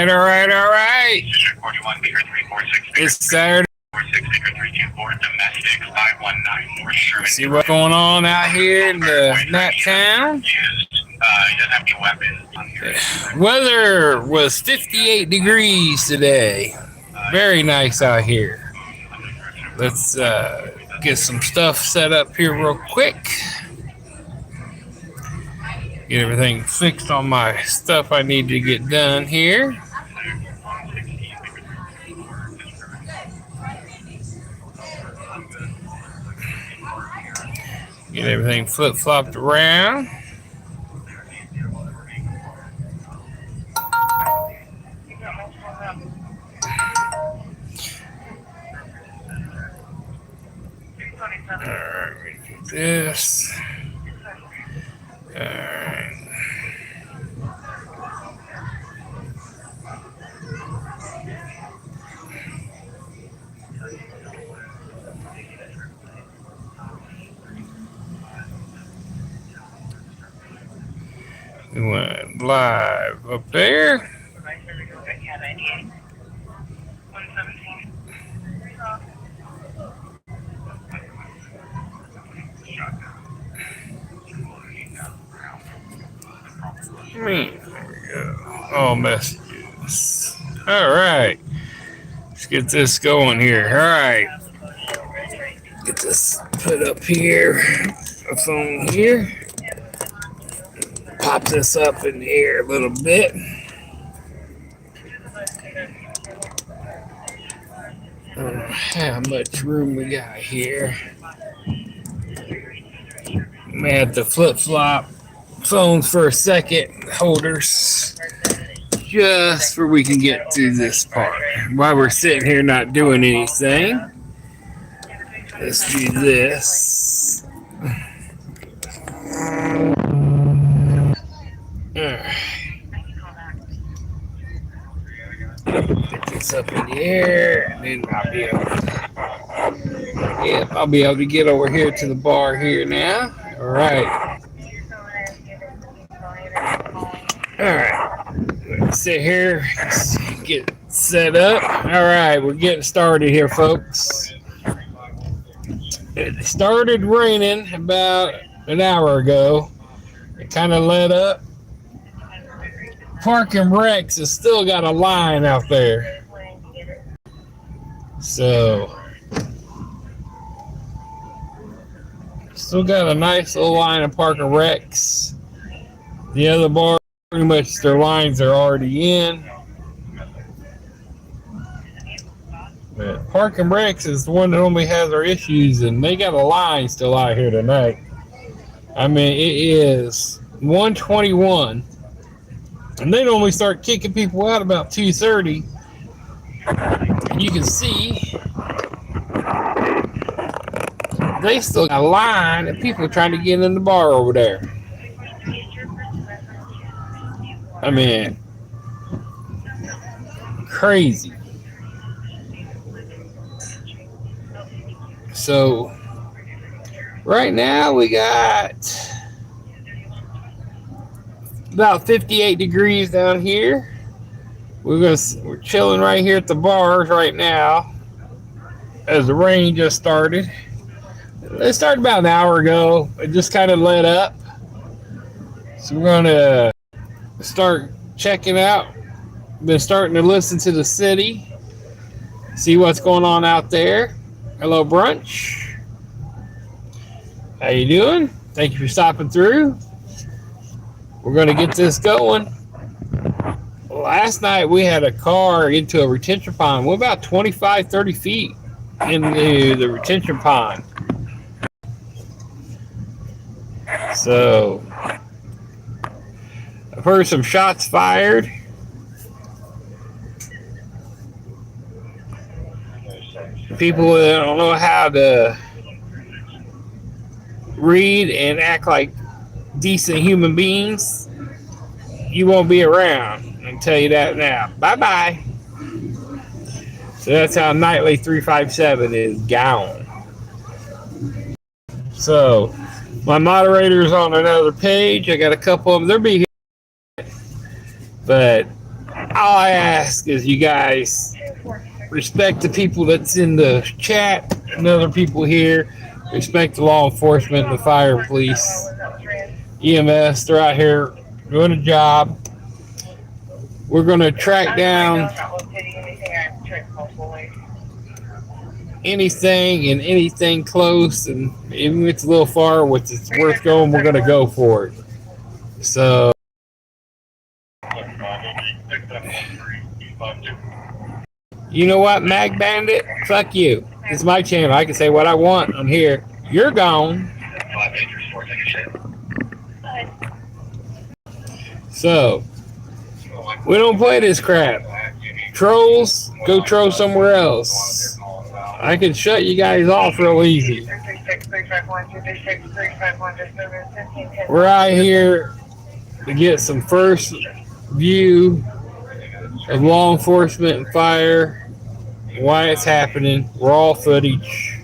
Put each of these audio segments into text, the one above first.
right, all right, all right. It's Saturday. See what's going on out here in the Nat town. Weather was 58 degrees today. Very nice out here. Let's get some stuff set up here real quick. Get everything fixed on my stuff I need to get done here. Get everything flip-flopped around. Alright, get this. Alright. We went live up there. There we go. All messages. All right. Let's get this going here. All right. Get this put up here. A phone here. Pop this up in the air a little bit. I don't know how much room we got here. May have to flip-flop phones for a second, holders, just so we can get through this part. While we're sitting here not doing anything, let's do this. Get this up in the air, and then I'll be able to get over here to the bar here now. All right. All right. Let's sit here, get set up. All right, we're getting started here, folks. It started raining about an hour ago. It kind of let up. Park and Rex has still got a line out there. So, still got a nice little line of Park and Rex. The other bar, pretty much their lines are already in. But Park and Rex is the one that only has our issues, and they got a line still out here tonight. I mean, it is 1:21. And they normally start kicking people out about 2:30. And you can see they still got a line of people trying to get in the bar over there. I mean, crazy. So, right now we got about 58 degrees down here. We're chilling right here at the bars right now as the rain just started. It started about an hour ago. It just kind of let up. So we're going to start checking out. Been starting to listen to the city, see what's going on out there. Hello, brunch. How you doing? Thank you for stopping through. We're going to get this going. Last night we had a car into a retention pond. We're about 25, 30 feet into the retention pond. So, I've heard some shots fired. People that don't know how to read and act like decent human beings, you won't be around. I can tell you that now. Bye-bye. So that's how Nightly 357 is gone. So, my moderators on another page. I got a couple of them. They'll be here. But all I ask is you guys respect the people that's in the chat and other people here. Respect the law enforcement, the fire and police, EMS. They're out here doing a job. We're going to track down anything and anything close, and even if it's a little far, which it's worth going, we're going to go for it. So, you know what, Mag Bandit? Fuck you. It's my channel. I can say what I want on here. You're gone. So, we don't play this crap. Trolls, go troll somewhere else. I can shut you guys off real easy. We're out here to get some first view of law enforcement and fire, why it's happening, raw footage.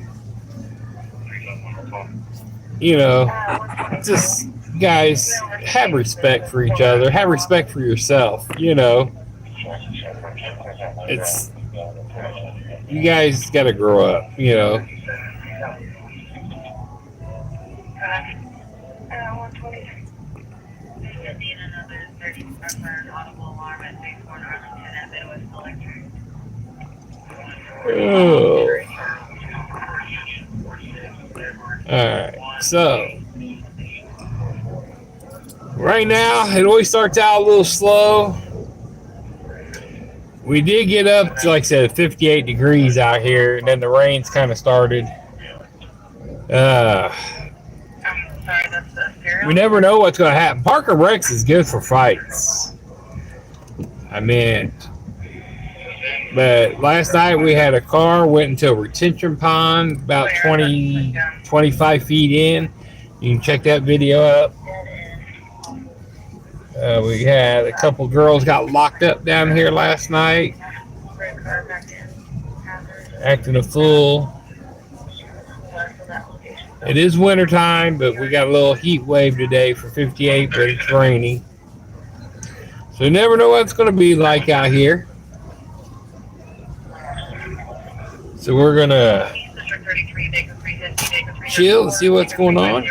You know, just guys, have respect for each other, have respect for yourself. You know, it's, you guys got to grow up, you know. Oh. Alright, so right now it always starts out a little slow. We did get up to, like I said, 58 degrees out here, and then the rain's kind of started. We never know what's going to happen. Parker Rex is good for fights. I mean, but last night we had a car, went into a retention pond about 25 feet in. You can check that video up. We had a couple girls got locked up down here last night, acting a fool. It is winter time, but we got a little heat wave today for 58, but it's rainy. So you never know what it's going to be like out here. So we're going to chill and see what's going on.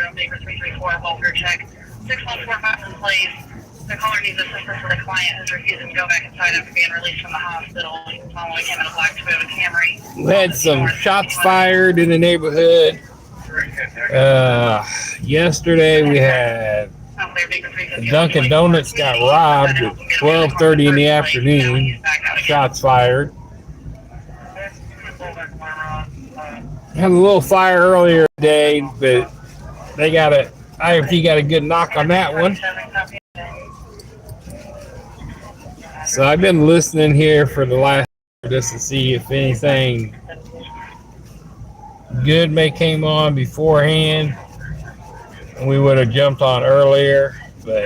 The caller needs assistance with a client who's refusing to go back inside after being released from the hospital following him in a black Toyota Camry. We had some shots fired in the neighborhood. Yesterday we had Dunkin' Donuts got robbed at 12:30 in the afternoon. Shots fired. Had a little fire earlier today, but they got a IIIA got a good knock on that one. So I've been listening here for the last just to see if anything good may came on beforehand. And we would have jumped on earlier, but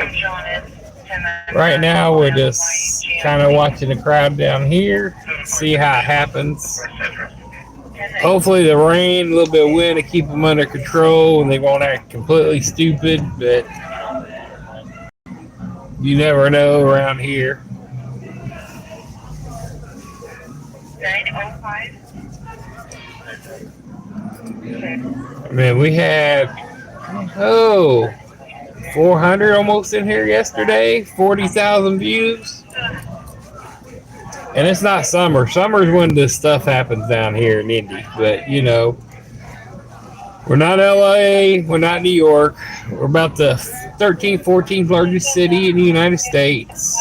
right now we're just kind of watching the crowd down here, see how it happens. Hopefully the rain, a little bit of wind to keep them under control and they won't act completely stupid, but you never know around here. I mean, we had 400 almost in here yesterday, 40,000 views. And it's not summer. Summer's when this stuff happens down here in Indy. But, you know, we're not LA, we're not New York. We're about the 13th, 14th largest city in the United States.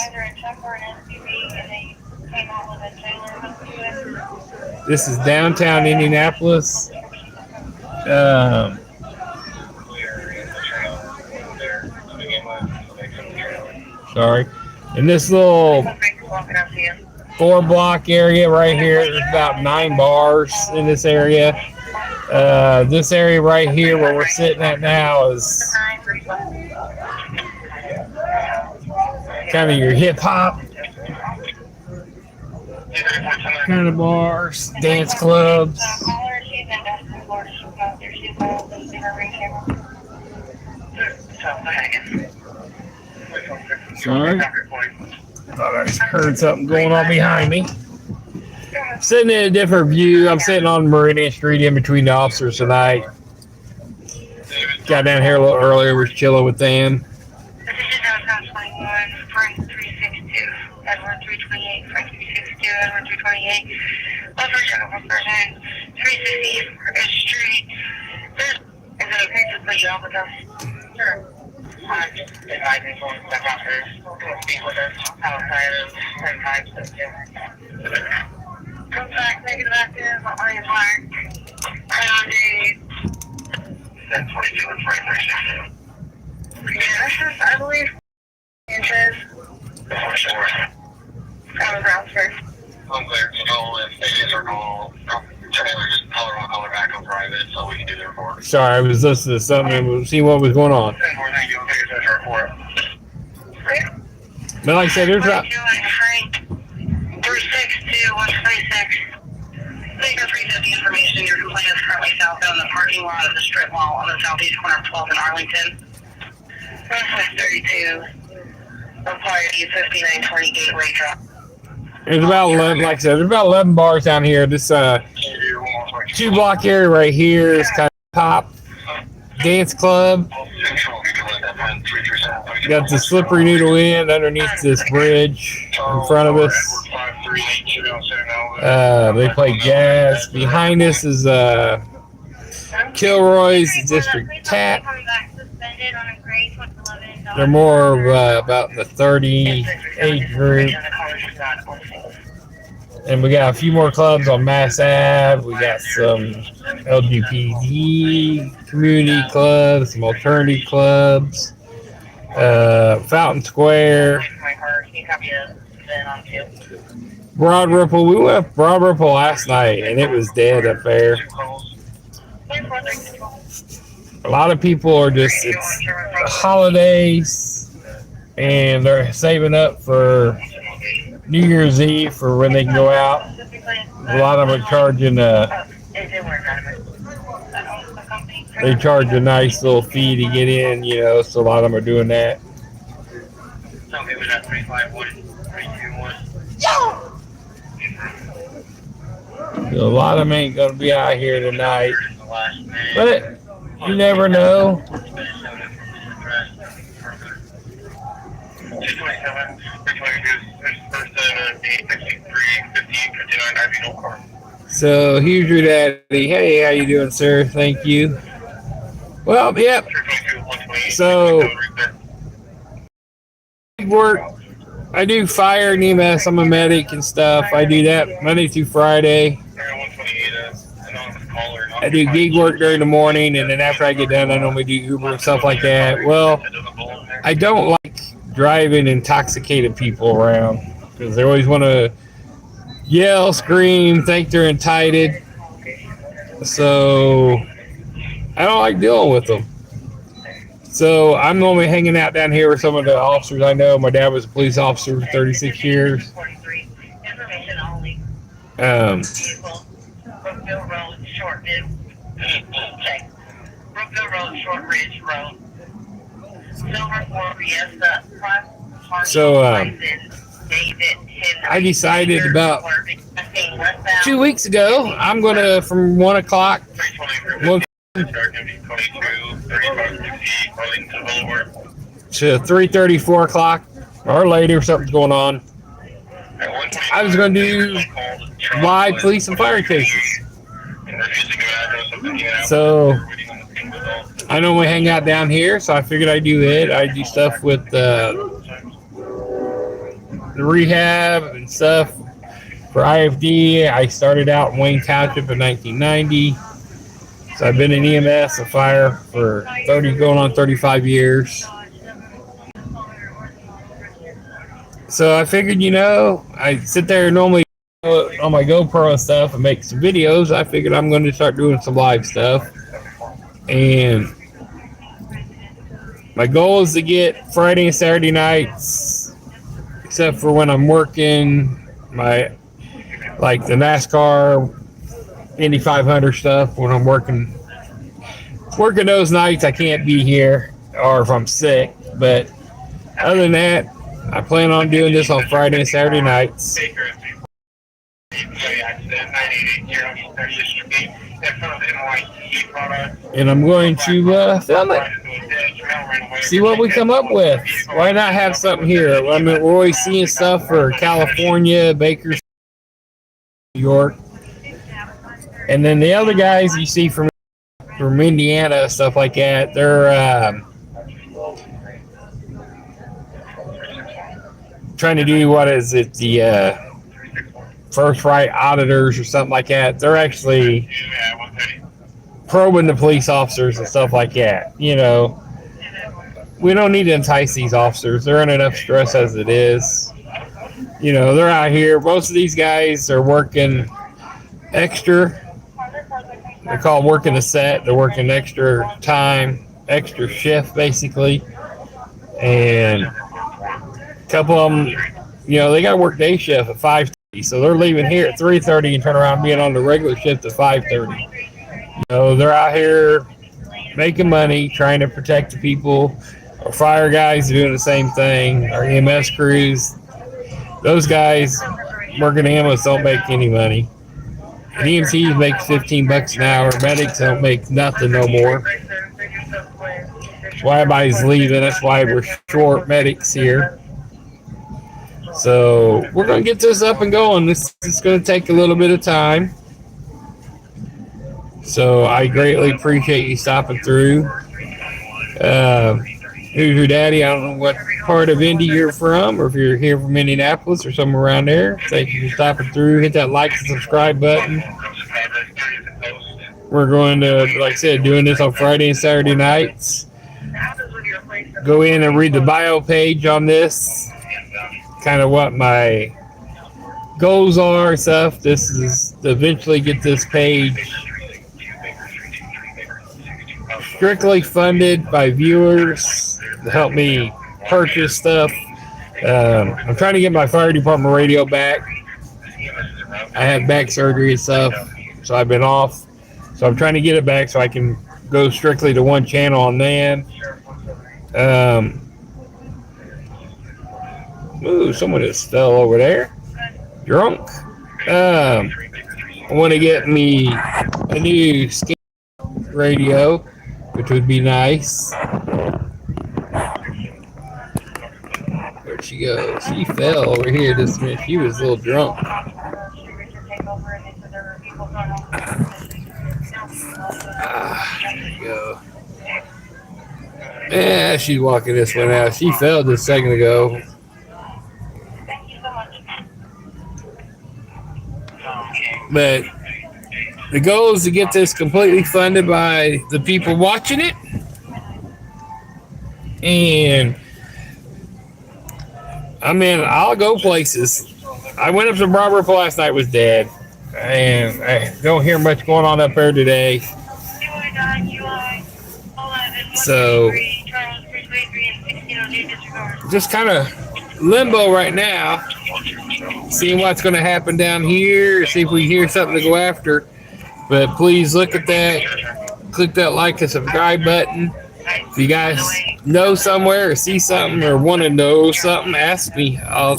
This is downtown Indianapolis. Sorry. In this little 4-block area right here, there's about 9 bars in this area. This area right here where we're sitting at now is kind of your hip-hop kind of bars, dance clubs. Sorry. Thought I heard something going on behind me. Sitting in a different view. I'm sitting on Meridian Street in between the officers tonight. Got down here a little earlier. Was chilling with them. This is downtown 21, Frank 362, Edward 328, Frank 362, Edward 328. Offer check up on person 360 Market Street. Is it okay to put you on with us? Sure. Advising for the officers to speak with us outside of 10-5. Contact negative active on your mark. Around a 1022 and Frank 360. Yeah, this is, I believe, inches. For sure. On the ground first. Unclear. So if they are all trailer, just color back on private so we can do the report. Sorry, I was listening to something and see what was going on. But like I said, there's not. Frank 362 126. Thank you for 350 information. Your complaint is currently southbound in the parking lot of the strip mall on the southeast corner of 12th and Arlington. 132. Required E5920 Gateway drop. There's about 11, like I said, there's about 11 bars down here. This 2-block area right here is kind of top dance club. Got the Slippery Noodle Inn underneath this bridge in front of us. They play jazz. Behind us is Kilroy's District Tap. They're more of about the 30 age group. And we got a few more clubs on Mass Ave. We got some LGBT community clubs, some alternative clubs, Fountain Square, Broad Ripple. We went up Broad Ripple last night, and it was dead up there. A lot of people are just, it's the holidays, and they're saving up for New Year's Eve for when they can go out. A lot of them are charging they charge a nice little fee to get in, you know, so a lot of them are doing that. So a lot of them ain't gonna be out here tonight, but you never know. So here's your daddy. Hey, how you doing, sir? Thank you. Well, yep. So work. I do fire and EMS. I'm a medic and stuff. I do that Monday through Friday. I do gig work during the morning, and then after I get done, I normally do Uber and stuff like that. Well, I don't like driving intoxicated people around because they always want to yell, scream, think they're entitled. So I don't like dealing with them. So I'm normally hanging out down here with some of the officers I know. My dad was a police officer for 36 years. So I decided about 2 weeks ago, I'm going to, from 1 o'clock, to 3:30, 4 o'clock, or later, something's going on. I was going to do live police and fire cases. So I normally hang out down here, so I figured I'd do it. I do stuff with the rehab and stuff for IFD. I started out in Wayne Township in 1990. So I've been in EMS and fire for 30, going on 35 years. So I figured, you know, I sit there normally on my GoPro and stuff and make some videos. I figured I'm going to start doing some live stuff. And my goal is to get Friday and Saturday nights, except for when I'm working, like the NASCAR, Indy 500 stuff. When I'm working those nights, I can't be here, or if I'm sick. But other than that, I plan on doing this on Friday and Saturday nights. And I'm going to film it. See what we come up with. Why not have something here? I mean, we're always seeing stuff for California, Bakersfield, New York. And then the other guys you see from Indiana, stuff like that, they're trying to do, what is it, the first right auditors or something like that. They're actually probing the police officers and stuff like that. You know, we don't need to entice these officers. They're under enough stress as it is. You know, they're out here. Most of these guys are working extra. They call it working a set. They're working extra time, extra shift, basically. And a couple of them, you know, they got to work day shift at 5:30, so they're leaving here at 3:30 and turn around being on the regular shift at 5:30. You know, they're out here making money, trying to protect the people. Our fire guys are doing the same thing. Our EMS crews, those guys working ambulance don't make any money. And EMTs make $15 an hour. Medics don't make nothing no more. That's why everybody's leaving. That's why we're short medics here. So we're going to get this up and going. This is going to take a little bit of time. So I greatly appreciate you stopping through. Who's your daddy? I don't know what part of Indy you're from, or if you're here from Indianapolis or somewhere around there. Thank you for stopping through. Hit that like and subscribe button. We're going to, like I said, doing this on Friday and Saturday nights. Go in and read the bio page on this. Kind of what my goals are and stuff. This is to eventually get this page strictly funded by viewers to help me purchase stuff. I'm trying to get my fire department radio back. I had back surgery and stuff, so I've been off. So I'm trying to get it back so I can go strictly to one channel on them. Ooh, someone just fell over there. Drunk. I want to get me a new skin radio, which would be nice. Where'd she go? She fell over here this minute. She was a little drunk. There you go. Yeah, she's walking this way now. She fell just a second ago. But the goal is to get this completely funded by the people watching it. And I mean, I'll go places. I went up to Barbara last night with Dad, and I don't hear much going on up there today. So just kind of limbo right now, seeing what's going to happen down here, see if we hear something to go after. But please look at that, click that like and subscribe button. If you guys know somewhere or see something or want to know something, ask me. I'll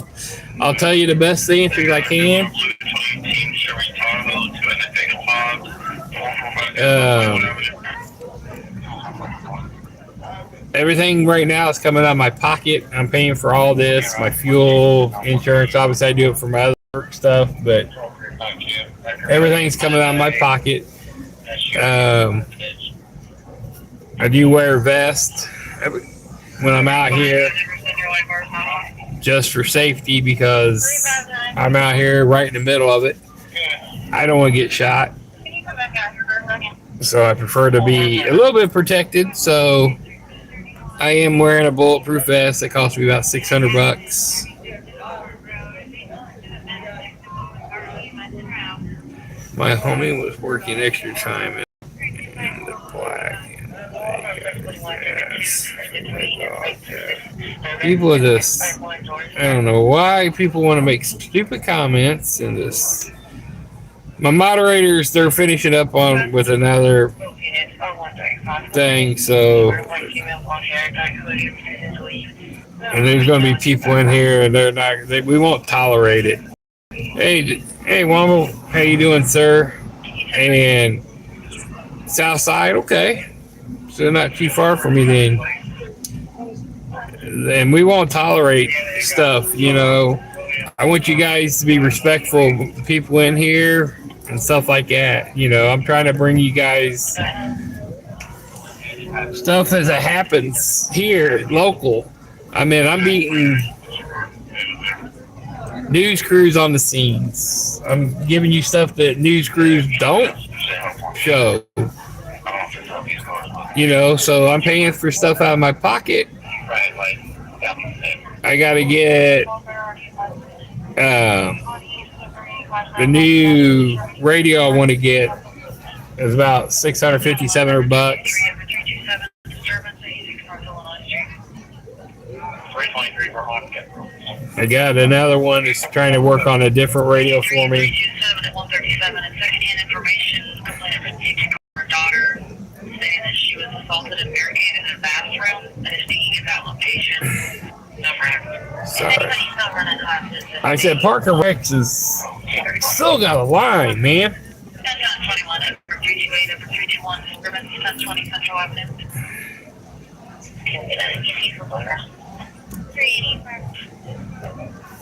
tell you the best answers I can. Everything right now is coming out of my pocket. I'm paying for all this, my fuel, insurance. Obviously, I do it for my other work stuff, but everything's coming out of my pocket. I do wear a vest when I'm out here just for safety because I'm out here right in the middle of it. I don't want to get shot. So I prefer to be a little bit protected. So I am wearing a bulletproof vest that cost me about $600. My homie was working extra time in the black. Yes. People are just, I don't know why people want to make stupid comments in this. My moderators, they're finishing up on with another thing, so and there's going to be people in here, and we won't tolerate it. Hey, Womble, how you doing, sir? And Southside, okay, so not too far from me then. And we won't tolerate stuff, you know. I want you guys to be respectful of people in here and stuff like that. You know, I'm trying to bring you guys stuff as it happens here, local. I mean, I'm beating news crews on the scenes. I'm giving you stuff that news crews don't show. You know, so I'm paying for stuff out of my pocket. I got to get the new radio I want to get is about $650, $700. I got another one that's trying to work on a different radio for me. Sorry. I said Parker Rex is still got a line, man.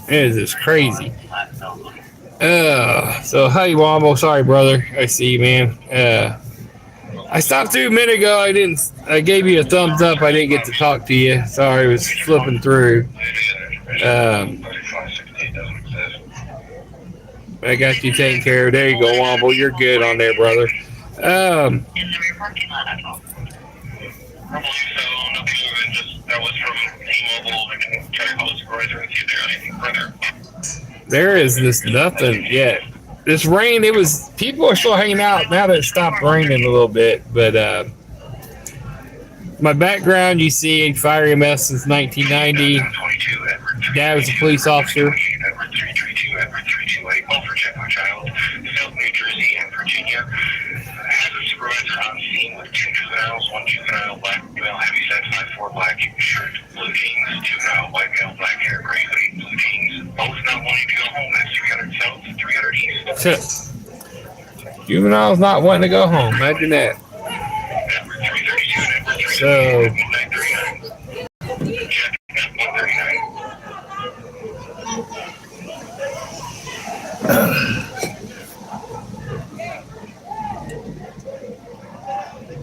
It is crazy. So hey Wombo, sorry brother. I see you, man. I stopped through a minute ago. I gave you a thumbs up. I didn't get to talk to you. Sorry, I was flipping through. I got you taken care of. There you go, Wombo. You're good on there, brother. There is this nothing yet. This rain, people are still hanging out now that it stopped raining a little bit, but my background, you see, fire EMS since 1990. Dad was a police officer. One juvenile, black male, heavy set, 5'4", black shirt, blue jeans, juvenile, white male, black hair, gray hoodie, blue jeans, both not wanting to go home. That's 300 south, 300 east. Juvenile's not wanting to go home. Imagine that. So,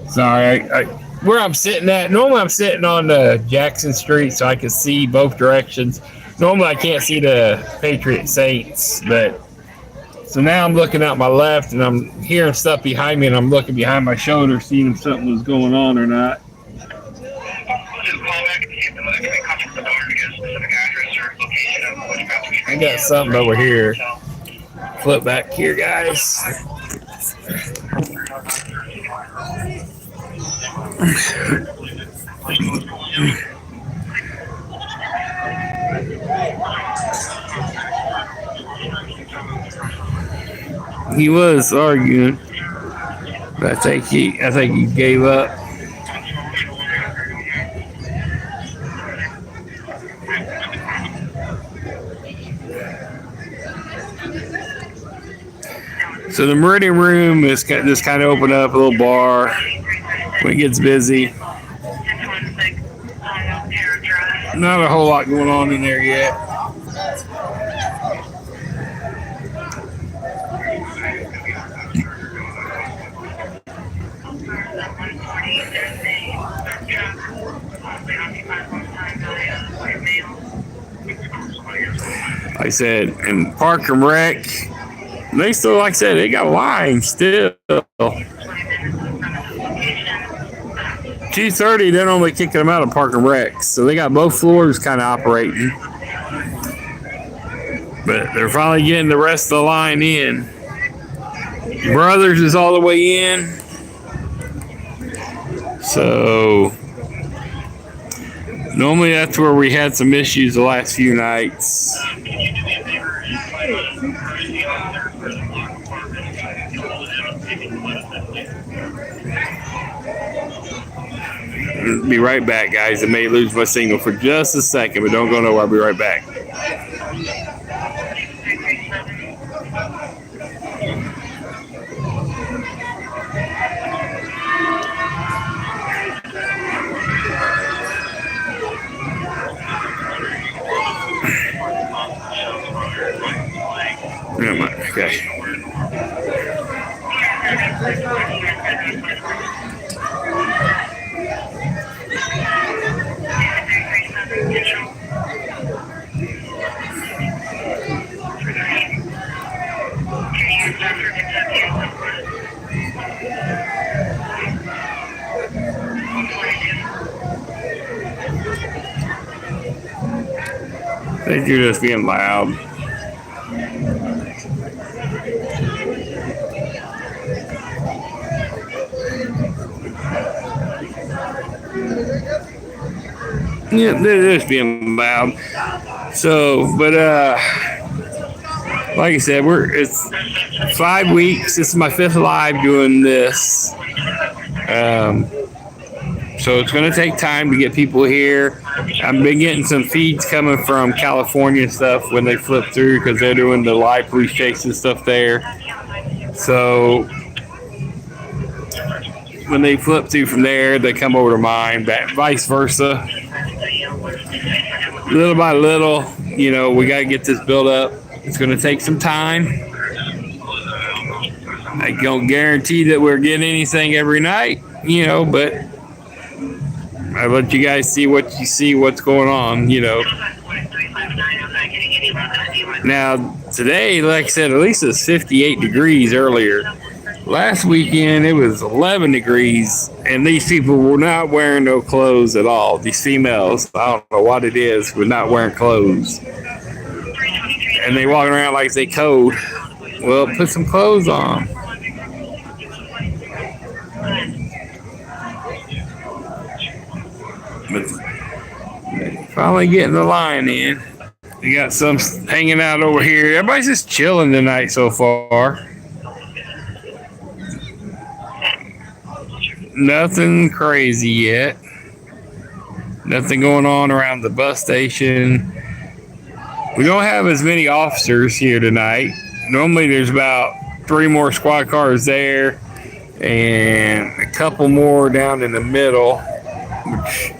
sorry, where I'm sitting at, normally I'm sitting on Jackson Street so I can see both directions. Normally I can't see the Patriot Saints, but so now I'm looking out my left and I'm hearing stuff behind me and I'm looking behind my shoulder seeing if something was going on or not. I got something over here. Flip back here, guys. He was arguing, but I think he gave up. So the Meridian Room is just kind of opened up, a little bar when it gets busy. Not a whole lot going on in there yet. Like I said, and Park and Rec, they still, like I said, they got lines still. 2:30, they're only kicking them out of Park and Rec, so they got both floors kind of operating. But they're finally getting the rest of the line in. Brothers is all the way in. So normally that's where we had some issues the last few nights. Be right back, guys. I may lose my signal for just a second, but don't go nowhere. I'll be right back. Okay. I think you're just being loud. Yeah, they're just being loud. So, but like I said, it's 5 weeks. This is my 5th live doing this. So it's going to take time to get people here. I've been getting some feeds coming from California and stuff when they flip through because they're doing the live police chase and stuff there. So when they flip through from there, they come over to mine, vice versa. Little by little, you know, we got to get this built up. It's going to take some time. I don't guarantee that we're getting anything every night, you know, but I let you guys see what you see, what's going on, you know. Now, today, like I said, at least it's 58 degrees earlier. Last weekend, it was 11 degrees, and these people were not wearing no clothes at all. These females, I don't know what it is, were not wearing clothes. And they walking around like they cold. Well, put some clothes on. But finally getting the line in. We got some hanging out over here. Everybody's just chilling tonight so far. Nothing crazy yet. Nothing going on around the bus station. We don't have as many officers here tonight. Normally there's about 3 more squad cars there and a couple more down in the middle, which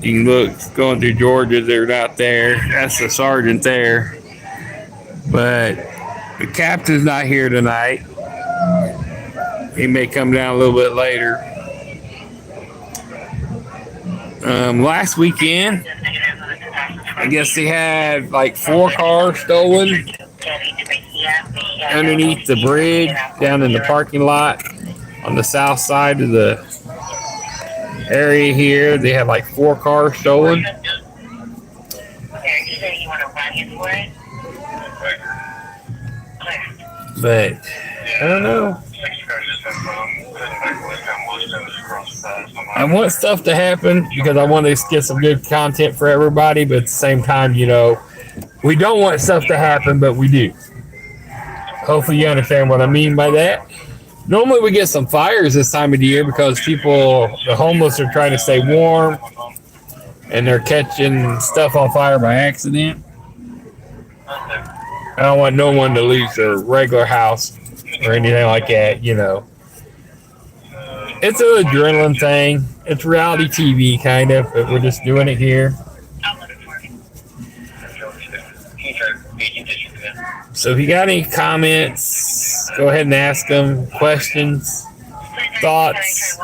you can look going through Georgia, they're not there. That's the sergeant there. But the captain's not here tonight. He may come down a little bit later. Last weekend, I guess they had like 4 cars stolen underneath the bridge down in the parking lot on the south side of the area here. They had like 4 cars stolen. But I don't know. I want stuff to happen because I want to get some good content for everybody, but at the same time, you know, we don't want stuff to happen, but we do. Hopefully you understand what I mean by that. Normally we get some fires this time of the year because the homeless are trying to stay warm and they're catching stuff on fire by accident. I don't want no one to lose their regular house or anything like that, you know. It's an adrenaline thing. It's reality TV kind of, but we're just doing it here. So if you got any comments, go ahead and ask them. Questions, thoughts.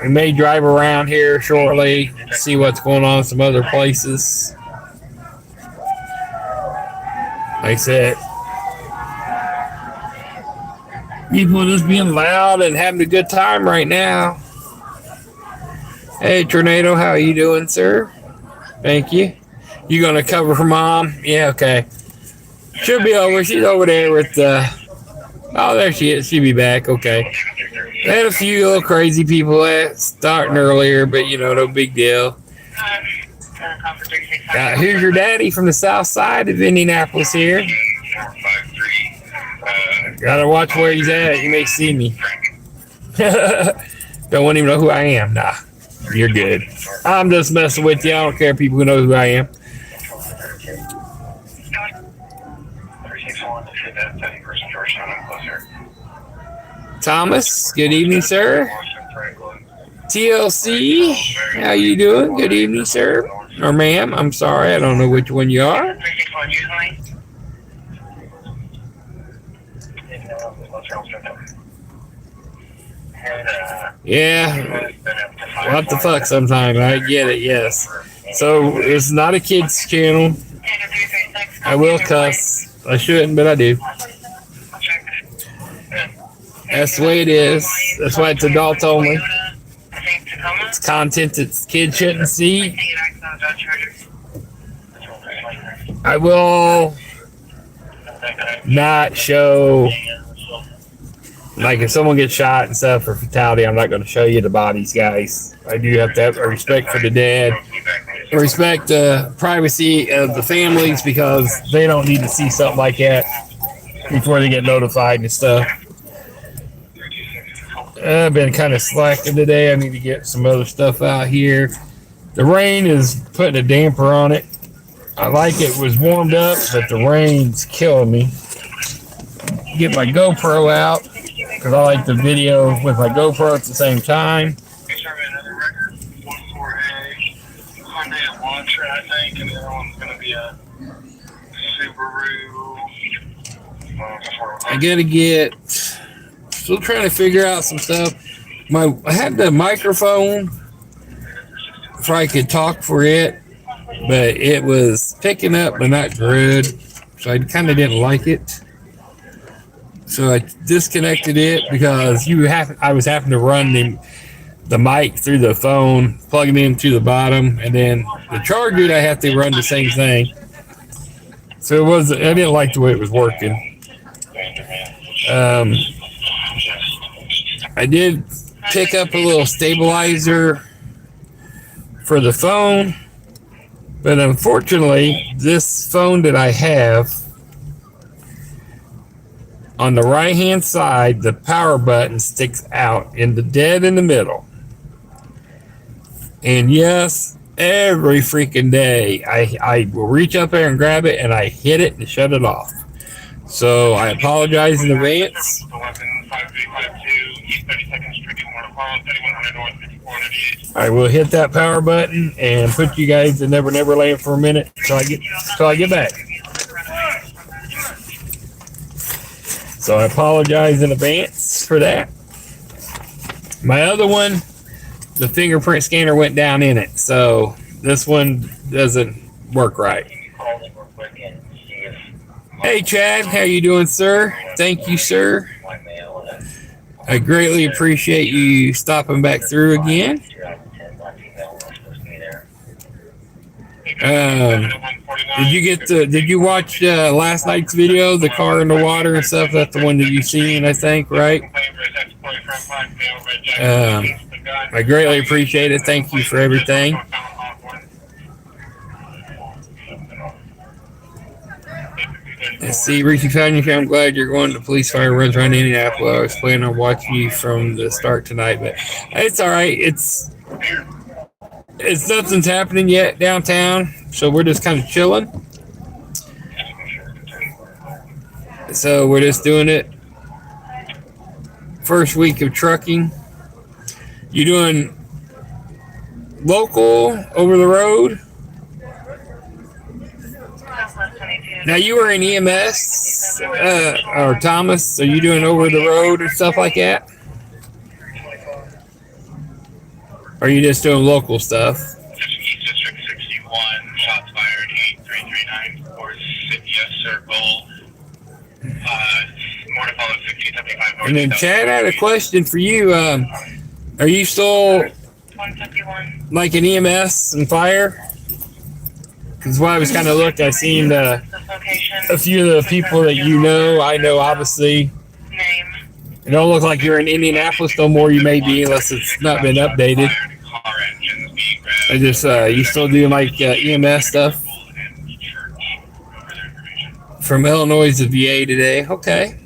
We may drive around here shortly, see what's going on in some other places. Like I said, people just being loud and having a good time right now. Hey, Tornado, how are you doing, sir? Thank you. You gonna cover for Mom? Yeah, okay. She'll be over. She's over there with oh, there she is. She'll be back. Okay. They had a few little crazy people starting earlier, but you know, no big deal. Here's your daddy from the south side of Indianapolis here. Gotta watch where he's at. He may see me. Don't even know who I am. Nah, you're good. I'm just messing with you. I don't care if people know who I am. Thomas, good evening, sir. TLC, how you doing? Good evening, sir. Or ma'am, I'm sorry. I don't know which one you are. Yeah, what the fuck sometimes. I get it, yes. So, it's not a kid's channel. I will cuss. I shouldn't, but I do. That's the way it is. That's why it's adult only. It's content that kids shouldn't see. I will not show, like if someone gets shot and stuff or fatality, I'm not going to show you the bodies, guys. I do have to have a respect for the dead, respect the privacy of the families, because they don't need to see something like that before they get notified and stuff. I've been kind of slacking today. I need to get some other stuff out here. The rain is putting a damper on it. I like it was warmed up, but the rain's killing me. Get my GoPro out, because I like the video with my GoPro at the same time. I gotta get, still trying to figure out some stuff. I had the microphone if I could talk for it, but it was picking up but not good, so I kind of didn't like it. So I disconnected it because I was having to run the mic through the phone, plug it into the bottom, and then the charger I have to run the same thing. So I didn't like the way it was working. I did pick up a little stabilizer for the phone, but unfortunately, this phone that I have, on the right hand side, the power button sticks out dead in the middle. And yes, every freaking day I will reach up there and grab it, and I hit it and shut it off. So I apologize in advance. I will hit that power button and put you guys in Never Never Land for a minute till I get back. So I apologize in advance for that. My other one, the fingerprint scanner went down in it, so this one doesn't work right. Hey Chad, how you doing, sir? Thank you, sir. I greatly appreciate you stopping back through again. Did you watch last night's video, the car in the water and stuff? That's the one that you seen, I think, right? I greatly appreciate it. Thank you for everything. Let's see, Ricky found you. I'm glad you're going to police fire runs around Indianapolis. I was planning on watching you from the start tonight, but it's all right. It's nothing's happening yet downtown, so we're just kind of chilling. So we're just doing it. First week of trucking. You doing local, over the road? Now you were in EMS, or Thomas, are you doing over the road or stuff like that? Or are you just doing local stuff? District 61, shots fired, 8339, yes, circle, more to follow, 6075. And then Chad, I had a question for you. Are you still like an EMS and fire? Because while I was kind of looking, I seen a few of the people that I know obviously. It don't look like you're in Indianapolis no more. You may be, unless it's not been updated. I just, you still doing like EMS stuff? From Illinois to VA today. Okay.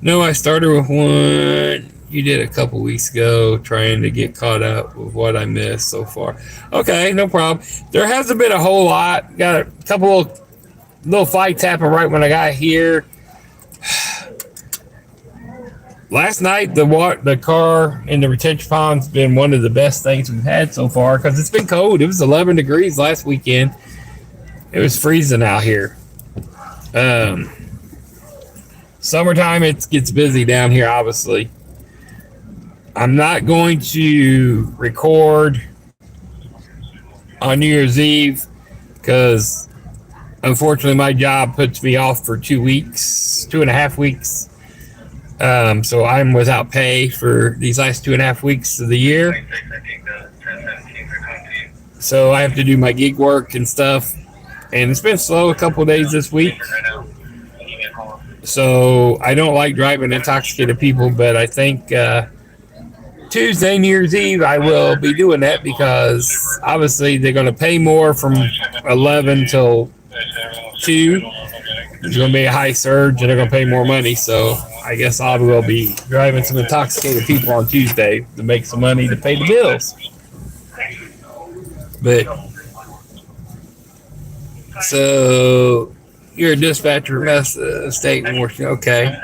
No, I started with one you did a couple weeks ago, trying to get caught up with what I missed so far. Okay, no problem. There hasn't been a whole lot. Got a couple of little fights happen right when I got here. Last night, the car in the retention pond's been one of the best things we've had so far because it's been cold. It was 11 degrees last weekend. It was freezing out here. Summertime, it gets busy down here, obviously. I'm not going to record on New Year's Eve because unfortunately my job puts me off for 2 weeks, 2.5 weeks. So I'm without pay for these last 2.5 weeks of the year. So I have to do my gig work and stuff. And it's been slow a couple of days this week. So I don't like driving intoxicated people, but I think Tuesday, New Year's Eve, I will be doing that because obviously they're going to pay more from 11 till 2. There's going to be a high surge and they're going to pay more money. So I guess I will be driving some intoxicated people on Tuesday to make some money to pay the bills. But so you're a dispatcher, state and Washington. Okay.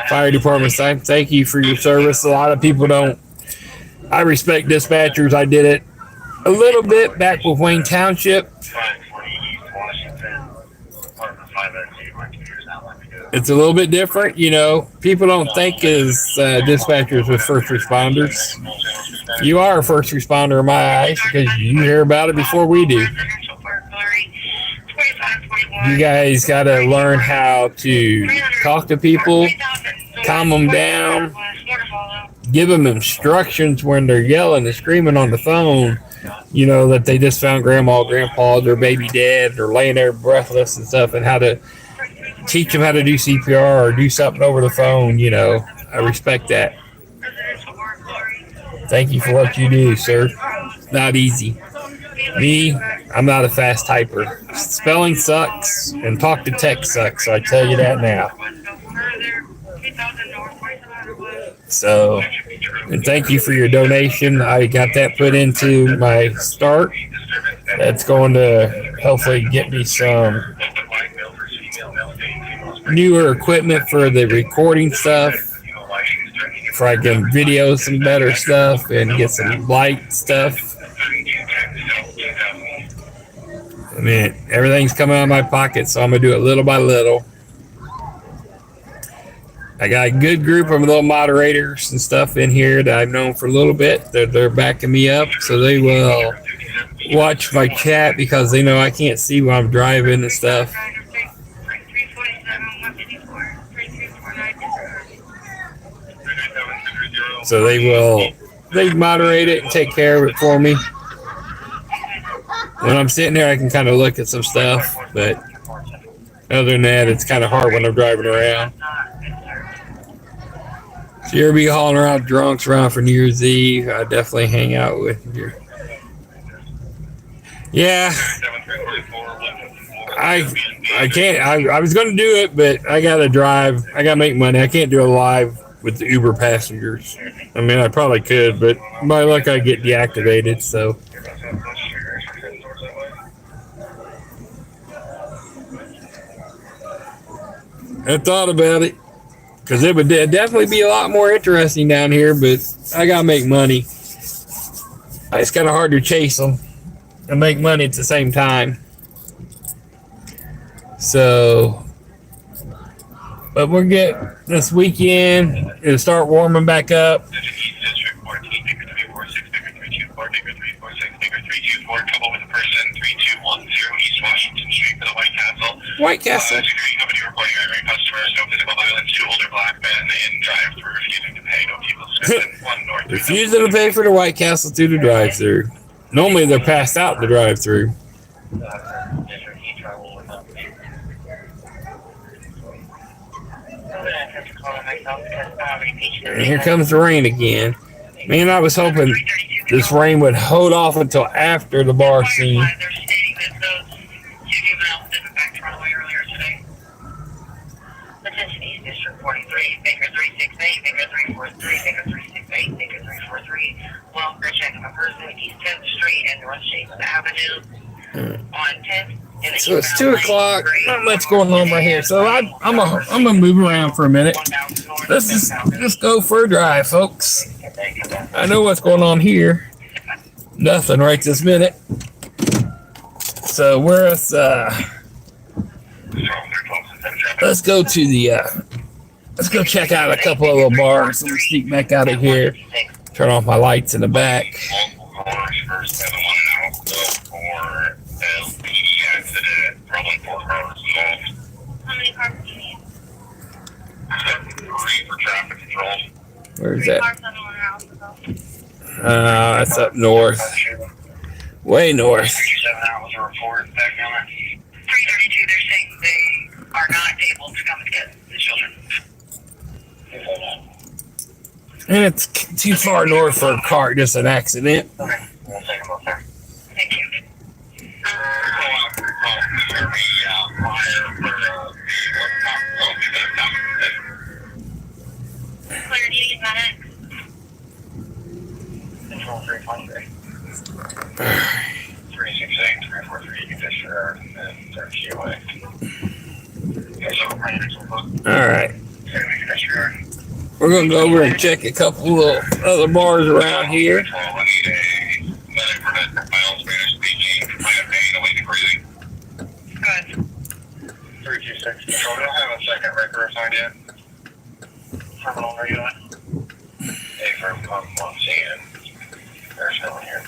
Fire department side. Thank you for your service. A lot of people don't. I respect dispatchers. I did it a little bit back with Wayne Township. It's a little bit different, you know. People don't think as dispatchers with first responders. You are a first responder in my eyes because you hear about it before we do. You guys got to learn how to talk to people, calm them down, give them instructions when they're yelling and screaming on the phone, you know, that they just found grandma, grandpa, their baby dead, or laying there breathless and stuff, and how to teach them how to do CPR or do something over the phone, you know. I respect that. Thank you for what you do, sir. It's not easy. Me, I'm not a fast typer. Spelling sucks and talk to text sucks, so I tell you that now. So, and thank you for your donation. I got that put into my start. That's going to hopefully get me some newer equipment for the recording stuff, for I can video some better stuff and get some light stuff. I mean, everything's coming out of my pocket, so I'm going to do it little by little. I got a good group of little moderators and stuff in here that I've known for a little bit. They're backing me up, so they will watch my chat because they know I can't see while I'm driving and stuff. So they moderate it and take care of it for me. When I'm sitting there, I can kind of look at some stuff, but other than that, it's kind of hard when I'm driving around. So you ever be hauling around drunks around for New Year's Eve, I definitely hang out with you. Yeah. I can't. I was going to do it, but I got to drive. I got to make money. I can't do it live with the Uber passengers. I mean, I probably could, but by luck I get deactivated, so. I thought about it, because it would definitely be a lot more interesting down here, but I got to make money. It's kind of hard to chase them and make money at the same time. So, but we'll get this weekend, it'll start warming back up. White Castle. Refusing to pay for the White Castle through the drive-thru. Normally they're passed out in the drive-thru. And here comes the rain again. Man, I was hoping this rain would hold off until after the bar scene. So it's 2 o'clock. Not much going on right here. So I'm gonna move around for a minute. Let's just go for a drive, folks. I know what's going on here. Nothing right this minute. So let's go to the let's go check out a couple of little bars. Let me sneak back out of here. Turn off my lights in the back. Where's that? That's up north. Way north. 332, they're saying they are not able to come and get the children. And it's too far north for a car, just an accident. Okay, we'll take them up there. Thank you. Claire, do you get that? Control 323. 368, 343, you can fish for her, and there's QA. Alright. We're going to go over and check a couple of other bars around here. Good. 326, control, we don't have a second record assigned yet. Terminal, are you on? Hey, from 110. There's no one here.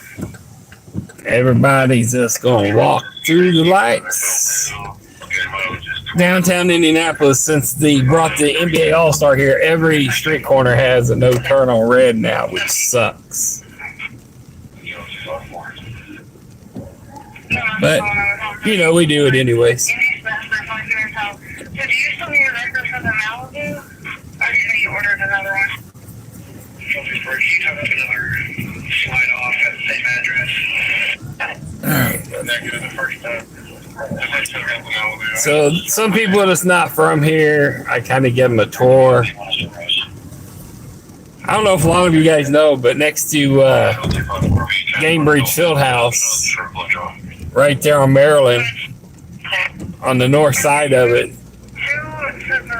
Everybody's just going to walk through the lights. Downtown Indianapolis, since they brought the NBA All-Star here, every street corner has a no turn on red now, which sucks. But, you know, we do it anyways. So do you still need a record for the Malibu? Or do you ordered another one? You have another slide off at the same address. Alright. Negative the first time. So some people that's not from here, I kind of give them a tour. I don't know if a lot of you guys know, but next to Gamebridge Fieldhouse, right there on Maryland, on the north side of it,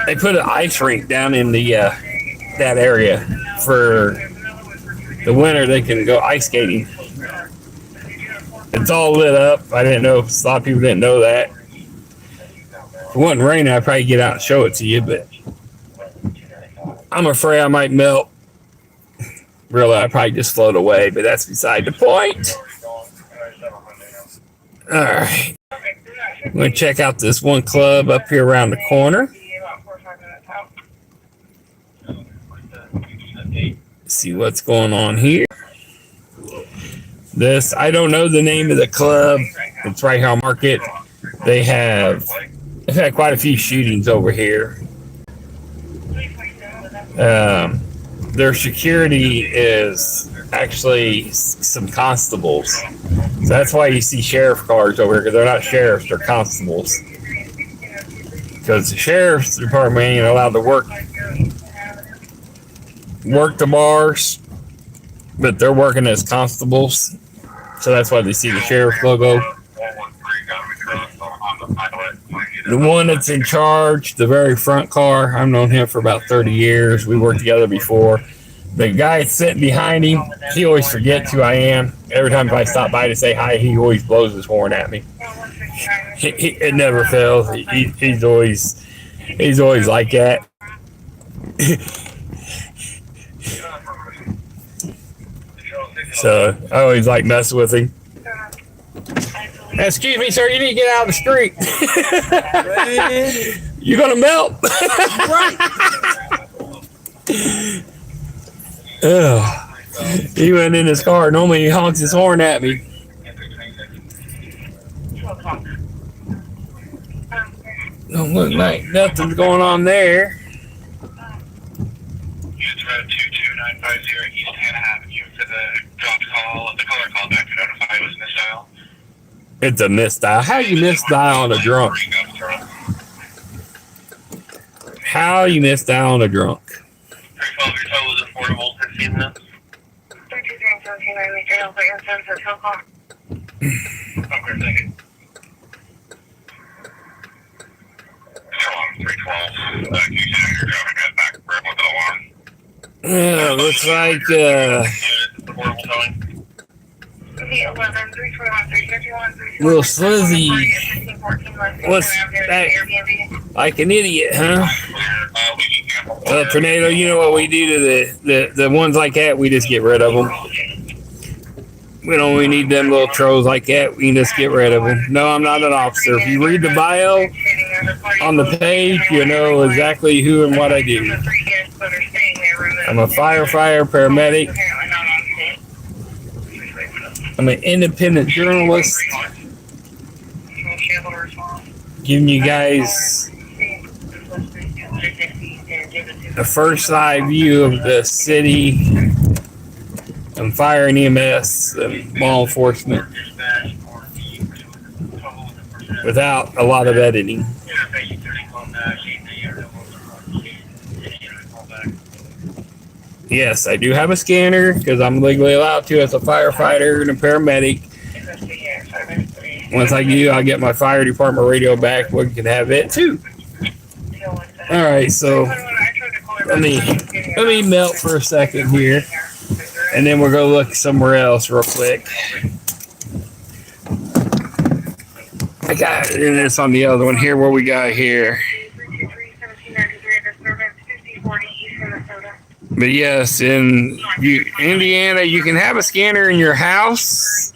they put an ice rink down in the that area for the winter. They can go ice skating. It's all lit up. I didn't know. A lot of people didn't know that. If it wasn't raining, I'd probably get out and show it to you, but I'm afraid I might melt. Really, I'd probably just float away, but that's beside the point. All right. I'm going to check out this one club up here around the corner. See what's going on here. This, I don't know the name of the club. It's right here on Market. They've had quite a few shootings over here. Their security is actually some constables. So that's why you see sheriff cars over here, because they're not sheriffs, they're constables. Because the sheriff's department ain't allowed to work the bars, but they're working as constables. So that's why they see the sheriff logo. The one that's in charge, the very front car, I've known him for about 30 years. We worked together before. The guy sitting behind him, he always forgets who I am. Every time I stop by to say hi, he always blows his horn at me. It never fails. He's always like that. So I always like messing with him. Excuse me, sir, you need to get out of the street. You're gonna melt. He went in his car. Normally he honks his horn at me. Don't look like nothing's going on there. It's road 22950 East Hannah Avenue for the dropped call. The caller called back to notify it was misdial. It's a misdial. How you misdial on a drunk? How you misdial on a drunk? 312, your total was affordable 15 minutes. 323 17 I'll put your phone for phone call. thank you. 312. You said you're driving good back and forth with the alarm. Yeah, looks like little Slizzy was back like an idiot, huh? Tornado, you know what we do to the ones like that? We just get rid of them. We don't really need them little trolls like that. We can just get rid of them. No, I'm not an officer. If you read the bio on the page, you know exactly who and what I do. I'm a firefighter, paramedic. I'm an independent journalist, giving you guys the first eye view of the city and fire and EMS and law enforcement without a lot of editing. Yes, I do have a scanner because I'm legally allowed to as a firefighter and a paramedic. Once I do, I'll get my fire department radio back. We can have it too. All right, so let me melt for a second here, and then we're gonna look somewhere else real quick. I got this on the other one here. What we got here? But yes, in Indiana, you can have a scanner in your house.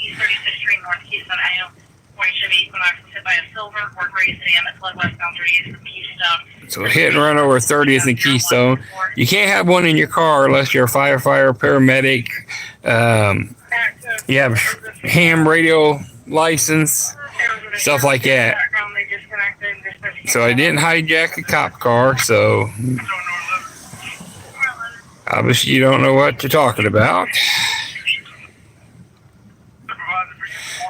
So hit and run over 30th and Keystone. You can't have one in your car unless you're a firefighter, paramedic. You have ham radio license, stuff like that. So I didn't hijack a cop car, so obviously you don't know what you're talking about.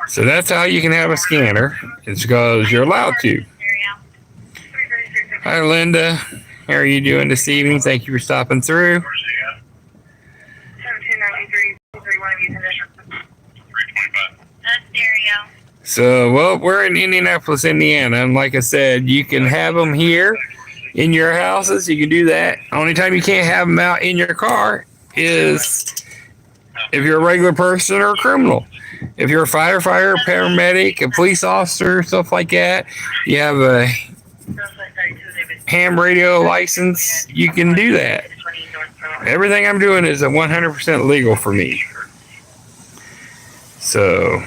So that's how you can have a scanner. It's because you're allowed to. Hi, Linda. How are you doing this evening? Thank you for stopping through. So, well, we're in Indianapolis, Indiana. And like I said, you can have them here in your houses. You can do that. Only time you can't have them out in your car is if you're a regular person or a criminal. If you're a firefighter, paramedic, a police officer, stuff like that, you have a ham radio license, you can do that. Everything I'm doing is 100% legal for me. So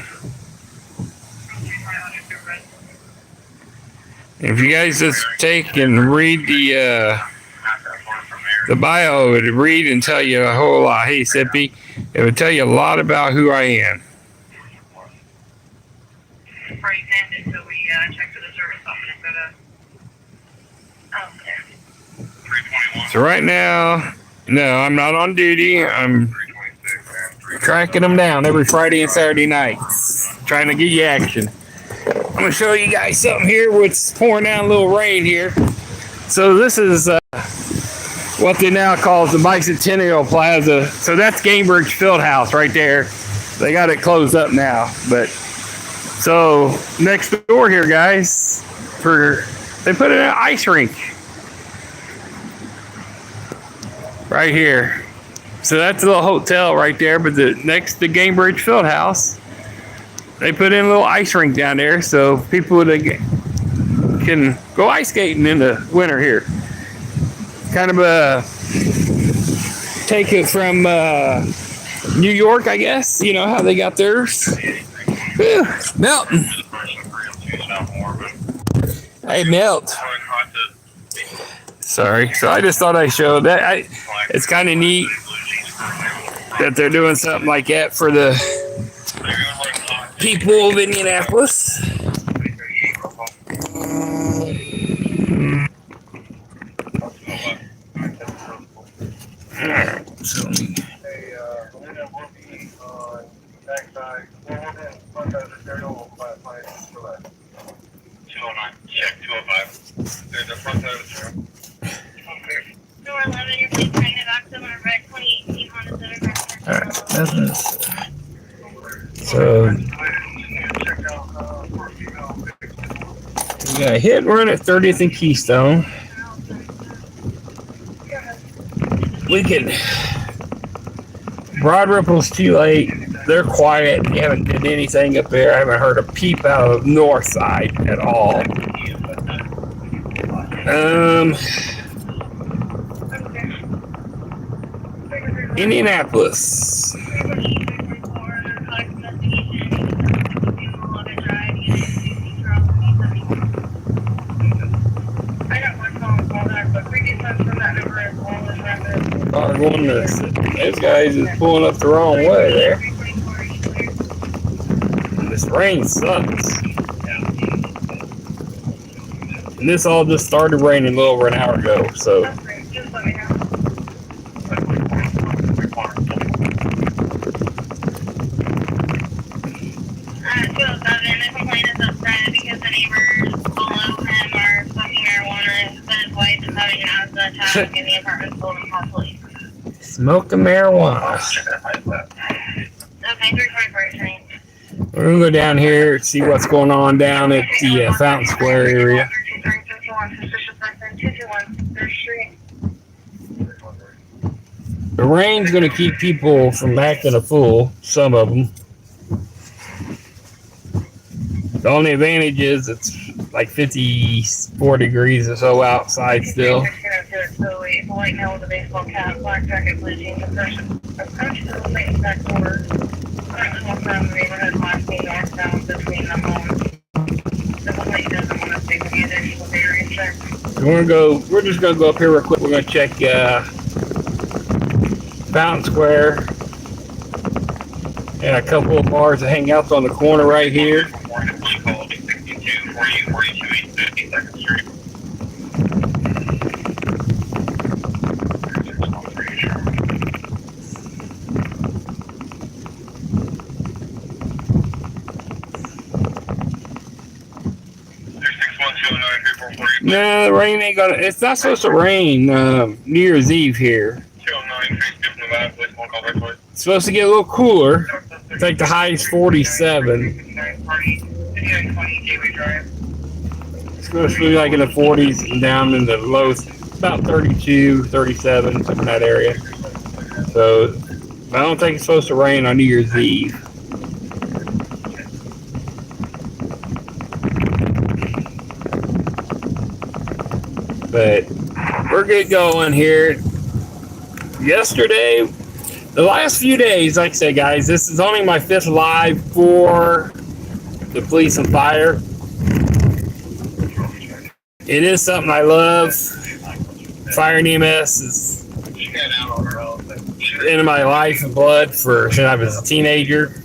if you guys just take and read the bio, it would read and tell you a whole lot. Hey, Sippy, it would tell you a lot about who I am. So right now, no, I'm not on duty. I'm tracking them down every Friday and Saturday nights, trying to get you action. I'm going to show you guys something here. It's pouring down a little rain here. So this is what they now call the Bicentennial Plaza. So that's Gamebridge Fieldhouse right there. They got it closed up now. But so next door here, guys, they put in an ice rink right here. So that's a little hotel right there. But next to Gamebridge Fieldhouse, they put in a little ice rink down there so people can go ice skating in the winter here. Kind of take it from New York, I guess. You know how they got theirs. Whew, melting. Hey, melt. Sorry. So I just thought I'd show that. It's kind of neat that they're doing something like that for the people of Indianapolis. Alright, so check 205. There's a front side of the trail. Door 11, your please turn it back to my red 2018 Honda Civic. alright, business. So We got a hit and run at 30th and Keystone. We can. Broad Ripple's too late. They're quiet. They haven't did anything up there. I haven't heard a peep out of the north side at all. Indianapolis. Those guys is pulling up the wrong way there. This rain sucks. And this all just started raining a little over an hour ago, so. Because the neighbors below him are smoking marijuana, but his wife is having an asthma attack in the apartment full of police. Smoking marijuana. Okay, 344 train. We're gonna go down here and see what's going on down at the Fountain Square area. The rain's gonna keep people from acting a fool, some of them. The only advantage is it's like 54 degrees or so outside still. White male with a baseball cap, black jacket, blue jeans, a person approaches the lane back door. Currently walking around the neighborhood, walking northbound between the homes. The lady doesn't want to stay with you, there's a area check. We're just gonna go up here real quick. We're gonna check Fountain Square and a couple of bars that hang out on the corner right here. No, the rain ain't gonna. It's not supposed to rain New Year's Eve here. It's supposed to get a little cooler. I think the high is 47. It's supposed to be like in the 40s and down in the lows, about 32, 37, something in that area. So I don't think it's supposed to rain on New Year's Eve. But we're good going here. Yesterday, the last few days, like I said, guys, this is only my 5th live for the police and fire. It is something I love. Fire and EMS is into my life and blood since I was a teenager.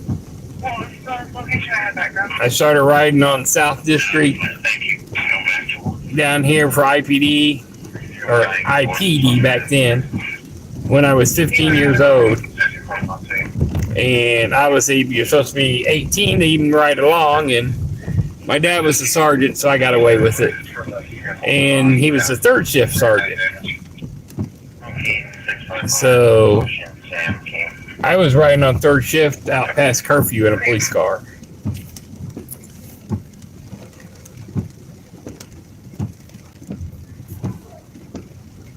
I started riding on South District down here for IPD, or IPD back then, when I was 15 years old. And obviously you're supposed to be 18 to even ride along, and my dad was a sergeant, so I got away with it. And he was a third shift sergeant. So I was riding on third shift out past curfew in a police car.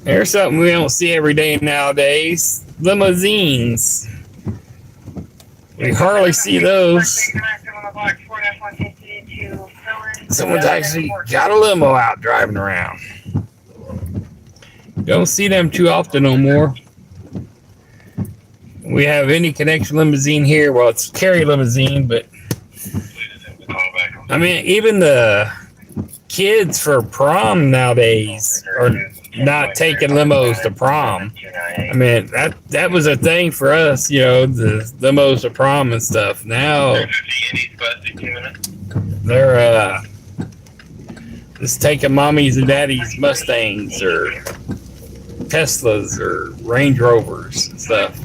There's something we don't see every day nowadays. Limousines. We hardly see those. Someone's actually got a limo out driving around. Don't see them too often no more. We have Indy Connection limousine here. Well, it's Carry limousine, but I mean, even the kids for prom nowadays are not taking limos to prom. I mean, that was a thing for us, you know, the limos to prom and stuff. Now they're just taking mommies and daddies Mustangs or Teslas or Range Rovers and stuff.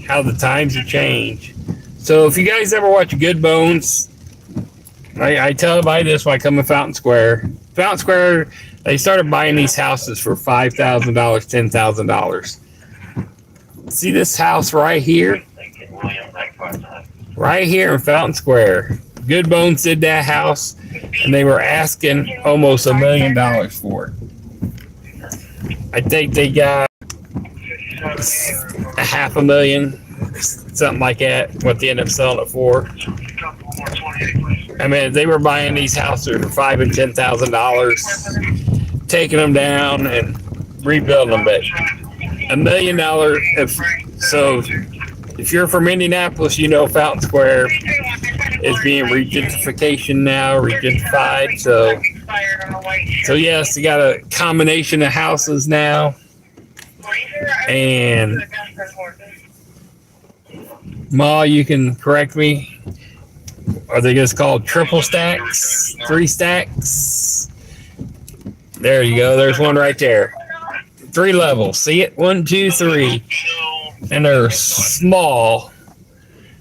How the times have changed. So if you guys ever watch Good Bones, I tell everybody this when I come to Fountain Square. Fountain Square, they started buying these houses for $5,000, $10,000. See this house right here? right here in Fountain Square. Good Bones did that house, and they were asking almost $1 million for it. I think they got $500,000, something like that, what they ended up selling it for. I mean, they were buying these houses for $5,000 and $10,000, taking them down and rebuilding them. But $1 million, if you're from Indianapolis, you know Fountain Square is being gentrification now, regentified. So yes, you got a combination of houses now. And Ma, you can correct me. Are they just called triple stacks? 3 stacks? There you go. There's one right there. 3 levels. See it? 1, 2, 3. And they're small.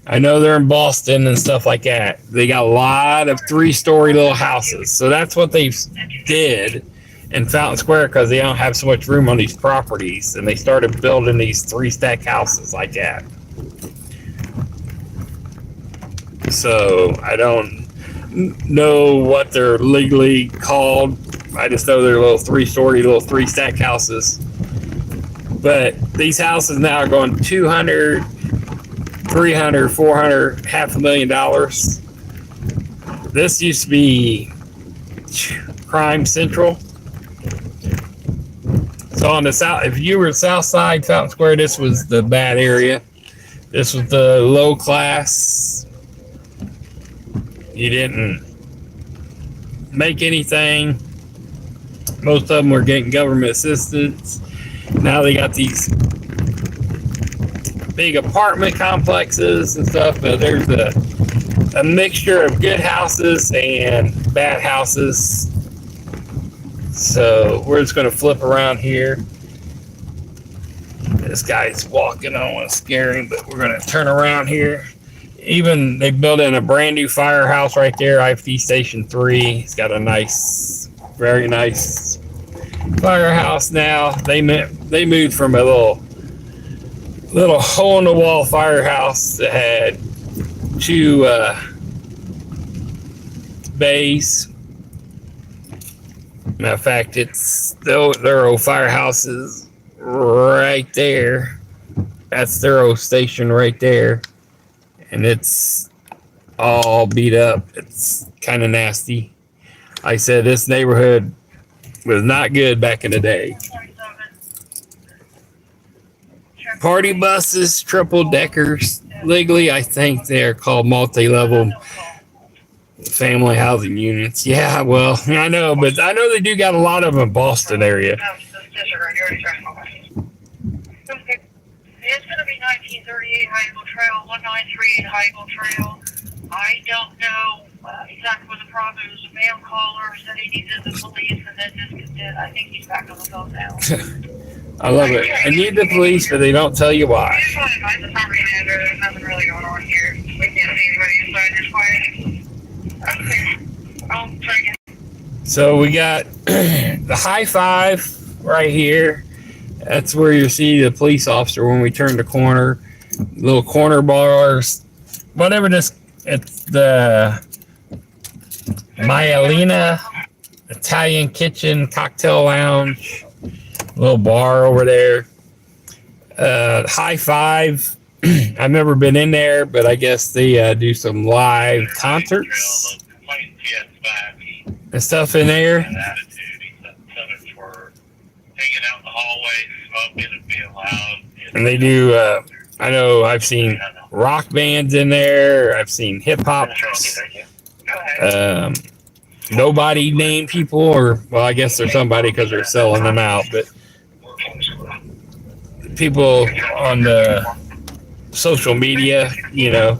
I know they're in Boston and stuff like that. They got a lot of 3-story little houses. So that's what they did in Fountain Square, because they don't have so much room on these properties. And they started building these 3-stack houses like that. So I don't know what they're legally called. I just know they're little 3-story, little 3-stack houses. But these houses now are going 200, 300, 400, $500,000. This used to be crime central. So on the south, if you were south side Fountain Square, this was the bad area. This was the low class. You didn't make anything. Most of them were getting government assistance. Now they got these big apartment complexes and stuff, but there's a mixture of good houses and bad houses. So we're just going to flip around here. This guy's walking. I don't want to scare him, but we're going to turn around here. Even they built in a brand new firehouse right there, IIIA Station 3. It's got a nice, very nice firehouse now. They moved from a little hole in the wall firehouse that had 2 bays. Matter of fact, it's their old firehouse is right there. That's their old station right there. And it's all beat up. It's kind of nasty. Like I said, this neighborhood was not good back in the day. Party buses, triple deckers. Legally, I think they're called multi-level family housing units. Yeah, well, I know, but I know they do got a lot of them in Boston area. It's going to be 1938 Highville Trail, 193 Highville Trail. I don't know exactly what the problem is. A mail caller said he needed the police and then disconnected. I think he's back on the phone now. I love it. I need the police, but they don't tell you why. There's nothing really going on here. We can't see anybody inside this quiet. Okay. I'll try again. So we got the high five right here. That's where you see the police officer when we turn the corner. Little corner bars. Whatever this, it's the Myelina Italian Kitchen Cocktail Lounge. Little bar over there. High five. I've never been in there, but I guess they do some live concerts and stuff in there. Hanging out in the hallway, smoking and being loud. And they do, I know I've seen rock bands in there. I've seen hip hop. Nobody named people, or, well, I guess there's somebody because they're selling them out, but people on the social media, you know.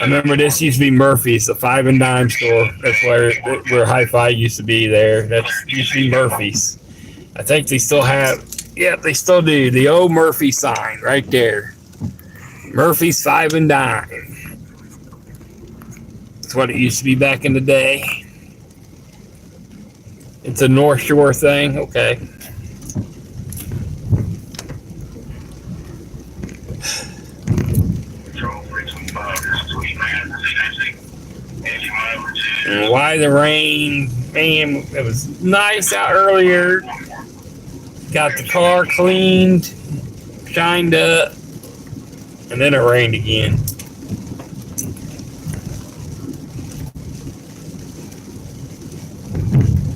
I remember this used to be Murphy's, the 5 and Dime store. That's where Hi-Fi used to be there. That used to be Murphy's. I think they still have, yeah, they still do. The old Murphy sign right there. Murphy's 5 and Dime. That's what it used to be back in the day. It's a North Shore thing. Okay. And why the rain? Man, it was nice out earlier. Got the car cleaned, shined up, and then it rained again.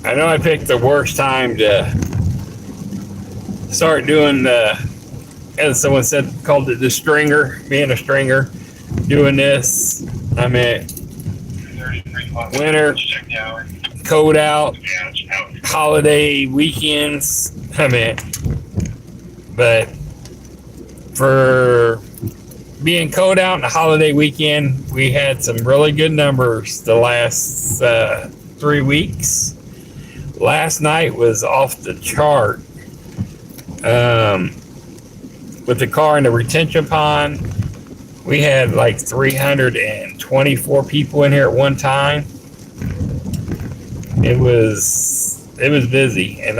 I know I picked the worst time to start doing the, as someone said, called it the stringer, being a stringer, doing this. I mean, winter, cold out, holiday weekends. I mean, but for being cold out and a holiday weekend, we had some really good numbers the last 3 weeks. Last night was off the chart. With the car in the retention pond, we had like 324 people in here at one time. It was busy, and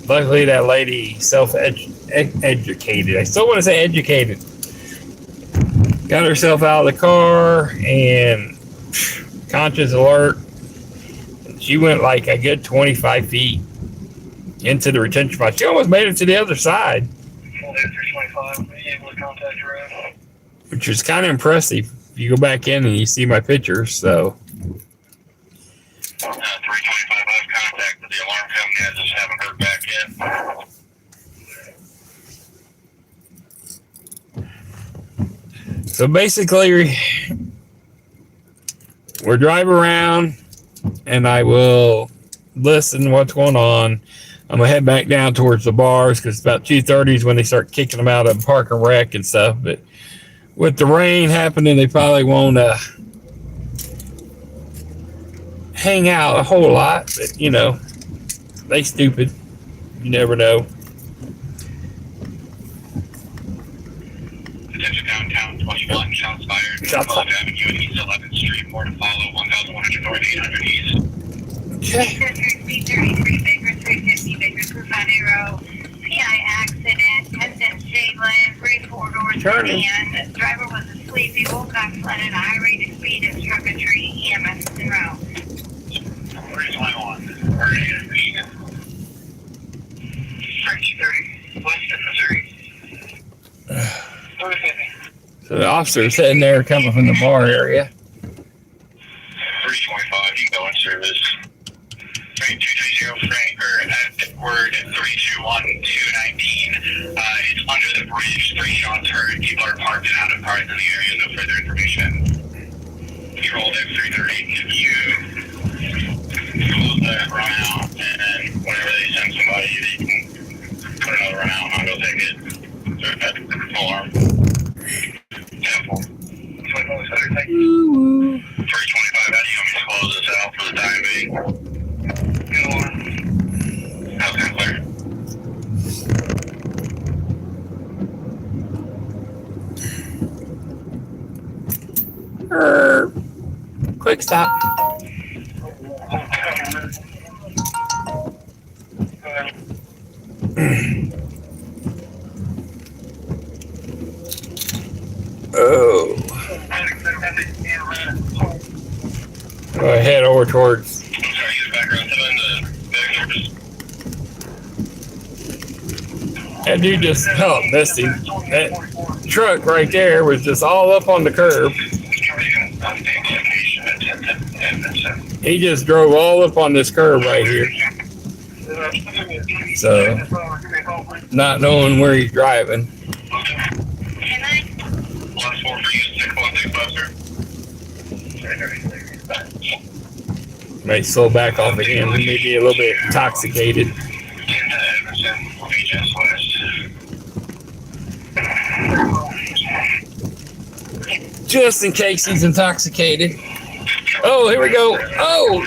luckily that lady self-educated. I still want to say educated. Got herself out of the car and conscious alert. She went like a good 25 feet into the retention pond. She almost made it to the other side, which is kind of impressive. If you go back in and you see my pictures, so. 325, I've contacted the alarm company. I just haven't heard back yet. So basically, we're driving around, and I will listen to what's going on. I'm gonna head back down towards the bars because it's about 2:30 is when they start kicking them out of park and rec and stuff. But with the rain happening, they probably won't hang out a whole lot. But you know, they stupid. You never know. Attention downtown, 21, shots fired. Shots fired. Avenue and East 11th Street, more to follow, 1100 North, 800 East. Okay. Speed 33, Baker 350, Baker Crew 50, PI accident, 10th J lane, 3 4-door sedan. Driver was asleep. He woke up, fled at a high rate of speed and struck a tree. EMS is en route. 321, Michigan. 30, west of Missouri. So the officer's sitting there coming from the bar area. 325, you go in service. 3230 Frank, or Edward 321219. It's under the bridge. 3 shots heard. People are parked and out of cars in the area. No further information. Control F330. If you close that run out, and then whenever they send somebody, they can put another run out and I'll go take it. So that's the alarm. Temple. 325, how do you want me to close this out for the time being? Okay, clear. Quick stop. Oh. Go ahead over towards. That dude just missed him. That truck right there was just all up on the curb. He just drove all up on this curb right here. So, not knowing where he's driving. Might slow back off again. He may be a little bit intoxicated. Just in case he's intoxicated. Oh, here we go. Oh!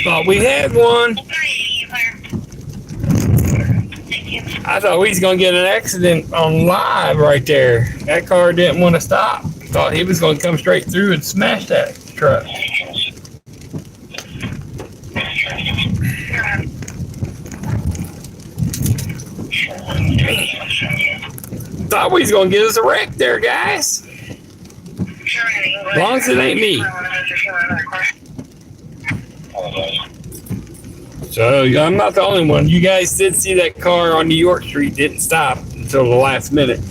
Thought we had one. I thought we was going to get an accident on live right there. That car didn't want to stop. Thought he was going to come straight through and smash that truck. Thought we was going to get us a wreck there, guys. As long as it ain't me. So I'm not the only one. You guys did see that car on New York Street didn't stop until the last minute.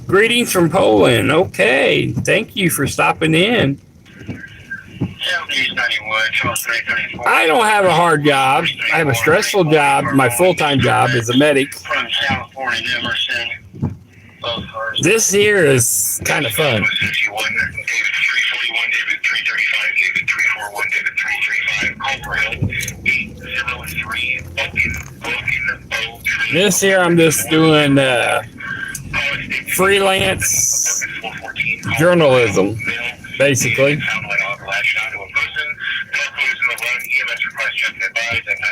Greetings from Poland. Okay, thank you for stopping in. I don't have a hard job. I have a stressful job. My full-time job is a medic. This here is kind of fun. This here I'm just doing freelance journalism, basically.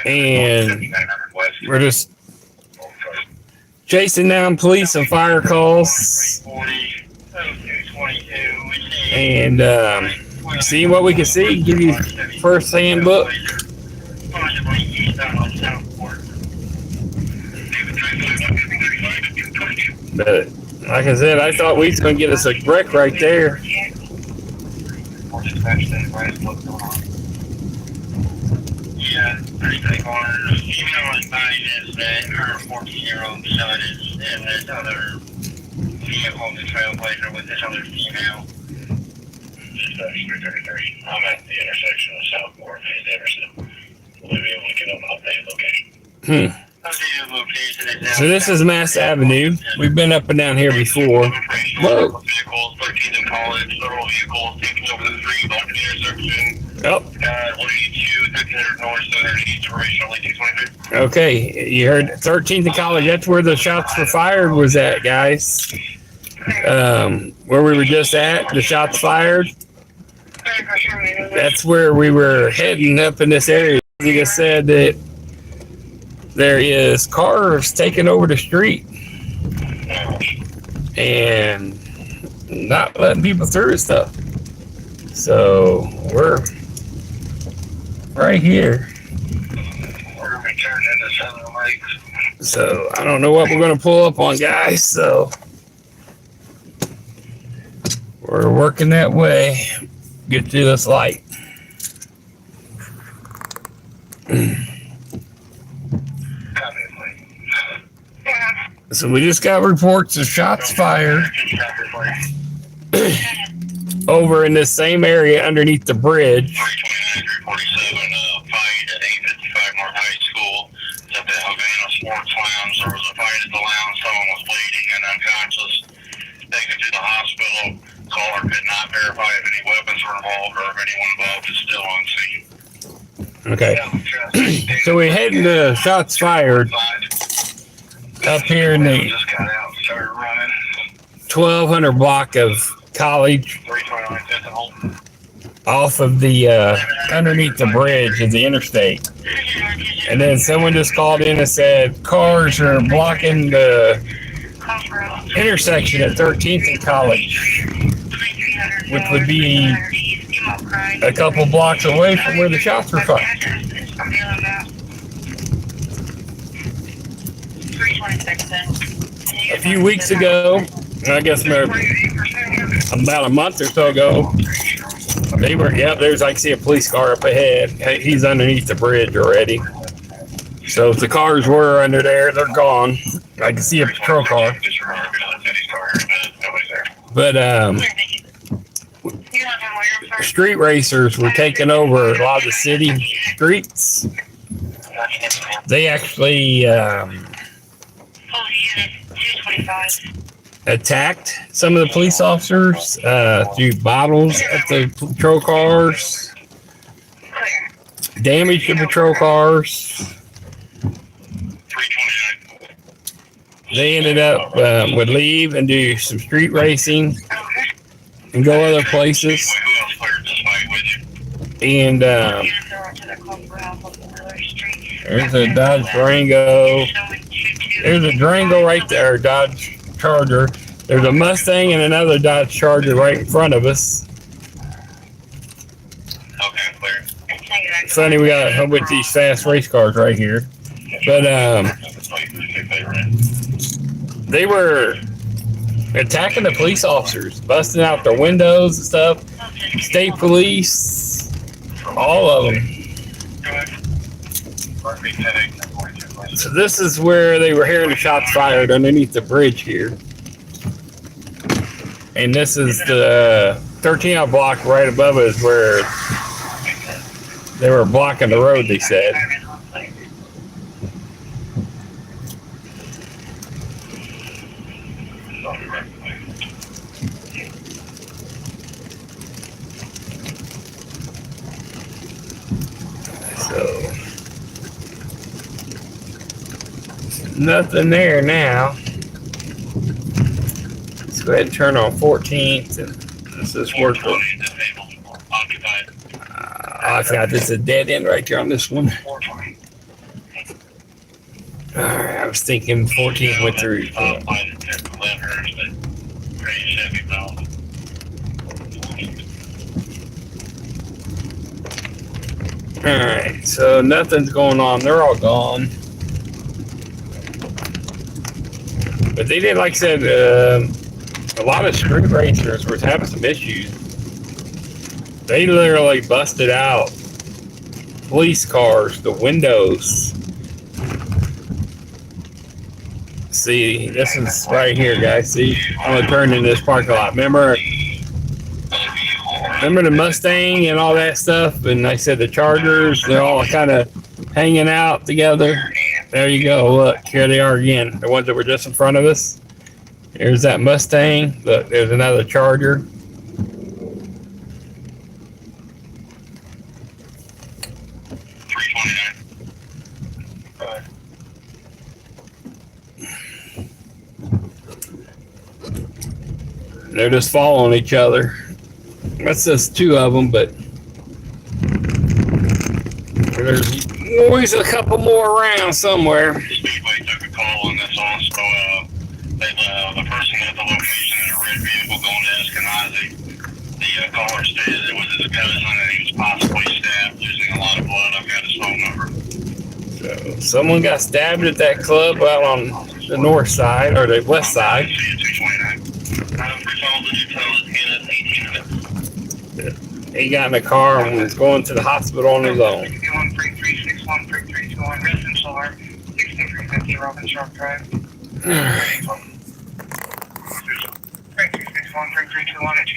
And we're just chasing down police and fire calls and seeing what we can see, give you first-hand look. But like I said, I thought we was going to get us a wreck right there. Yeah, pretty hard. Female on mine is that her 14-year-old son is in this other vehicle, the trailblazer with this other female. Just 333. I'm at the intersection of Southmore and Anderson. We'll be able to get an updated location. So this is Mass Avenue. We've been up and down here before. Whoa. Vehicles, 13th and college, several vehicles taking over the street, blocking the intersection. Oh. 182, 1300 north, 700 east, duration only 223. Okay, you heard 13th and college. That's where the shots were fired was at, guys. Where we were just at, the shots fired. That's where we were heading up in this area. You just said that there is cars taking over the street and not letting people through and stuff. So we're right here. So I don't know what we're going to pull up on, guys. So we're working that way. Get through this light. So we just got reports of shots fired over in this same area underneath the bridge. 329, 347, fight at 855 North High School. It's at the Havana Sports Lounge. There was a fight at the lounge. Someone was bleeding and unconscious. Taken to the hospital. Caller could not verify if any weapons were involved or if anyone involved is still on scene. Okay. So we're heading to shots fired up here in the 1200 block of College, off of the underneath the bridge of the interstate. And then someone just called in and said cars are blocking the intersection at 13th and College, which would be a couple blocks away from where the shots were fired. A few weeks ago, I guess about a month or so ago, they were, there's, I can see a police car up ahead. He's underneath the bridge already. So if the cars were under there, they're gone. I can see a patrol car. But street racers were taking over a lot of the city streets. They actually attacked some of the police officers, threw bottles at the patrol cars, damaged the patrol cars. They ended up would leave and do some street racing and go other places. And there's a Dodge Durango. There's a Durango right there, Dodge Charger. There's a Mustang and another Dodge Charger right in front of us. Funny, we got with these fast race cars right here. But they were attacking the police officers, busting out their windows and stuff. State police, all of them. So this is where they were hearing the shots fired underneath the bridge here. And this is the 13th block right above it is where they were blocking the road, they said. So, nothing there now. Let's go ahead and turn on 14th. And this is working. I forgot this is a dead end right there on this one. Alright, I was thinking 14th went through. Alright, so nothing's going on. They're all gone. But they did, like I said, a lot of street racers were having some issues. They literally busted out police cars, the windows. See, this is right here, guys. See, I'm gonna turn in this parking lot. Remember the Mustang and all that stuff? And like I said, the Chargers, they're all kind of hanging out together. There you go. Look, here they are again. The ones that were just in front of us. Here's that Mustang. Look, there's another Charger. They're just following each other. That's just two of them, but there's always a couple more around somewhere. Speedway took a call on this also. The person at the location in a red vehicle going to Eskenazi. The caller stated it was his cousin and he was possibly stabbed, losing a lot of blood. I've got his phone number. So someone got stabbed at that club out on the north side or the west side. He got in the car and was going to the hospital on his own.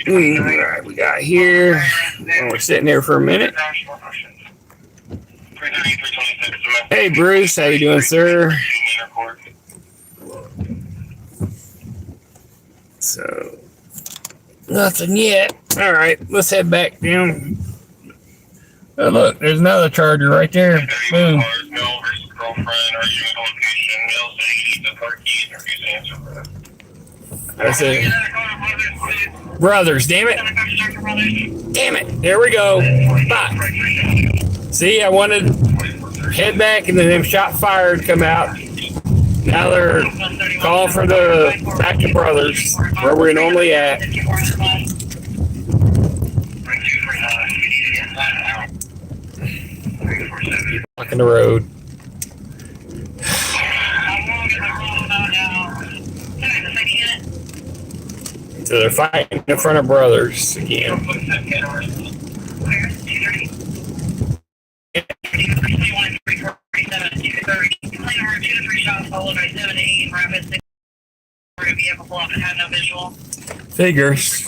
Alright, we got here. We're sitting there for a minute. Hey Bruce, how you doing, sir? So, nothing yet. All right, let's head back down. Oh, look, there's another Charger right there. Boom. I said, brothers, damn it. Damn it. There we go. Bye. See, I wanted to head back and then them shot fired come out. Now they're calling for the back to Brothers, where we're normally at. Blocking the road. So they're fighting in front of Brothers again. Figures.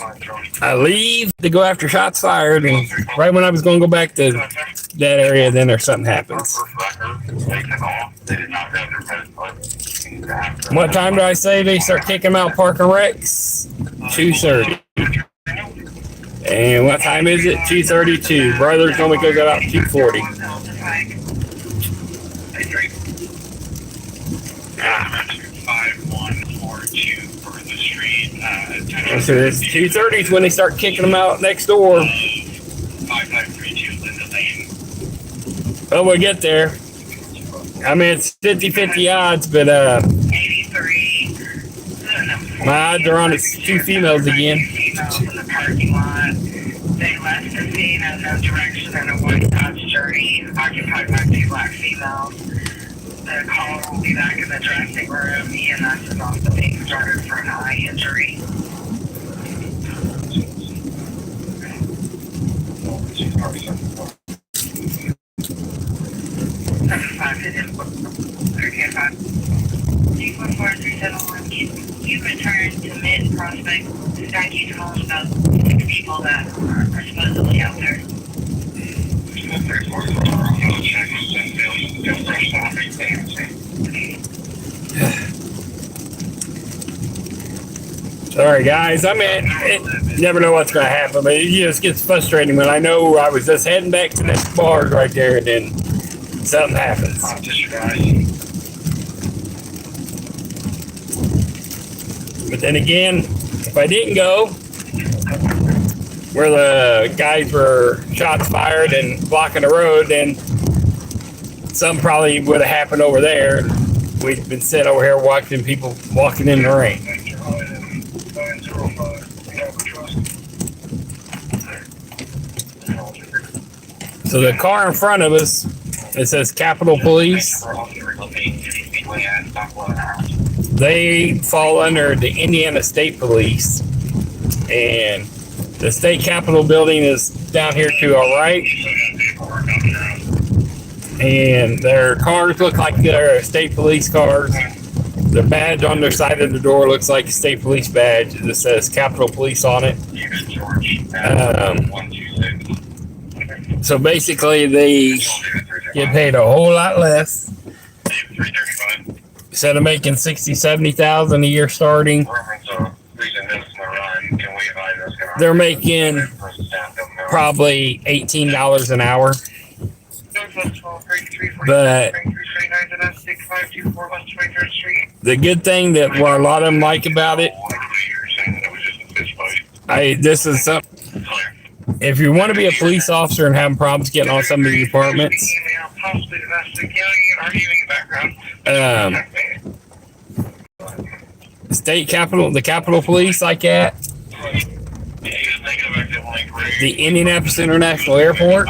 I leave to go after shots fired, and right when I was going to go back to that area, then there's something happens. What time do I say they start kicking them out parking wrecks? 2:30. And what time is it? 2:32. Brothers normally goes out 2:40. So it's 2:30 is when they start kicking them out next door. Oh, we'll get there. I mean, it's 50-50 odds, but my odds are on it's two females again. They left the scene in no direction in a white Dodge Journey, occupied by two black females. The caller will be back in the dressing room. EMS is also being started for an eye injury. You returned to Mid Prospect. Got you calling about 6 people that are supposedly out there. Sorry, guys. I mean, you never know what's going to happen, but it just gets frustrating when I know I was just heading back to that bar right there, and then something happens. But then again, if I didn't go where the guys were shots fired and blocking the road, then something probably would have happened over there. We'd been sitting over here watching people walking in the rain. So the car in front of us, it says Capitol Police. They fall under the Indiana State Police. And the state capitol building is down here to our right. And their cars look like they're state police cars. The badge on their side of the door looks like a state police badge that says Capitol Police on it. So basically, they get paid a whole lot less. Instead of making $60,000, $70,000 a year starting, they're making probably $18 an hour. But the good thing that what a lot of them like about it, this is something. If you want to be a police officer and having problems getting on some of the departments, the Capitol Police like that, the Indianapolis International Airport,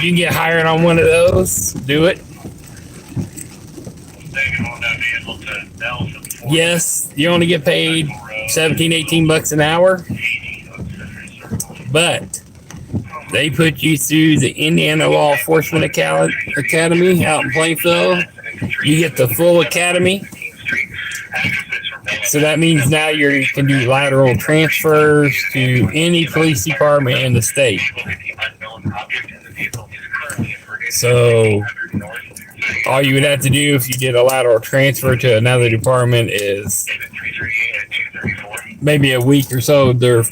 you can get hired on one of those, do it. Yes, you only get paid $17-18 an hour, but they put you through the Indiana Law Enforcement Academy out in Plainfield. You get the full academy. So that means now you can do lateral transfers to any police department in the state. So all you would have to do if you did a lateral transfer to another department is maybe a week or so their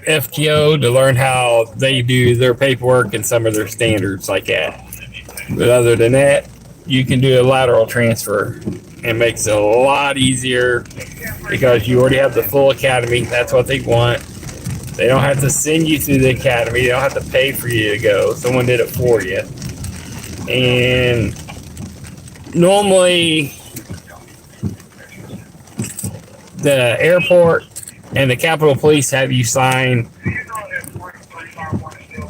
FTO to learn how they do their paperwork and some of their standards like that. But other than that, you can do a lateral transfer. It makes it a lot easier because you already have the full academy. That's what they want. They don't have to send you through the academy. They don't have to pay for you to go. Someone did it for you. And normally the airport and the Capitol Police have you sign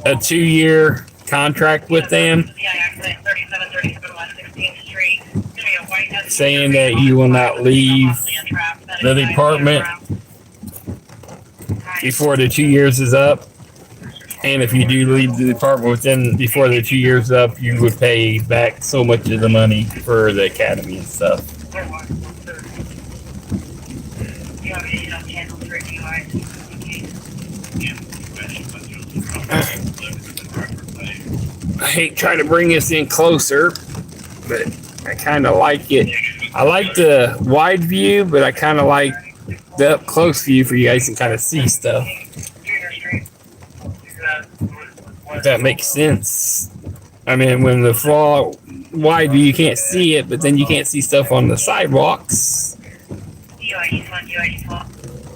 a 2-year contract with them saying that you will not leave the department before the 2 years is up. And if you do leave the department before the 2 years is up, you would pay back so much of the money for the academy and stuff. I hate trying to bring this in closer, but I kind of like it. I like the wide view, but I kind of like the up close view for you guys can kind of see stuff. If that makes sense. I mean, when the fall wide view, you can't see it, but then you can't see stuff on the sidewalks.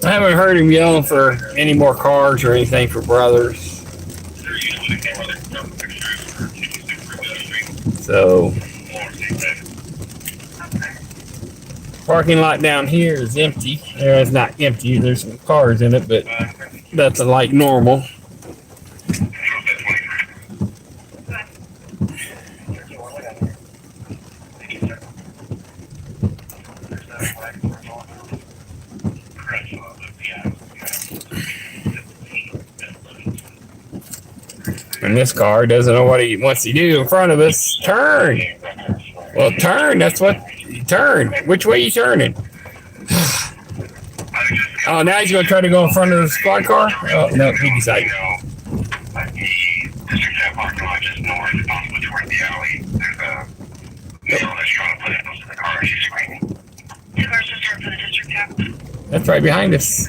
I haven't heard him yelling for any more cars or anything for brothers. So, parking lot down here is empty. It's not empty. There's some cars in it, but that's like normal. And this car doesn't know what he wants to do in front of us. Turn. Well, turn. That's what. Turn. Which way you turning? Oh, now he's going to try to go in front of the squad car? Oh, no, he decided. District 10 parking lot just north, possibly toward the alley. There's a male that's trying to put it close to the car. She's screaming. Two cars just turned for the district 10. That's right behind us.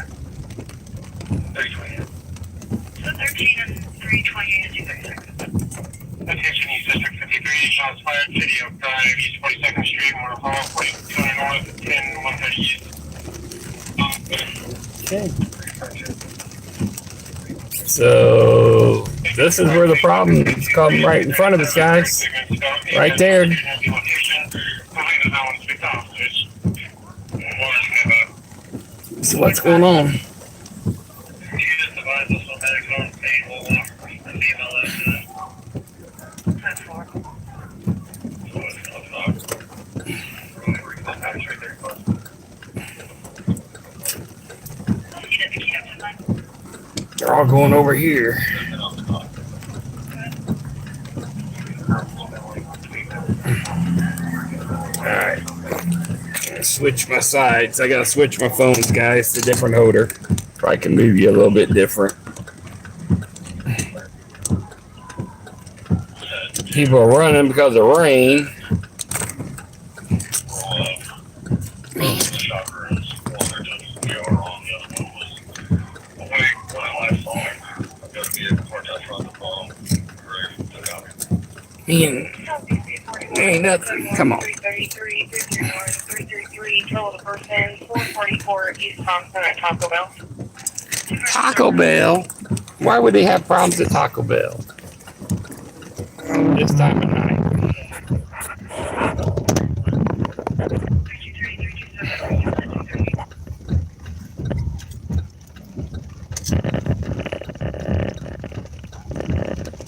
3020. So 13 and 320 to 236. Attention East District 53, shots fired, City of East 42nd Street, Motor Hall, 4200 North, 10130 East. Okay. So this is where the problem is coming right in front of us, guys. Right there. So what's going on? That's 4. They're all going over here. Alright. Switch my sides. I gotta switch my phones, guys, to different holder. Probably can move you a little bit different. People are running because of rain. Man, ain't nothing. Come on. 333, 333, total the person, 444 East Thompson at Taco Bell. Taco Bell? Why would they have problems at Taco Bell? This time of night.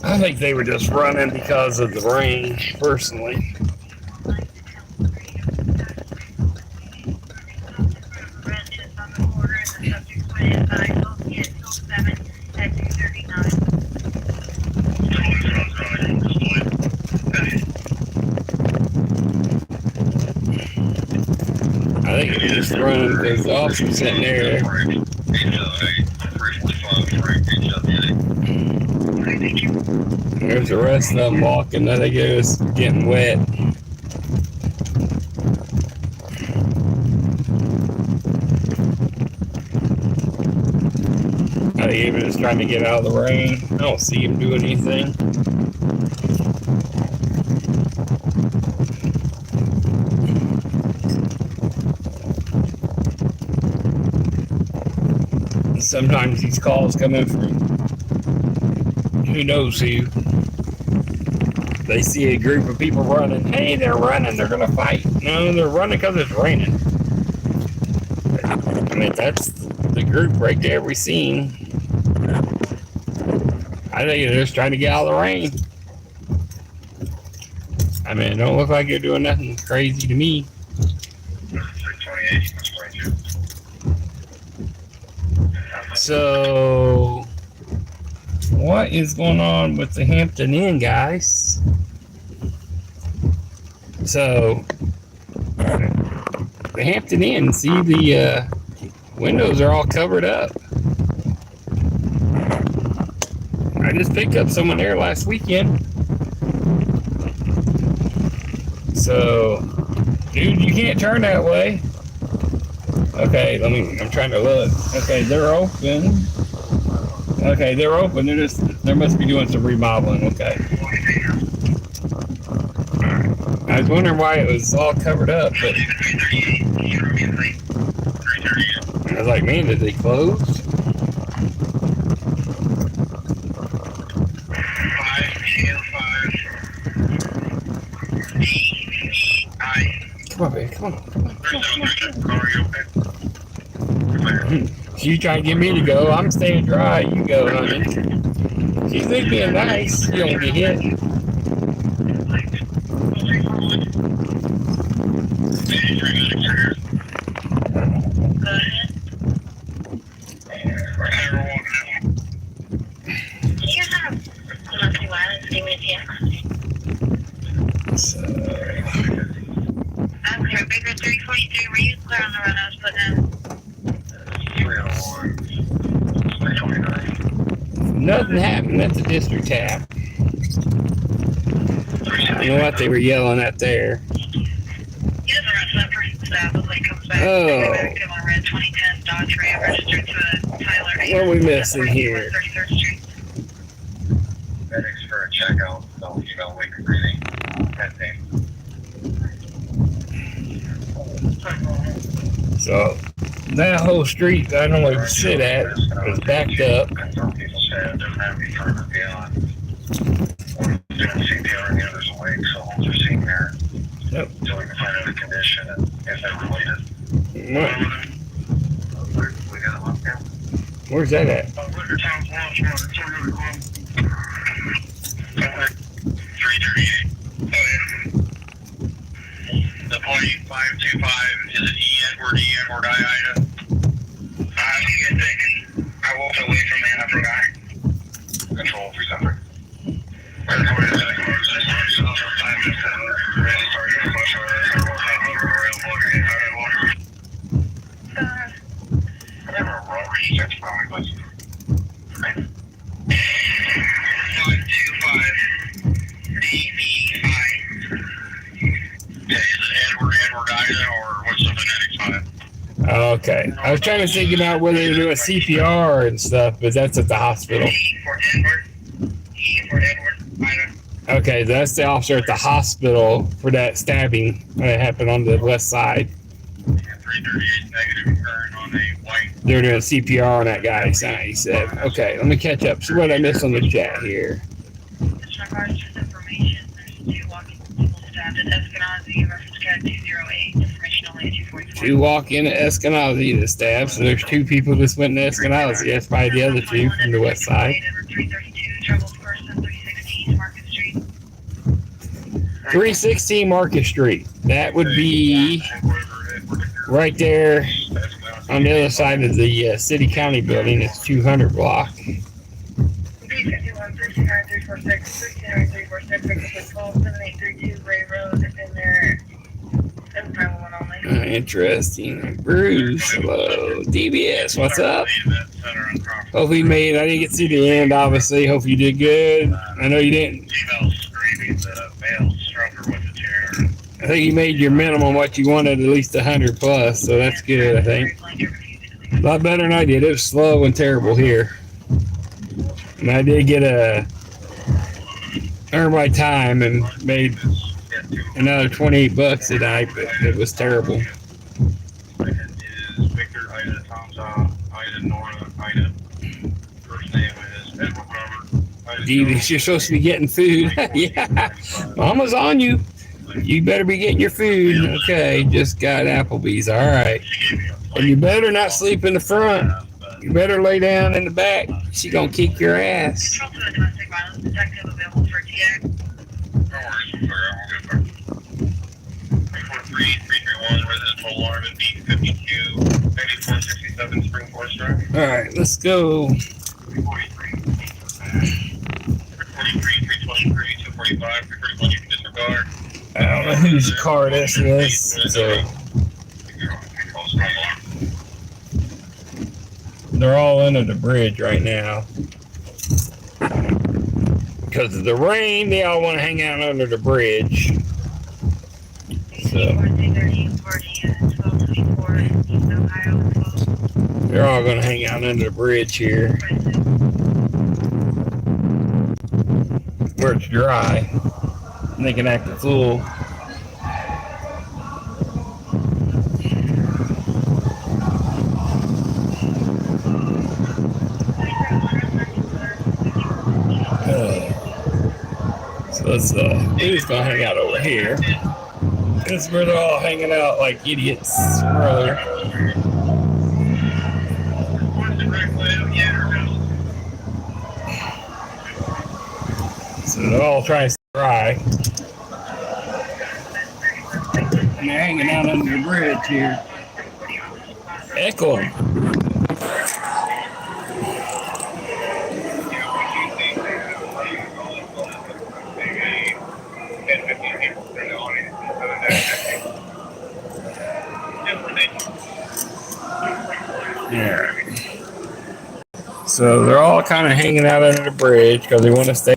I think they were just running because of the rain, personally. I think they're just running because the officer's sitting there. There's the rest of them walking. Then they get us getting wet. I think even just trying to get out of the rain. I don't see him doing anything. Sometimes these calls come in from who knows who. They see a group of people running. Hey, they're running. They're going to fight. No, they're running because it's raining. I mean, that's the group right there we seen. I think they're just trying to get out of the rain. I mean, it don't look like you're doing nothing crazy to me. So, what is going on with the Hampton Inn, guys? So, the Hampton Inn, see the windows are all covered up. I just picked up someone there last weekend. So, dude, you can't turn that way. Okay, I'm trying to look. Okay, they're open. Okay, they're open. They must be doing some remodeling. Okay. I was wondering why it was all covered up, but I was like, man, did they close? Come on, baby. Come on. You trying to get me to go. I'm staying dry. You go, honey. She's just being nice. You don't get hit. on the run I was putting in. 301, 329. Nothing happened at the district tap. I don't know what they were yelling at there. He doesn't rest that person's staff until he comes back. Oh. Active on red 2010 Dodge Ram registered to a Tyler. What are we missing here? 33rd Street. Medics for a checkout. Don't email wake breathing. That thing. So that whole street I normally sit at was backed up. Some people said it doesn't have any further beyond. One doing CPR and the other's awake, so holes are seen there. Yep. So we can find out the condition and if they're related. What? We got them up there. Where's that at? 338. The party 525 is it E Edward I Ida? I walked away from man after guy. Control 300. Okay. I was trying to think about whether they're doing CPR and stuff, but that's at the hospital. Okay, that's the officer at the hospital for that stabbing that happened on the west side. 338 negative current on a white. They're doing CPR on that guy, he said. Okay, let me catch up. See what I missed on the chat here. Just in regards to this information, there's 2 walking people stabbed at Eskenazi, reference code 208, information only at 244. 2 walk into Eskenazi to stab, so there's 2 people just went into Eskenazi. That's probably the other 2 from the west side. 332, troubled person, 316 Market Street. 316 Market Street. That would be right there on the other side of the city county building. It's 200 block. 351, 329, 346, 346, 7832 Ray Road. It's in there. That's 911 only. Interesting. Bruce, hello. DBS, what's up? Hope you made it. I didn't get to see the end, obviously. Hope you did good. I know you didn't. I think you made your minimum what you wanted, at least 100 plus, so that's good, I think. A lot better than I did. It was slow and terrible here. And I did get earn my time and made another 28 bucks tonight, but it was terrible. Victor, Ida, Tom's Ida, Nora, Ida. First name is Edward Robert. DBS, you're supposed to be getting food. Yeah, Mama's on you. You better be getting your food. Okay, just got Applebee's. All right. And you better not sleep in the front. You better lay down in the back. She gonna kick your ass. Control to the domestic violence detective available for TX. No worries, 343-331, residential alarm at B52, 9467 Springport Drive. All right, let's go. 343, 323, 245, 331, you can disregard. I don't know whose car this is. So they're all under the bridge right now. Because of the rain, they all want to hang out under the bridge. So they're all going to hang out under the bridge here, where it's dry. And they can act a fool. So let's we're just gonna hang out over here. This is where they're all hanging out like idiots earlier. So they're all trying to stay dry. And they're hanging out under the bridge here. Echo. Yeah. So they're all kind of hanging out under the bridge because they want to stay.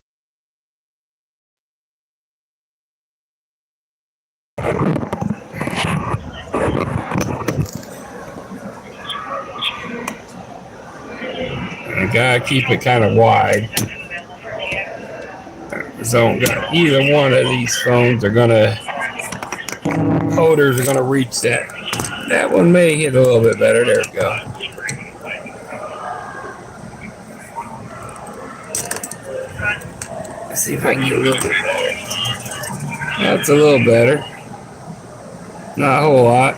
I gotta keep it kind of wide. So either one of these phones are gonna, holders are gonna reach that. That one may hit a little bit better. There we go. Let's see if I can get a little bit better. That's a little better. Not a whole lot.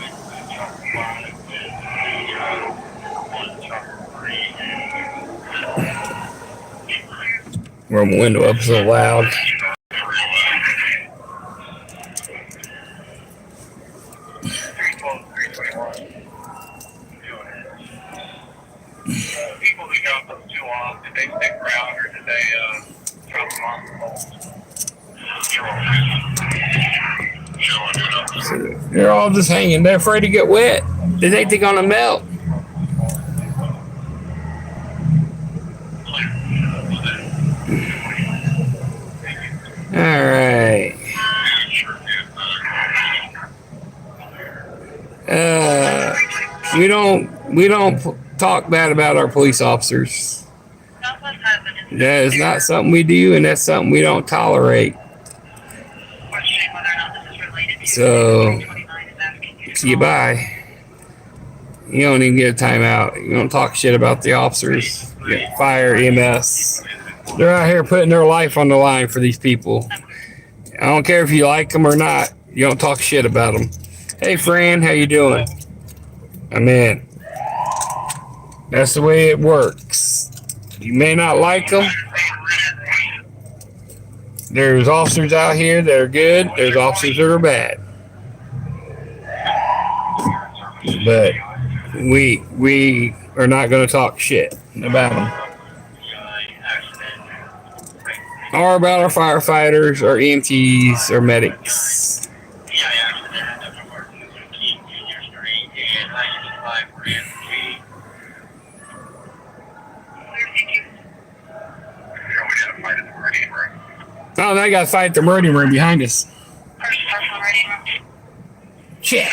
Roll my window up so loud. People who got those too long, did they stick around or did they drop them off the pole? So they're all just hanging. They're afraid to get wet. They think they're gonna melt. All right. We don't talk bad about our police officers. That is not something we do, and that's something we don't tolerate. So, see you bye. You don't even get a timeout. You don't talk shit about the officers. You get fire, EMS. They're out here putting their life on the line for these people. I don't care if you like them or not. You don't talk shit about them. Hey, friend, how you doing? I'm in. That's the way it works. You may not like them. There's officers out here that are good. There's officers that are bad. But we are not going to talk shit about them. Or about our firefighters, or EMTs, or medics. Oh, they got to fight at the meridian room behind us. Shit.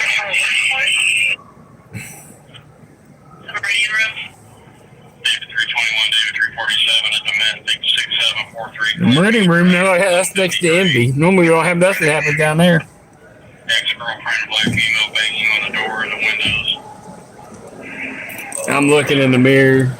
The meridian room, no, that's next to Indy. Normally we don't have nothing happen down there. I'm looking in the mirror.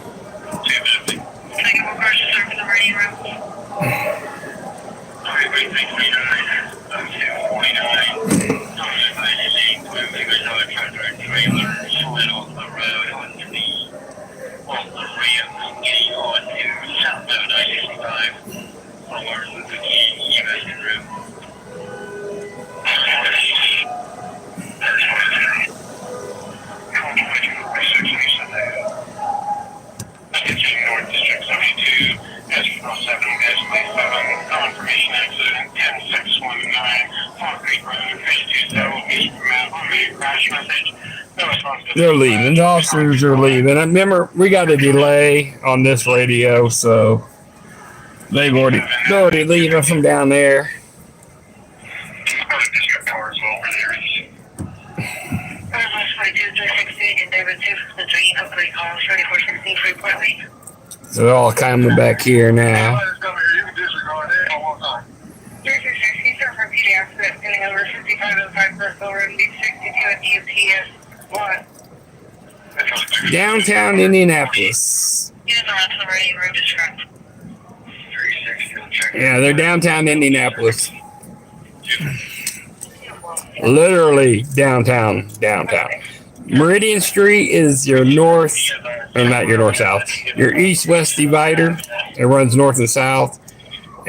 They're leaving. The officers are leaving. I remember we got a delay on this radio, so they're already leaving from down there. So they're all coming back here now. Downtown Indianapolis. Yeah, they're downtown Indianapolis. Literally downtown. Meridian Street is your north, or not your north-south, your east-west divider. It runs north and south.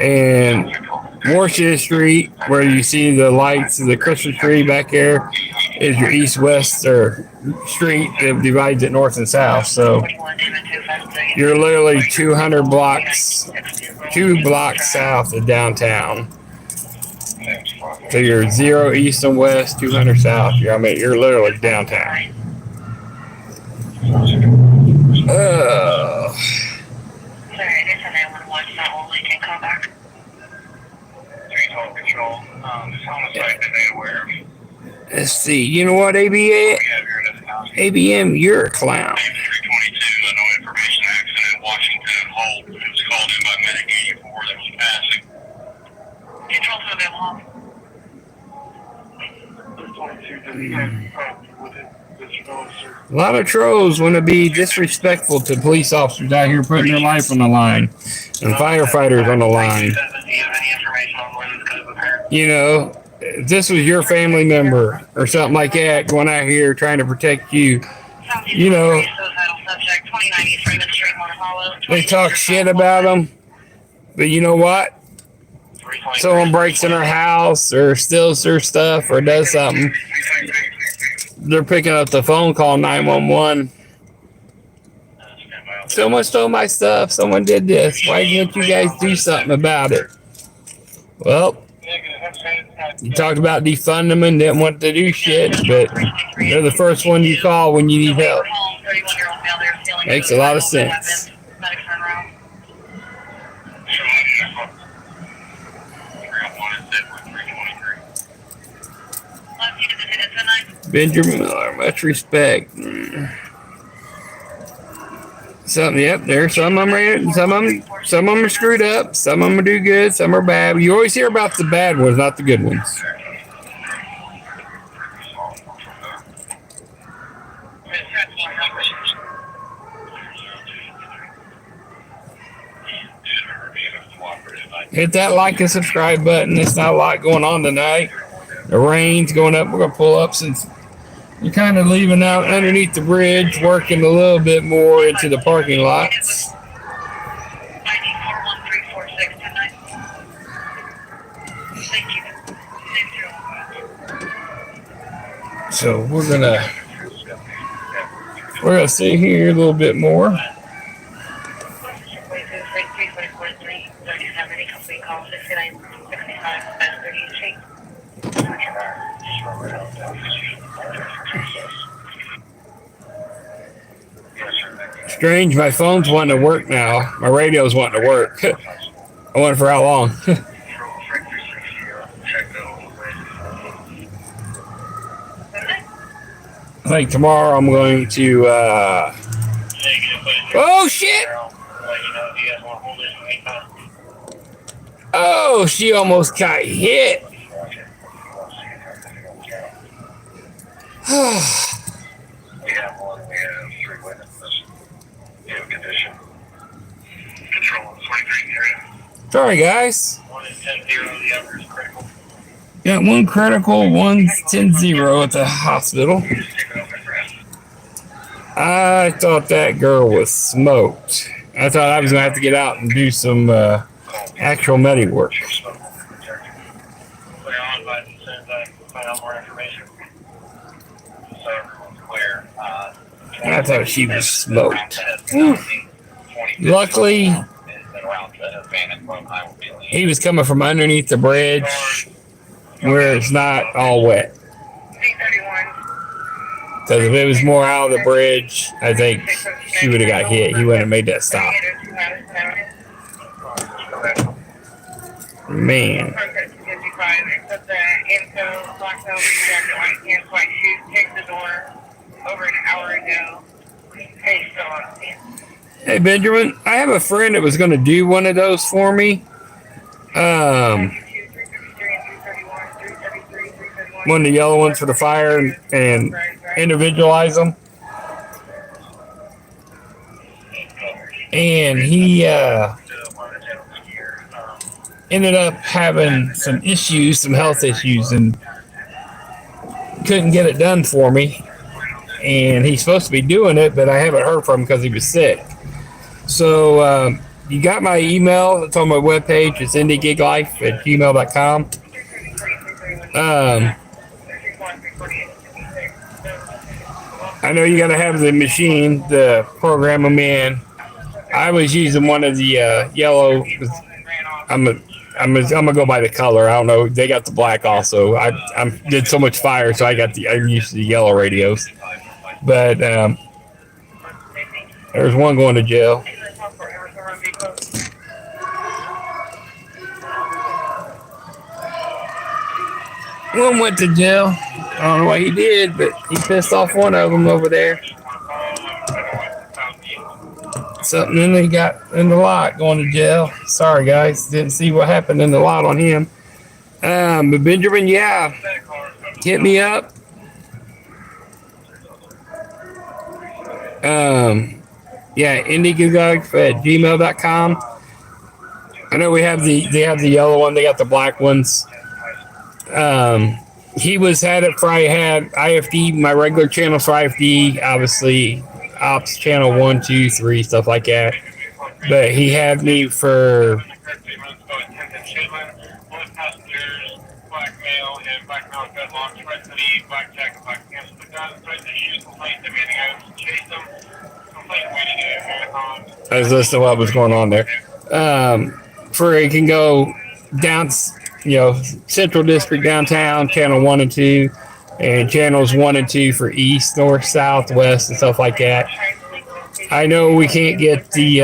And Washington Street, where you see the lights of the Christmas tree back there, is your east-west or street that divides it north and south. So you're literally 200 blocks, 2 blocks south of downtown. So you're 0 east and west, 200 south. You're literally downtown. Sorry, it's a 911, not only can call back. 312 Control. This homicide been made aware of. Let's see. You know what, ABM? We have here in this county. ABM, you're a clown. 322, no information accident, Washington, Holt. It was called in by Medic 84 that was passing. Control to them home. 322, A lot of trolls want to be disrespectful to police officers out here putting their life on the line and firefighters on the line. Do you have any information on where this could have occurred? You know, if this was your family member or something like that going out here trying to protect you, you know, they talk shit about them. But you know what? Someone breaks in her house or steals her stuff or does something, they're picking up the phone, call 911. Someone stole my stuff. Someone did this. Why didn't you guys do something about it? Well, you talked about defunding them and didn't want to do shit, but they're the first one you call when you need help. Makes a lot of sense. Benjamin Miller, much respect. Some, yep, there's some of them. Some of them are screwed up. Some of them do good. Some are bad. You always hear about the bad ones, not the good ones. Hit that like and subscribe button. There's not a lot going on tonight. The rain's going up. We're gonna pull up since you're kind of leaving out underneath the bridge, working a little bit more into the parking lots. So we're gonna sit here a little bit more. Strange, my phone's wanting to work now. My radio's wanting to work. I wonder for how long. I think tomorrow I'm going to, oh shit! Oh, she almost got hit. Sorry, guys. Got one critical, one's 10-0 at the hospital. I thought that girl was smoked. I thought I was going to have to get out and do some actual med work. I thought she was smoked. Luckily, he was coming from underneath the bridge where it's not all wet. Because if it was more out of the bridge, I think she would have got hit. He wouldn't have made that stop. Man. Hey, Benjamin, I have a friend that was going to do one of those for me. One of the yellow ones for the fire and individualize them. And he ended up having some issues, some health issues, and couldn't get it done for me. And he's supposed to be doing it, but I haven't heard from him because he was sick. So you got my email. It's on my webpage. It's indygiglife@gmail.com. I know you got to have the machine to program them in. I was using one of the yellow. I'm gonna go by the color. I don't know. They got the black also. I did so much fire, so I'm used to the yellow radios. But There's one going to jail. One went to jail. I don't know what he did, but he pissed off one of them over there. Something in he got in the lot going to jail. Sorry, guys. Didn't see what happened in the lot on him. But Benjamin, yeah. Hit me up. Yeah, indygiglife at gmail.com. I know they have the yellow one, they got the black ones. He had it for I had IFD, my regular channels for IFD, obviously ops channel 1, 2, 3, stuff like that. But he had me for I was listening to what was going on there. For it can go down, Central District downtown, channel 1 and 2, and channels 1 and 2 for east, north, south, west, and stuff like that. I know we can't get the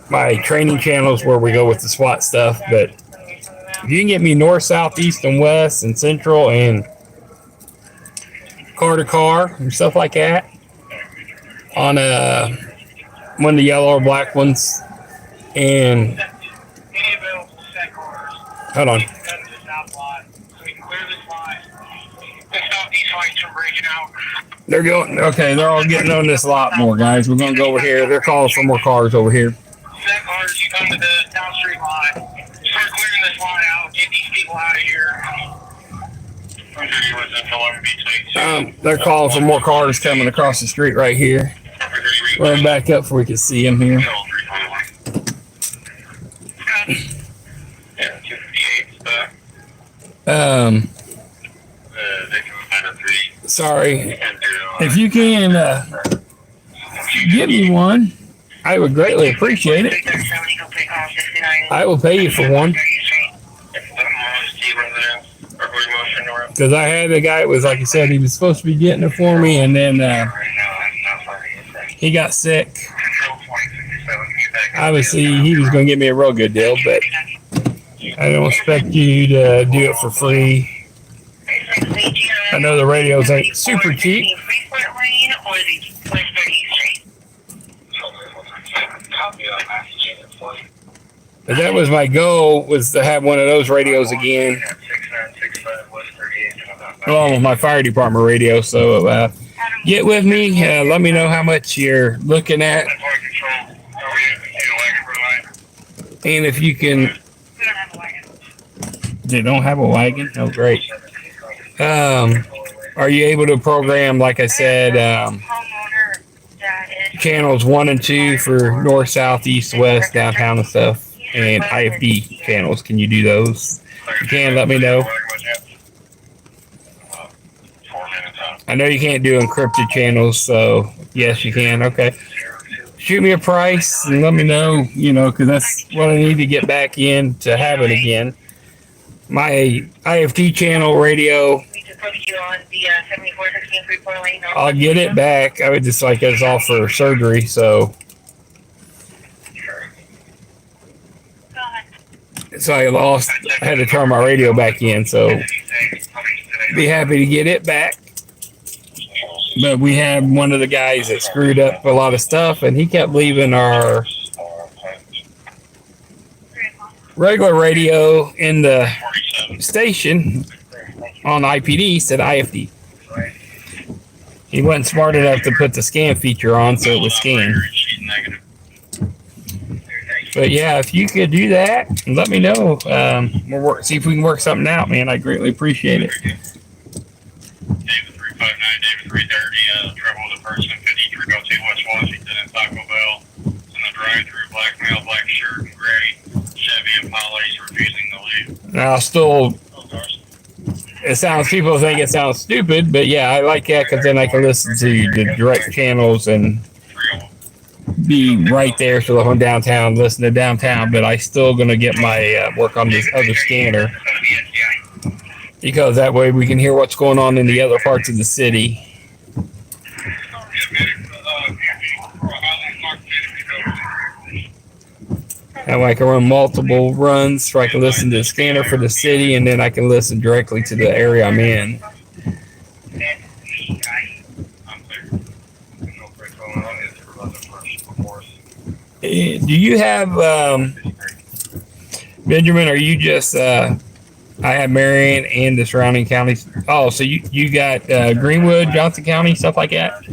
my training channels where we go with the SWAT stuff, but if you can get me north, south, east, and west, and central, and car to car, and stuff like that, on one of the yellow or black ones, and hold on. They're going, okay, they're all getting on this lot more, guys. We're going to go over here. They're calling for more cars over here. Set cars, you come to the Down Street lot. Start clearing this lot out. Get these people out of here. They're calling for more cars coming across the street right here. Run back up so we can see them here. Sorry. If you can give me one, I would greatly appreciate it. I will pay you for one. Because I had a guy that was, like I said, he was supposed to be getting it for me, and then he got sick. Obviously, he was going to give me a real good deal, but I don't expect you to do it for free. I know the radios ain't super cheap. But that was my goal, was to have one of those radios again, along with my fire department radio. So get with me. Let me know how much you're looking at. And if you can... They don't have a wagon? Oh, great. Are you able to program, like I said, channels 1 and 2 for north, south, east, west, downtown and stuff, and IFD channels? Can you do those? If you can, let me know. I know you can't do encrypted channels, so yes, you can. Okay. Shoot me a price and let me know, because that's what I need to get back in to have it again. My IFD channel radio, I'll get it back. I would just like it's all for surgery, so I had to turn my radio back in, so be happy to get it back. But we had one of the guys that screwed up a lot of stuff, and he kept leaving our regular radio in the station on IPD, said IFD. He wasn't smart enough to put the scan feature on, so it was scanned. But yeah, if you could do that, let me know. We'll see if we can work something out, man. I greatly appreciate it. David 359, David 330, trouble with a person 5302 West Washington in Taco Bell. In the drive-thru, black male, black shirt, and gray Chevy Impala. He's refusing to leave. Now, people think it sounds stupid, but yeah, I like that because then I can listen to the direct channels and be right there. So if I'm downtown, listen to downtown, but I still gonna get my work on this other scanner, because that way we can hear what's going on in the other parts of the city. And I can run multiple runs, so I can listen to the scanner for the city, and then I can listen directly to the area I'm in. Do you have Benjamin? Are you just? I have Marion and the surrounding counties. Oh, so you got Greenwood, Johnson County, stuff like that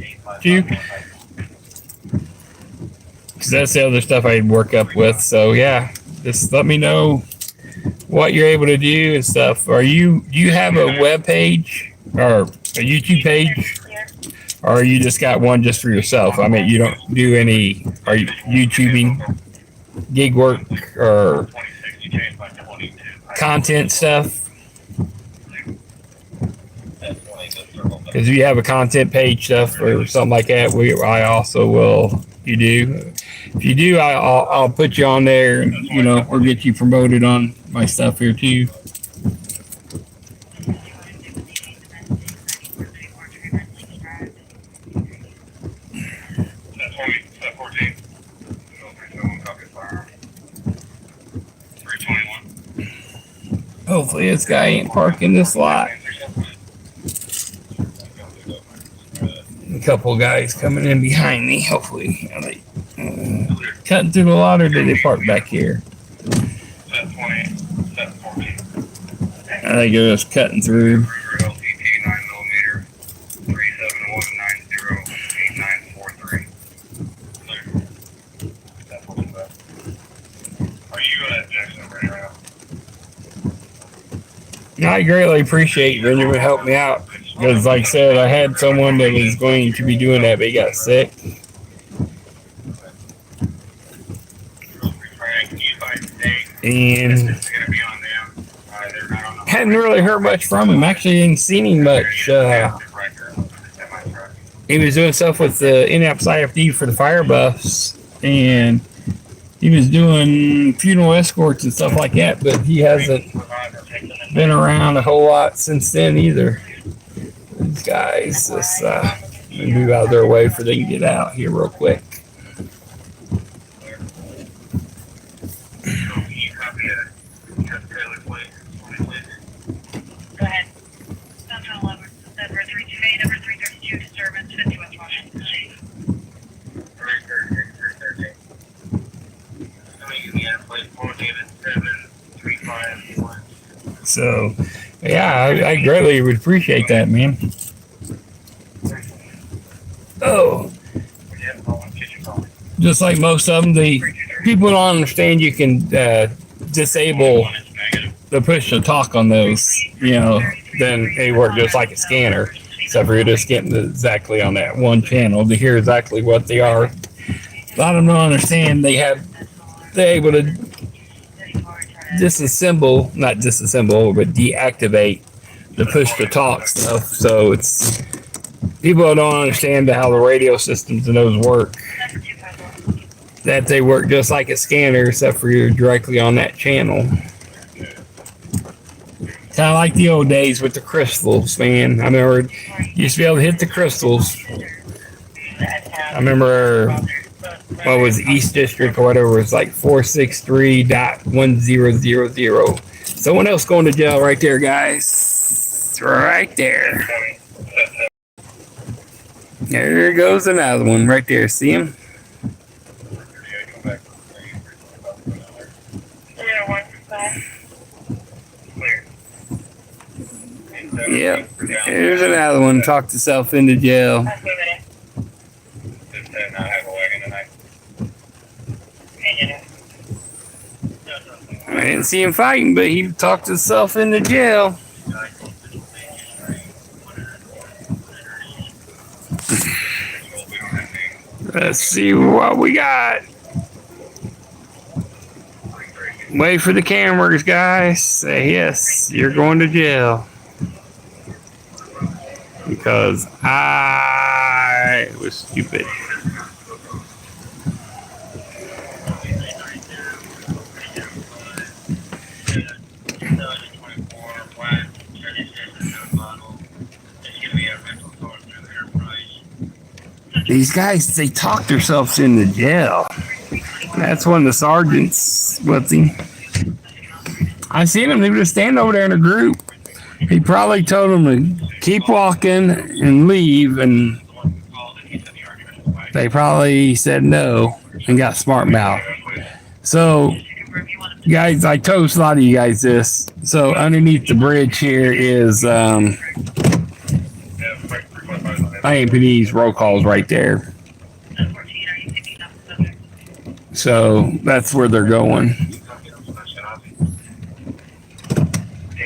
too. Because that's the other stuff I work up with. So yeah, just let me know what you're able to do and stuff. Do you have a web page or a YouTube page, or you just got one just for yourself? I mean, you don't do any. Are you YouTubing gig work or content stuff? Because if you have a content page stuff or something like that, I also will. You do. If you do, I'll put you on there, and or get you promoted on my stuff here too. Hopefully this guy ain't parking this lot. A couple of guys coming in behind me. Hopefully, are they cutting through the lot, or did they park back here? I think they're just cutting through. I greatly appreciate Benjamin helping me out, because like I said, I had someone that was going to be doing that, but he got sick. And hadn't really heard much from him. Actually, didn't seen him much. He was doing stuff with the Indianapolis IFD for the fire buffs, and he was doing funeral escorts and stuff like that, but he hasn't been around a whole lot since then either. These guys just move out of their way for they can get out here real quick. Go ahead. Central 11, number 328, number 332, disturbance, 50 West Washington. So, yeah, I greatly would appreciate that, man. Oh, just like most of them, the people don't understand you can disable the push to talk on those. Then they work just like a scanner, except for you're just getting exactly on that one channel to hear exactly what they are. A lot of them don't understand. They're able to not disassemble, but deactivate the push to talk stuff. So people don't understand how the radio systems and those work. That they work just like a scanner, except for you're directly on that channel. Kind of like the old days with the crystals, man. I remember you used to be able to hit the crystals. I remember what was East District or whatever, was like 463.1000. Someone else going to jail right there, guys. Right there. There goes another one right there. See him? Yep. Here's another one. Talked himself into jail. I didn't see him fighting, but he talked himself into jail. Let's see what we got. Wait for the cameras, guys. Say yes, you're going to jail. Because I was stupid. These guys, they talk themselves into jail. That's one of the sergeants with him. I seen them. They were just standing over there in a group. He probably told them to keep walking and leave, and they probably said no and got smart mouth. So, guys, I told a lot of you guys this. So, underneath the bridge here is IMPD's roll calls right there. So, that's where they're going.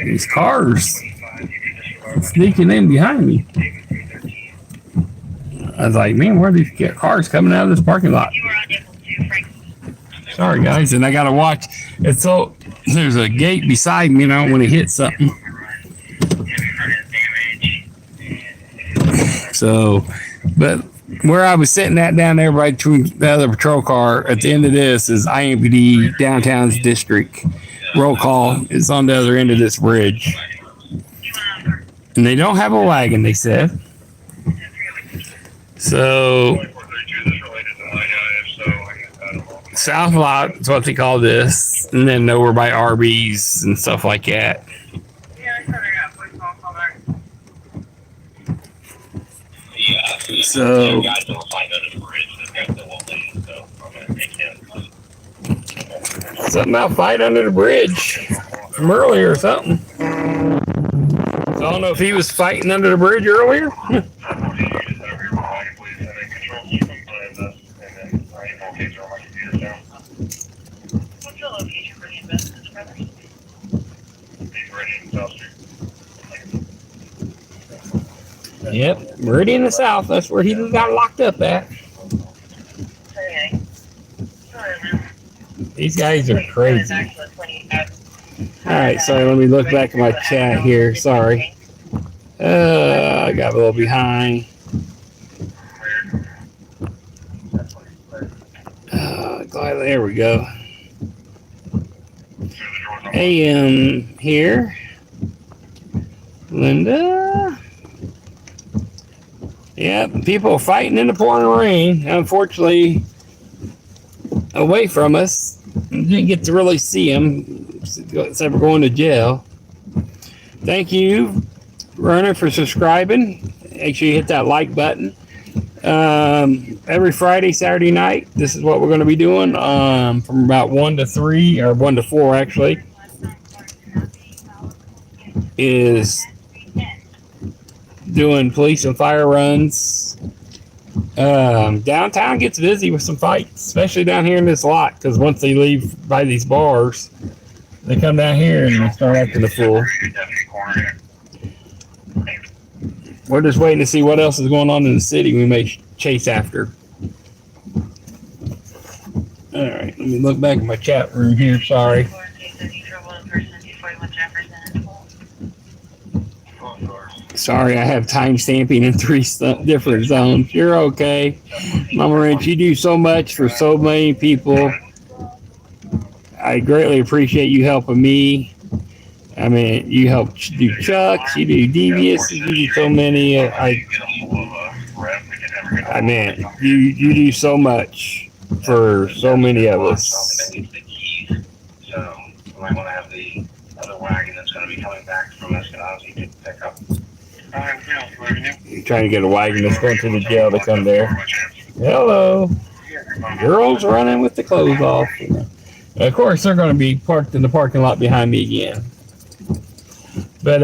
These cars sneaking in behind me. I was like, man, where are these cars coming out of this parking lot? Sorry, guys, and I gotta watch. It's so there's a gate beside me, and I don't want to hit something. So, but where I was sitting at down there right between the other patrol car, at the end of this is IMPD Downtown's district. Roll call is on the other end of this bridge. And they don't have a wagon, they said. So, South Lot is what they call this. And then over by Arby's and stuff like that. So, something about fight under the bridge from earlier or something. So I don't know if he was fighting under the bridge earlier. What's the location for the investments, brothers? Yep, Meridian in the South. That's where he got locked up at. Okay. Sorry, man. These guys are crazy. All right, sorry. Let me look back at my chat here. Sorry. I got a little behind. Glad there we go. AM here. Linda. Yeah, people are fighting in the pouring rain. Unfortunately, away from us. Didn't get to really see them, except for going to jail. Thank you, Runner, for subscribing. Make sure you hit that like button. Every Friday, Saturday night, this is what we're going to be doing from about 1 to 3, or 1 to 4 actually, is doing police and fire runs. Downtown gets busy with some fights, especially down here in this lot, because once they leave by these bars, they come down here and they start acting the fool. We're just waiting to see what else is going on in the city we may chase after. All right, let me look back at my chat room here. Sorry. Sorry, I have time stamping in 3 different zones. You're okay. Mama Wrench, you do so much for so many people. I greatly appreciate you helping me. I mean, you help do Chucks, you do Devious, you do so many. I mean, you do so much for so many of us. So we might want to have the other wagon that's going to be coming back from Eskenazi to pick up. You're trying to get a wagon that's going to the jail to come there. Hello. Girls running with the clothes off. Of course, they're going to be parked in the parking lot behind me again. But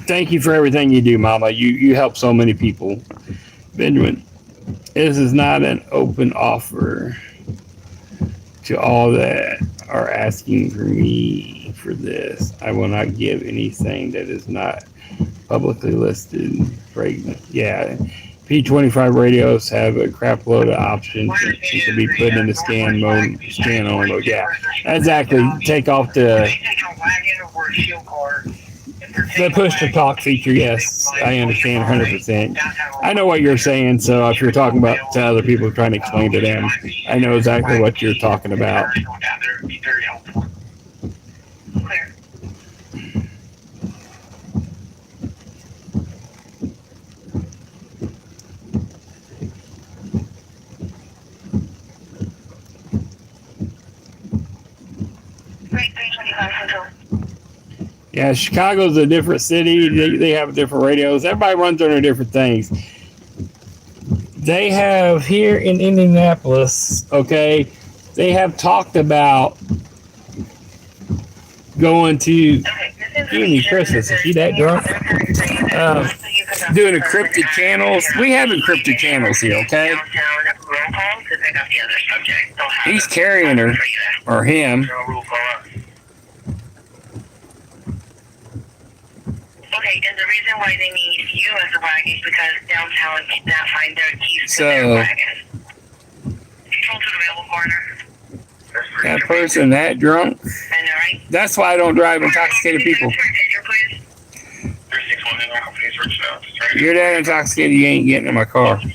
thank you for everything you do, Mama. You help so many people. Benjamin, this is not an open offer to all that are asking for me for this. I will not give anything that is not publicly listed. Yeah. P25 radios have a crap load of options that can be put in the scan mode, scan on mode. Yeah, exactly. Take off the push to talk feature. Yes, I understand 100%. I know what you're saying. So if you're talking about to other people trying to explain to them, I know exactly what you're talking about. Yeah, Chicago's a different city. They have different radios. Everybody runs under different things. They have here in Indianapolis, okay, they have talked about going to Jimmy Christmas. Is he that drunk? Doing encrypted channels. We have encrypted channels here, okay? He's carrying her, or him. Okay, and the reason why they need you as a wagon is because downtown cannot find their keys to So, their wagon. Control to the available corner. That person that drunk. I know, right? That's why I don't drive intoxicated people. You're that intoxicated, you ain't getting in my car. Yes.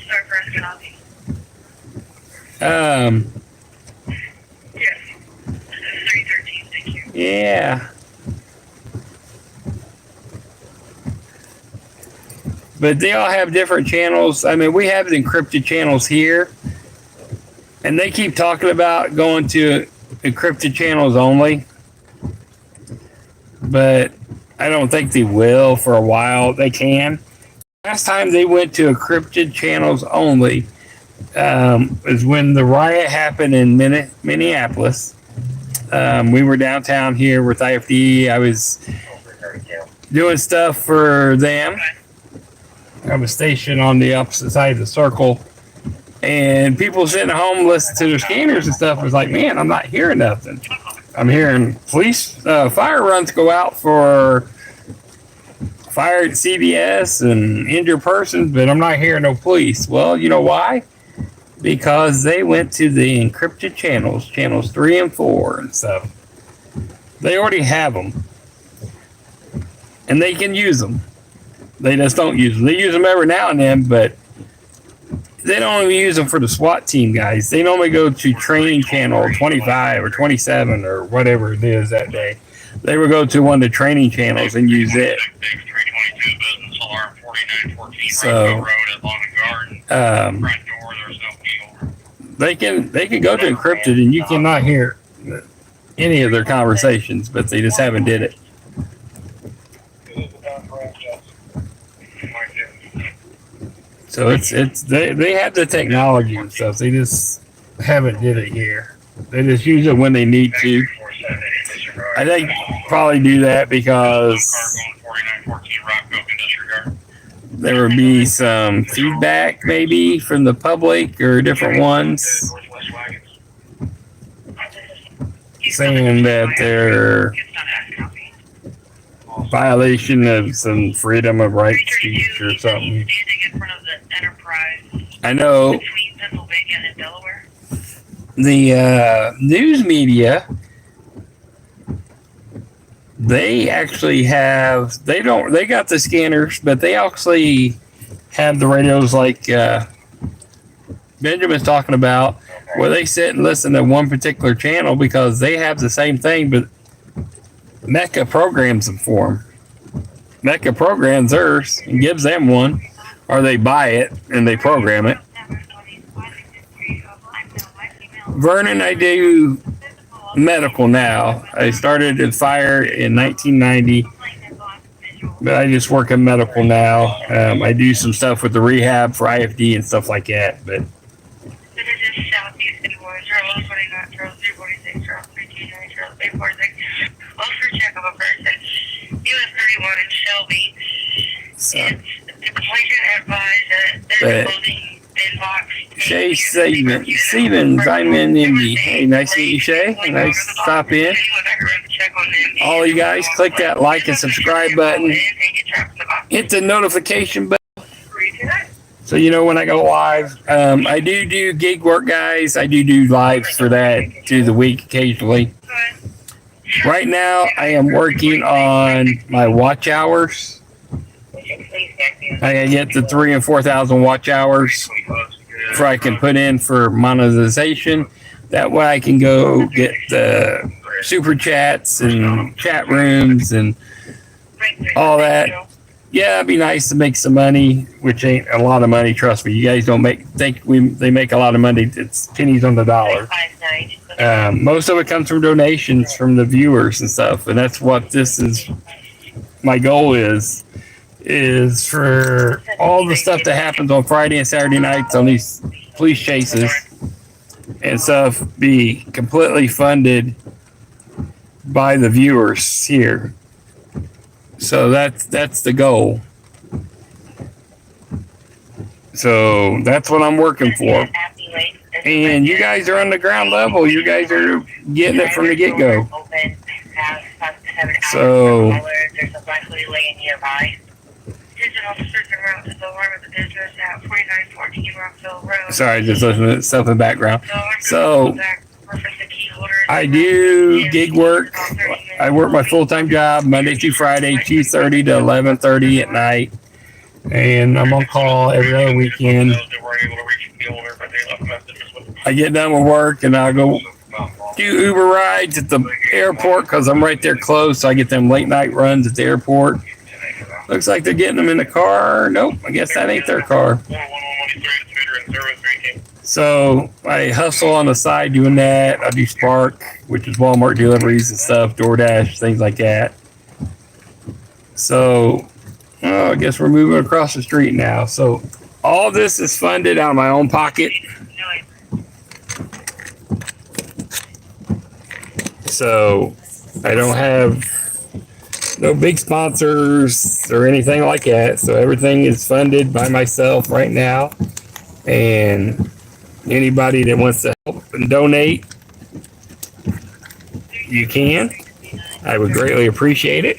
This is 313, thank you. Yeah. But they all have different channels. I mean, we have the encrypted channels here. And they keep talking about going to encrypted channels only. But I don't think they will for a while. They can. Last time they went to encrypted channels only is when the riot happened in Minneapolis. We were downtown here with IIIA. I was doing stuff for them. I was stationed on the opposite side of the circle. And people sitting at home listening to their scanners and stuff was like, man, I'm not hearing nothing. I'm hearing police fire runs go out for fire at CVS and injured persons, but I'm not hearing no police. Well, you know why? Because they went to the encrypted channels, channels 3 and 4 and stuff. They already have them. And they can use them. They just don't use them. They use them every now and then, but they don't even use them for the SWAT team guys. They normally go to training channel 25 or 27 or whatever it is that day. They would go to one of the training channels and use it. So, they can go to encrypted and you cannot hear any of their conversations, but they just haven't did it. So they have the technology and stuff. They just haven't did it here. They just use it when they need to. I think probably do that because there would be some feedback maybe from the public or different ones saying that they're violation of some freedom of right speech or something. I know the news media, they actually have, they got the scanners, but they actually have the radios like Benjamin's talking about, where they sit and listen to one particular channel because they have the same thing, but Mecca programs them for them. Mecca programs theirs and gives them one, or they buy it and they program it. Vernon, I do medical now. I started at fire in 1990, but I just work in medical now. I do some stuff with the rehab for IFD and stuff like that. But Shay Stevens, I'm in Indy. Hey, nice to meet you, Shay. Nice to stop in. All you guys, click that like and subscribe button. Hit the notification bell so you know when I go live. I do gig work, guys. I do lives for that through the week occasionally. Right now, I am working on my watch hours. I gotta get the 3,000 and 4,000 watch hours before I can put in for monetization. That way I can go get the super chats and chat rooms and all that. Yeah, it'd be nice to make some money, which ain't a lot of money. Trust me, you guys don't think they make a lot of money. It's pennies on the dollar. Most of it comes from donations from the viewers and stuff, and that's what this is my goal is for all the stuff that happens on Friday and Saturday nights on these police chases and stuff be completely funded by the viewers here. So that's the goal. So that's what I'm working for. And you guys are on the ground level. You guys are getting it from the get-go. So there's a likely lane nearby. Digital search and route to the alarm of the business at 4914 Rockville Road. sorry, just listening to stuff in the background. So I do gig work. I work my full-time job Monday through Friday, 2:30 to 11:30 at night. And I'm on call every other weekend. I get done with work and I'll go do Uber rides at the airport because I'm right there close. So I get them late night runs at the airport. Looks like they're getting them in the car. Nope, I guess that ain't their car. So I hustle on the side doing that. I do Spark, which is Walmart deliveries and stuff, DoorDash, things like that. So I guess we're moving across the street now. So all this is funded out of my own pocket. So I don't have no big sponsors or anything like that. So everything is funded by myself right now. And anybody that wants to help and donate, you can. I would greatly appreciate it.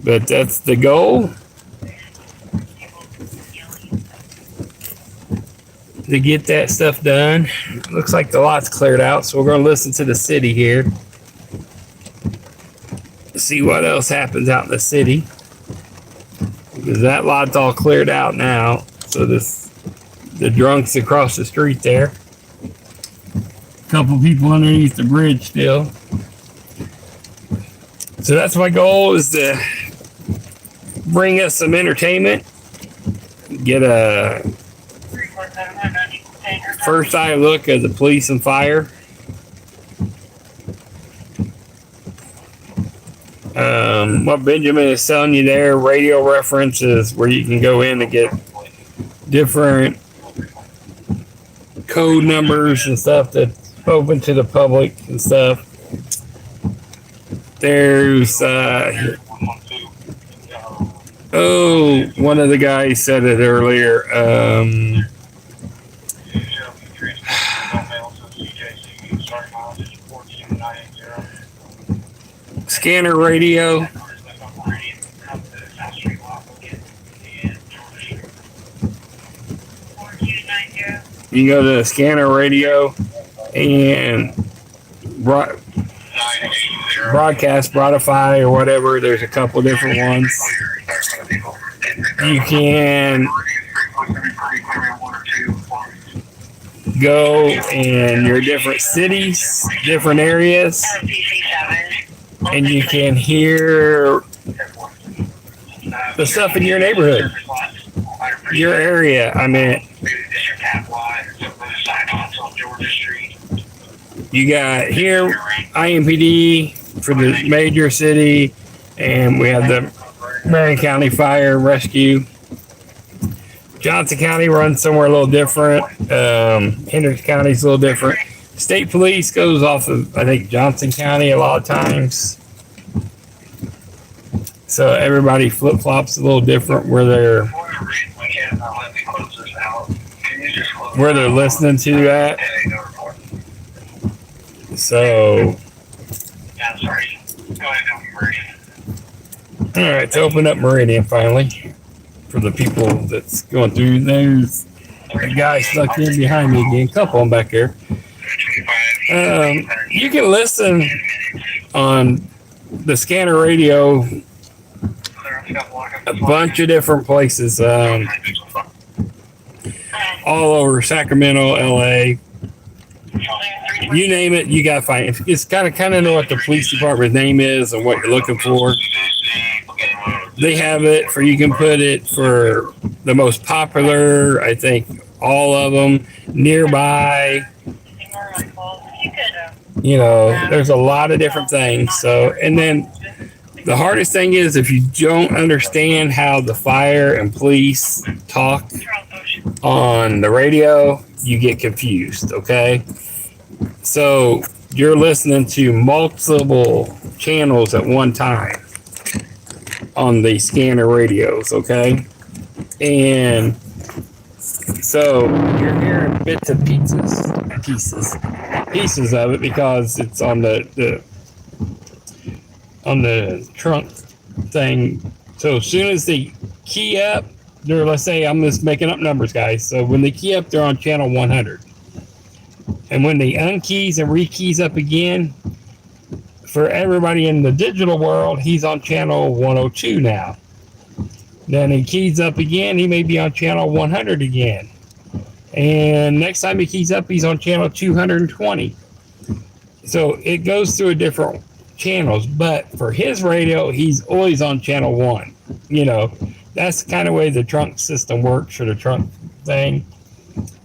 But that's the goal. To get that stuff done. Looks like the lot's cleared out, so we're going to listen to the city here. See what else happens out in the city. Because that lot's all cleared out now. So the drunks across the street there. A couple people underneath the bridge still. So that's my goal, is to bring us some entertainment. Get a first eye look at the police and fire. What Benjamin is telling you there, radio references where you can go in and get different code numbers and stuff that's open to the public and stuff. There's one of the guys said it earlier. Scanner radio. You can go to the scanner radio and broadcast, Spotify, or whatever. There's a couple different ones. You can go in your different cities, different areas, and you can hear the stuff in your neighborhood, your area. I mean, you got here IMPD for the major city, and we have the Marion County Fire and Rescue. Johnson County runs somewhere a little different. Hendricks County is a little different. State Police goes off of, I think, Johnson County a lot of times. So everybody flip-flops a little different where they're listening to at. So, all right, to open up Meridian finally for the people that's going through. There's a guy stuck in behind me again, couple of them back there. You can listen on the scanner radio a bunch of different places, all over Sacramento, LA. You name it, you gotta find it. It's kind of know what the police department's name is and what you're looking for. They have it for, you can put it for the most popular, I think all of them, nearby. You know, there's a lot of different things. So, and then The hardest thing is if you don't understand how the fire and police talk on the radio, you get confused, okay? So you're listening to multiple channels at one time on the scanner radios, okay? And so you're hearing bits and pieces of it because it's on the trunk thing. So as soon as they key up, they're, let's say, I'm just making up numbers, guys. So when they key up, they're on channel 100. And when they unkeys and rekeys up again, for everybody in the digital world, he's on channel 102 now. Then he keys up again, he may be on channel 100 again. And next time he keys up, he's on channel 220. So it goes through a different channels, but for his radio, he's always on channel 1. You know, that's the kind of way the trunk system works, or the trunk thing.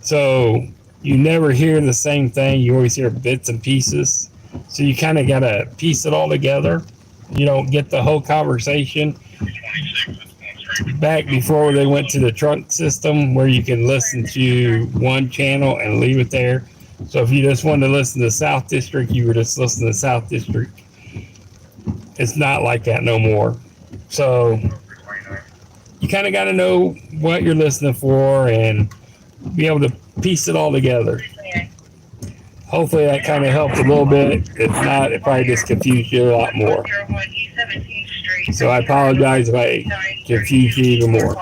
So you never hear the same thing. You always hear bits and pieces. So you kind of got to piece it all together. You don't get the whole conversation. Back before they went to the trunk system, where you can listen to one channel and leave it there. So if you just wanted to listen to the South District, you would just listen to the South District. It's not like that no more. So you kind of got to know what you're listening for and be able to piece it all together. Hopefully that kind of helped a little bit. If not, it probably just confused you a lot more. So I apologize if I confused you even more.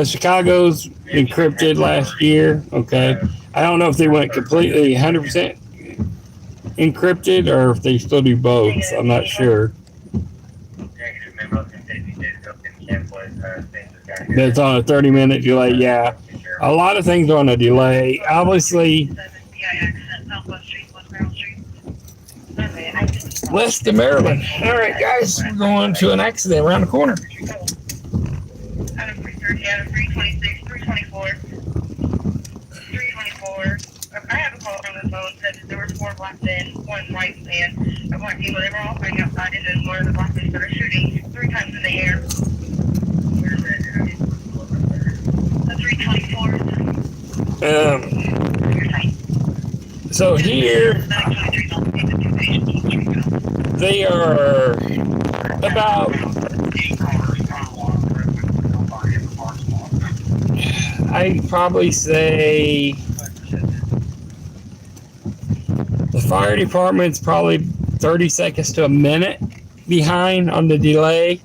Chicago's Encrypted last year. Okay. I don't know if they went completely 100% encrypted or if they still do both. I'm not sure. But it's on a 30-minute delay. Yeah. A lot of things are on a delay. Obviously, west of Maryland. All right, guys, we're going to an accident around the corner. Out of 330, out of 326, 324, 324. I have a call from the phone said that there were 4 black men, 1 white man, a black people. They were all fighting outside, and then one of the black men started shooting 3 times in the air. The 324. So here, they are about, I'd probably say the fire department's probably 30 seconds to a minute behind on the delay.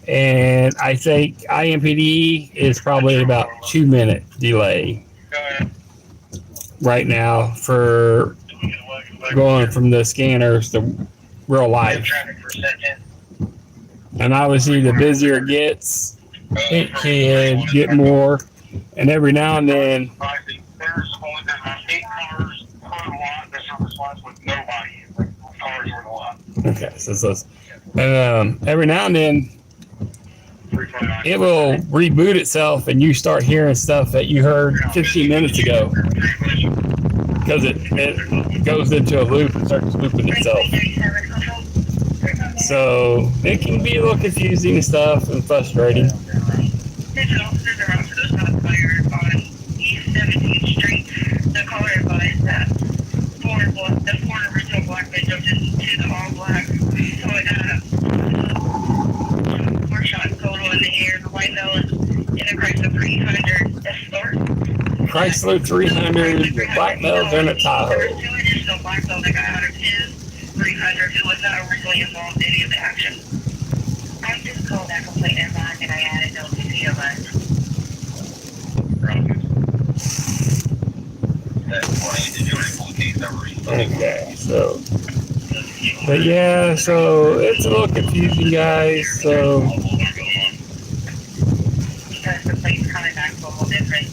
And I think IMPD is probably about 2-minute delay right now for going from the scanners to real life. And obviously the busier it gets, it can get more. And every now and then, okay, so every now and then, it will reboot itself and you start hearing stuff that you heard 15 minutes ago because it goes into a loop and starts looping itself. So it can be a little confusing and stuff and frustrating. Digital officers are also those shots fired on East 17th Street. The caller advised that the 4 original black men jumped into the all black. So it 4 shots total in the air. The white male is in a Chrysler 300 Escort. Chrysler 300, the black males are in a Tahoe. There were 2 additional black males that got out of his 300 who was not originally involved in any of the action. I just called that complaint in back and I added no CPOS. Okay, so, but yeah, so it's a little confusing, guys. So, Because the plate's coming back a little different.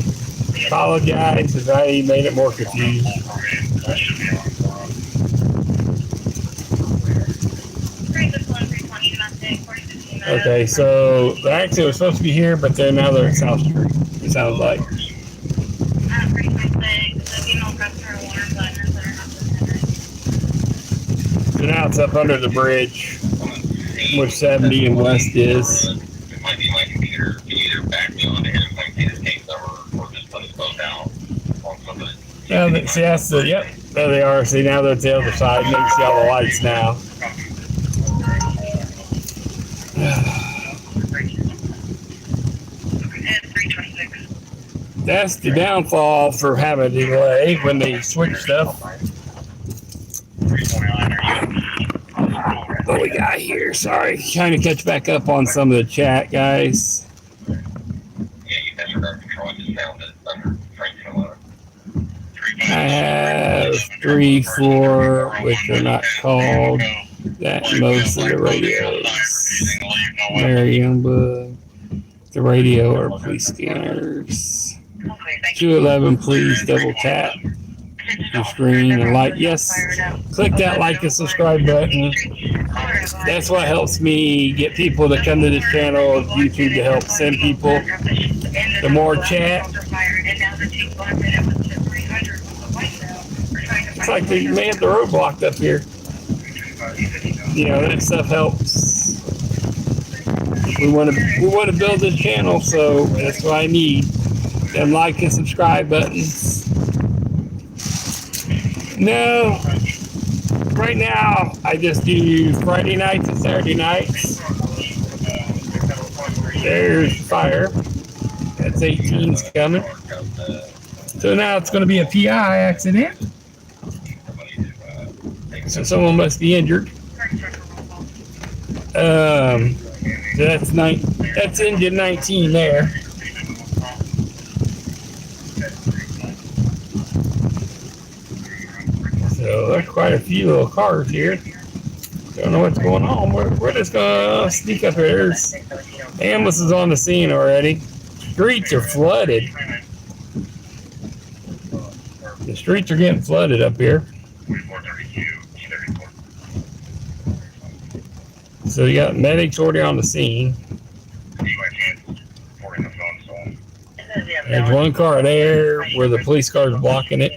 apologize if I made it more confused. Okay, so they actually were supposed to be here, but they're at South Street, it sounds like. So now it's up under the bridge, where 70 and West is. It might be my computer. Either back me on it, it might be the case number, or just put a phone down on somebody. Yeah, see, that's the, yep, there they are. See, now they're at the other side. You can see all the lights now. That's the downfall for having a delay when they switch stuff. What we got here? Sorry, trying to catch back up on some of the chat, guys. Yeah, you guys are control. I just found it under Frank. I have 3, 4, which are not called. That most of the radios. Marion book. The radio or police scanners. 211, please double tap your screen and like. Yes, click that like and subscribe button. That's what helps me get people to come to this channel, YouTube, to help send people. The more chat. It's like they may have the road blocked up here. You know, that stuff helps. We want to build this channel, so that's what I need. Them like and subscribe buttons. No, right now I just do Friday nights and Saturday nights. There's fire. That's 18's coming. So now it's going to be a PI accident. So someone must be injured. That's engine 19 there. So there's quite a few little cars here. Don't know what's going on. We're just gonna sneak up here. The ambulance is on the scene already. Streets are flooded. The streets are getting flooded up here. So you got medics already on the scene. There's one car there where the police car is blocking it.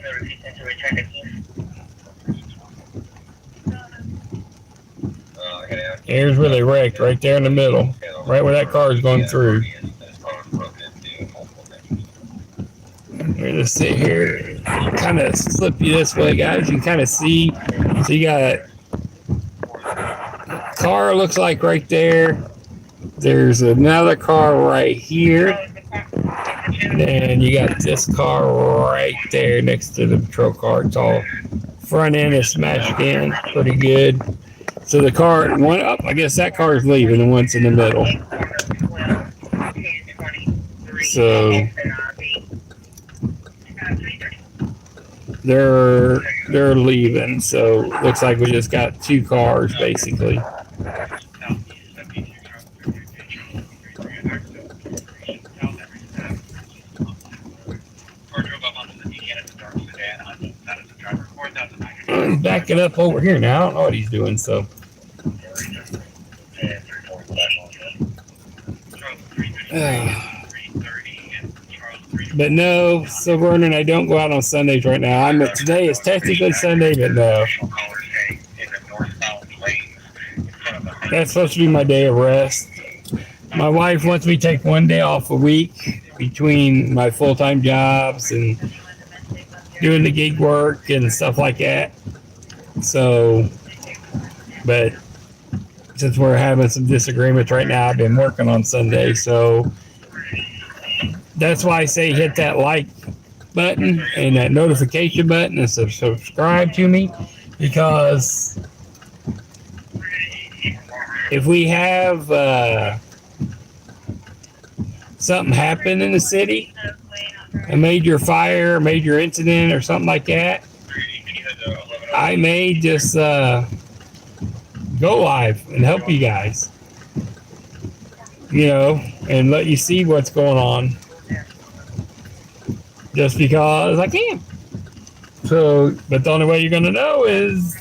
Here's where they wrecked, right there in the middle, right where that car is going through. Let me just sit here, kind of slip you this way, guys. You can kind of see. So you got car looks like right there. There's another car right here. And you got this car right there next to the patrol car. It's all front end is smashed in pretty good. So the car, one up, I guess that car is leaving, and one's in the middle. So they're leaving. So looks like we just got 2 cars basically. I'm backing up over here now. I don't know what he's doing, so. But no, so Vernon, I don't go out on Sundays right now. Today is technically Sunday, but no. That's supposed to be my day of rest. My wife wants me to take one day off a week between my full-time jobs and doing the gig work and stuff like that. So, but since we're having some disagreements right now, I've been working on Sunday. So that's why I say hit that like button and that notification button and subscribe to me, because if we have something happen in the city, a major fire, a major incident or something like that, I may just go live and help you guys, and let you see what's going on, just because I can. So, but the only way you're going to know is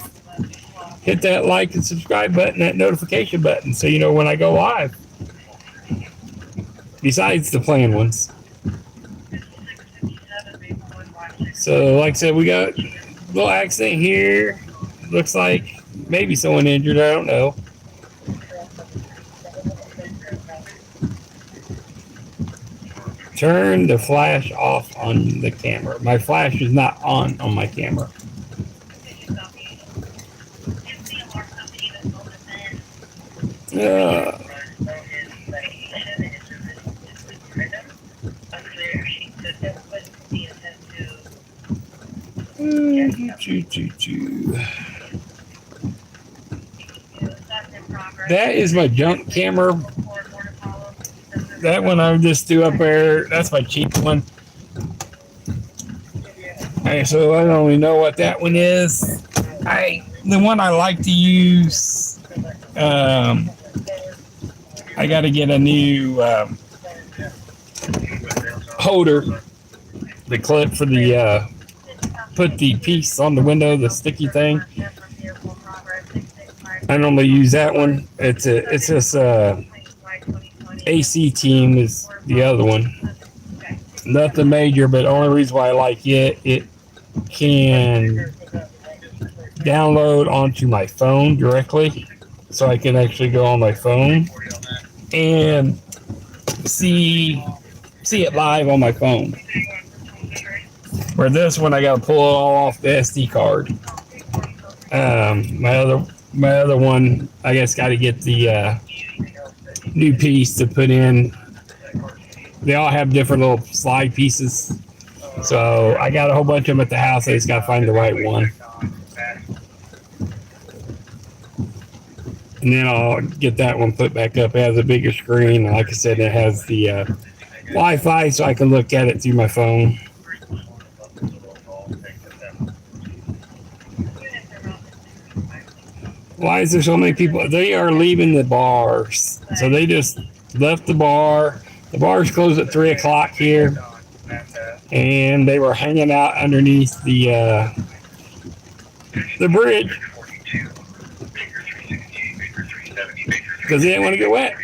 hit that like and subscribe button, that notification button, so you know when I go live, besides the planned ones. So like I said, we got a little accident here. Looks like maybe someone injured. I don't know. Turn the flash off on the camera. My flash is not on my camera. That is my junk camera. That one I just threw up there. That's my cheap one. Okay, so I don't really know what that one is. The one I like to use. I got to get a new holder. The clip for the put the piece on the window, the sticky thing. I normally use that one. It's this AC team is the other one. Nothing major, but the only reason why I like it can download onto my phone directly, so I can actually go on my phone and see it live on my phone. Where this one, I got to pull it all off the SD card. My other one, I guess, got to get the new piece to put in. They all have different little slide pieces, so I got a whole bunch of them at the house. I just got to find the right one, and then I'll get that one put back up. It has a bigger screen, and like I said, it has the Wi-Fi, so I can look at it through my phone. Why is there so many people? They are leaving the bars. So they just left the bar. The bars closed at 3 o'clock here. And they were hanging out underneath the bridge. Because they didn't want to get wet.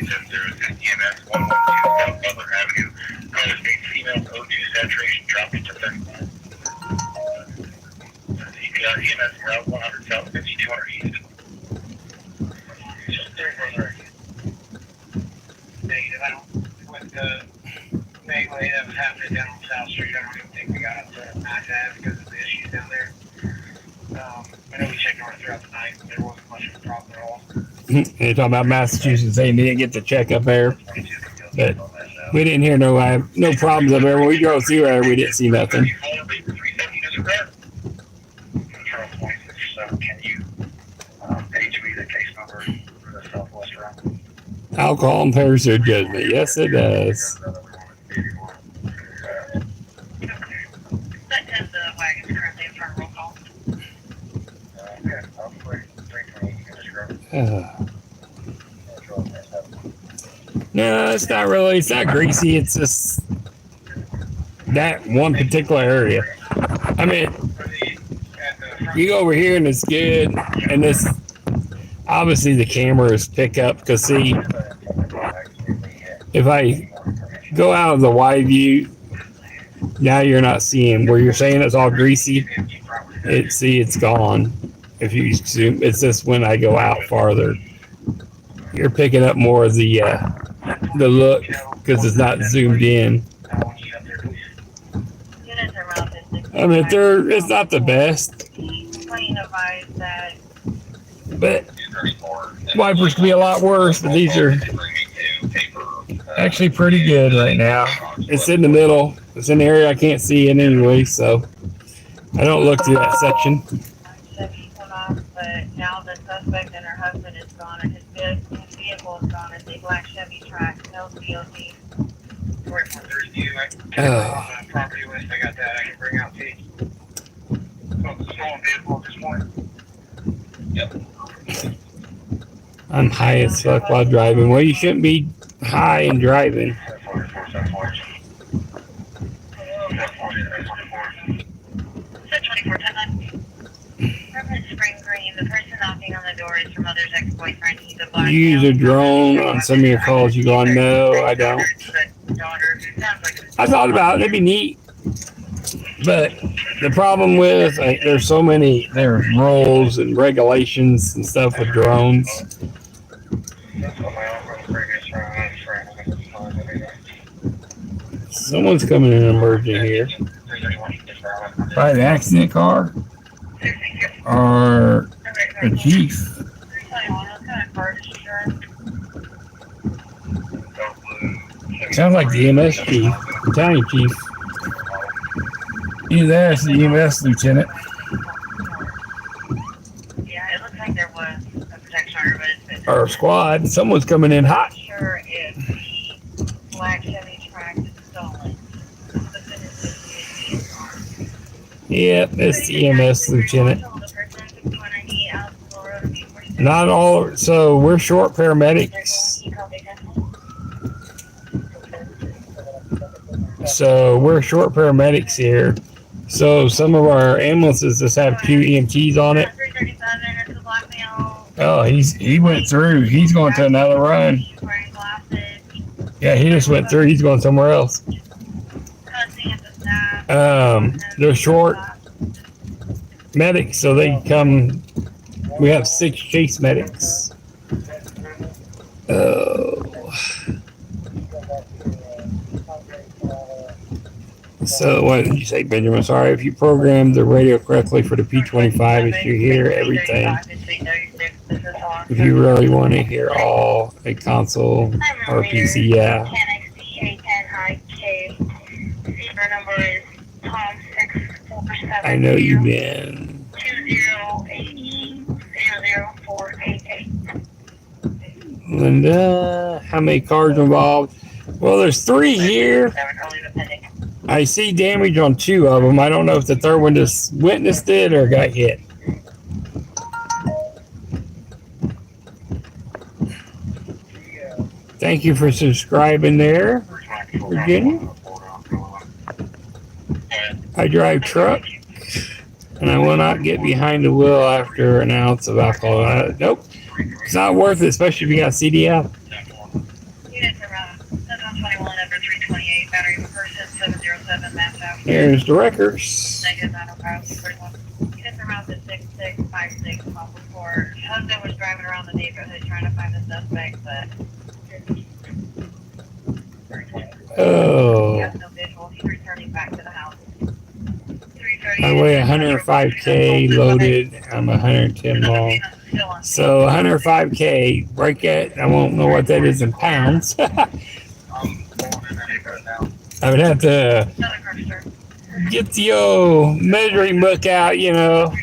With the melee that was happening down on South Street, I don't even think we got up to IIIA because of the issues down there. I know we checked on it throughout the night, but there wasn't much of a problem at all. You're talking about Massachusetts, they didn't get to check up there. But we didn't hear no problems up there. When we drove through there, we didn't see nothing. Can you page me the case number for the Southwest round? Alcohol impairs their judgment. Yes, it does. That has the wagons currently in front of roll call. No, it's not really. It's not greasy. It's just that one particular area. I mean, you go over here and it's good, and this obviously the cameras pick up because see, if I go out of the wide view, now you're not seeing where you're saying it's all greasy. It's gone. If you zoom, it's just when I go out farther, you're picking up more of the look because it's not zoomed in. I mean, it's not the best, but wipers can be a lot worse. But these are actually pretty good right now. It's in the middle. It's in the area I can't see in anyway, so I don't look through that section. But now the suspect and her husband is gone, and his vehicle is gone. It's a black Chevy truck, no COD. Property list, I got that. I can bring out to you. So the stolen vehicle this morning. Yep. I'm high as fuck while driving. Well, you shouldn't be high and driving. Spring Green. The person knocking on the door is your mother's ex-boyfriend. He's a black. You use a drone on some of your calls. You go, no, I don't. I thought about it. It'd be neat, but The problem with there's so many there's rules and regulations and stuff with drones. Someone's coming in emerging here. Probably the accident car or the chief. Sounds like the EMS chief, battalion chief. Either that or the EMS lieutenant. Yeah, it looks like there was a protection order, but it's Or a squad. Someone's coming in hot. not sure if Black Chevy track is stolen. But then it's Yep, it's the EMS lieutenant. Not all. So we're short paramedics. So we're short paramedics here. So some of our ambulances just have 2 EMTs on it. Oh, he went through. He's going to another run. Yeah, he just went through. He's going somewhere else. They're short medics, so they come. We have 6 chase medics. So what did you say, Benjamin? Sorry, if you programmed the radio correctly for the P25, if you hear everything, if you really want to hear all a console or PC, yeah. I know you've been. 2080488. Linda, how many cars involved? Well, there's 3 here. I see damage on 2 of them. I don't know if the third one just witnessed it or got hit. Thank you for subscribing there, Virginia. I drive truck, and I will not get behind the wheel after an ounce of alcohol. Nope, it's not worth it, especially if you got CDL. Here's the records. Husband was driving around the neighborhood trying to find the suspect, but oh, he has no visual. He's returning back to the house. I weigh 105K loaded. I'm 110 long. So 105K, break it. I won't know what that is in pounds. I would have to get the measuring book out, you know.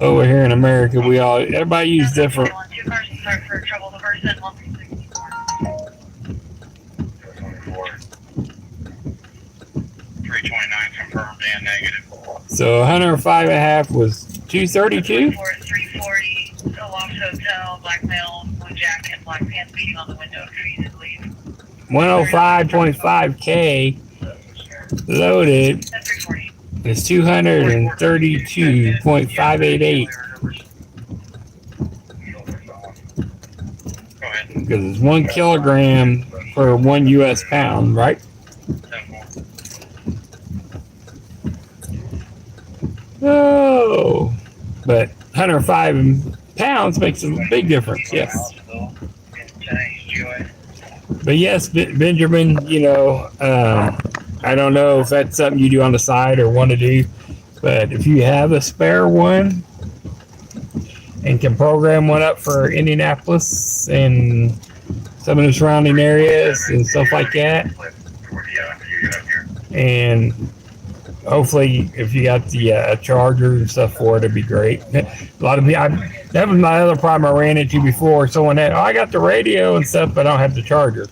Over here in America, everybody use different. So 105.5 was 232. 340. Loft hotel, black male, blue jacket, black pants, beating on the window, trees and leaves. 105.5K loaded is 232.588. Because it's 1 kilogram per 1 U.S. pound, right? Oh, but 105 pounds makes a big difference, yes. But yes, Benjamin, you know, I don't know if that's something you do on the side or want to do, but if you have a spare one and can program one up for Indianapolis and some of the surrounding areas and stuff like that, and hopefully if you got the charger and stuff for it, it'd be great. A lot of people, that was my other problem I ran into before. Someone had, I got the radio and stuff, but I don't have the charger.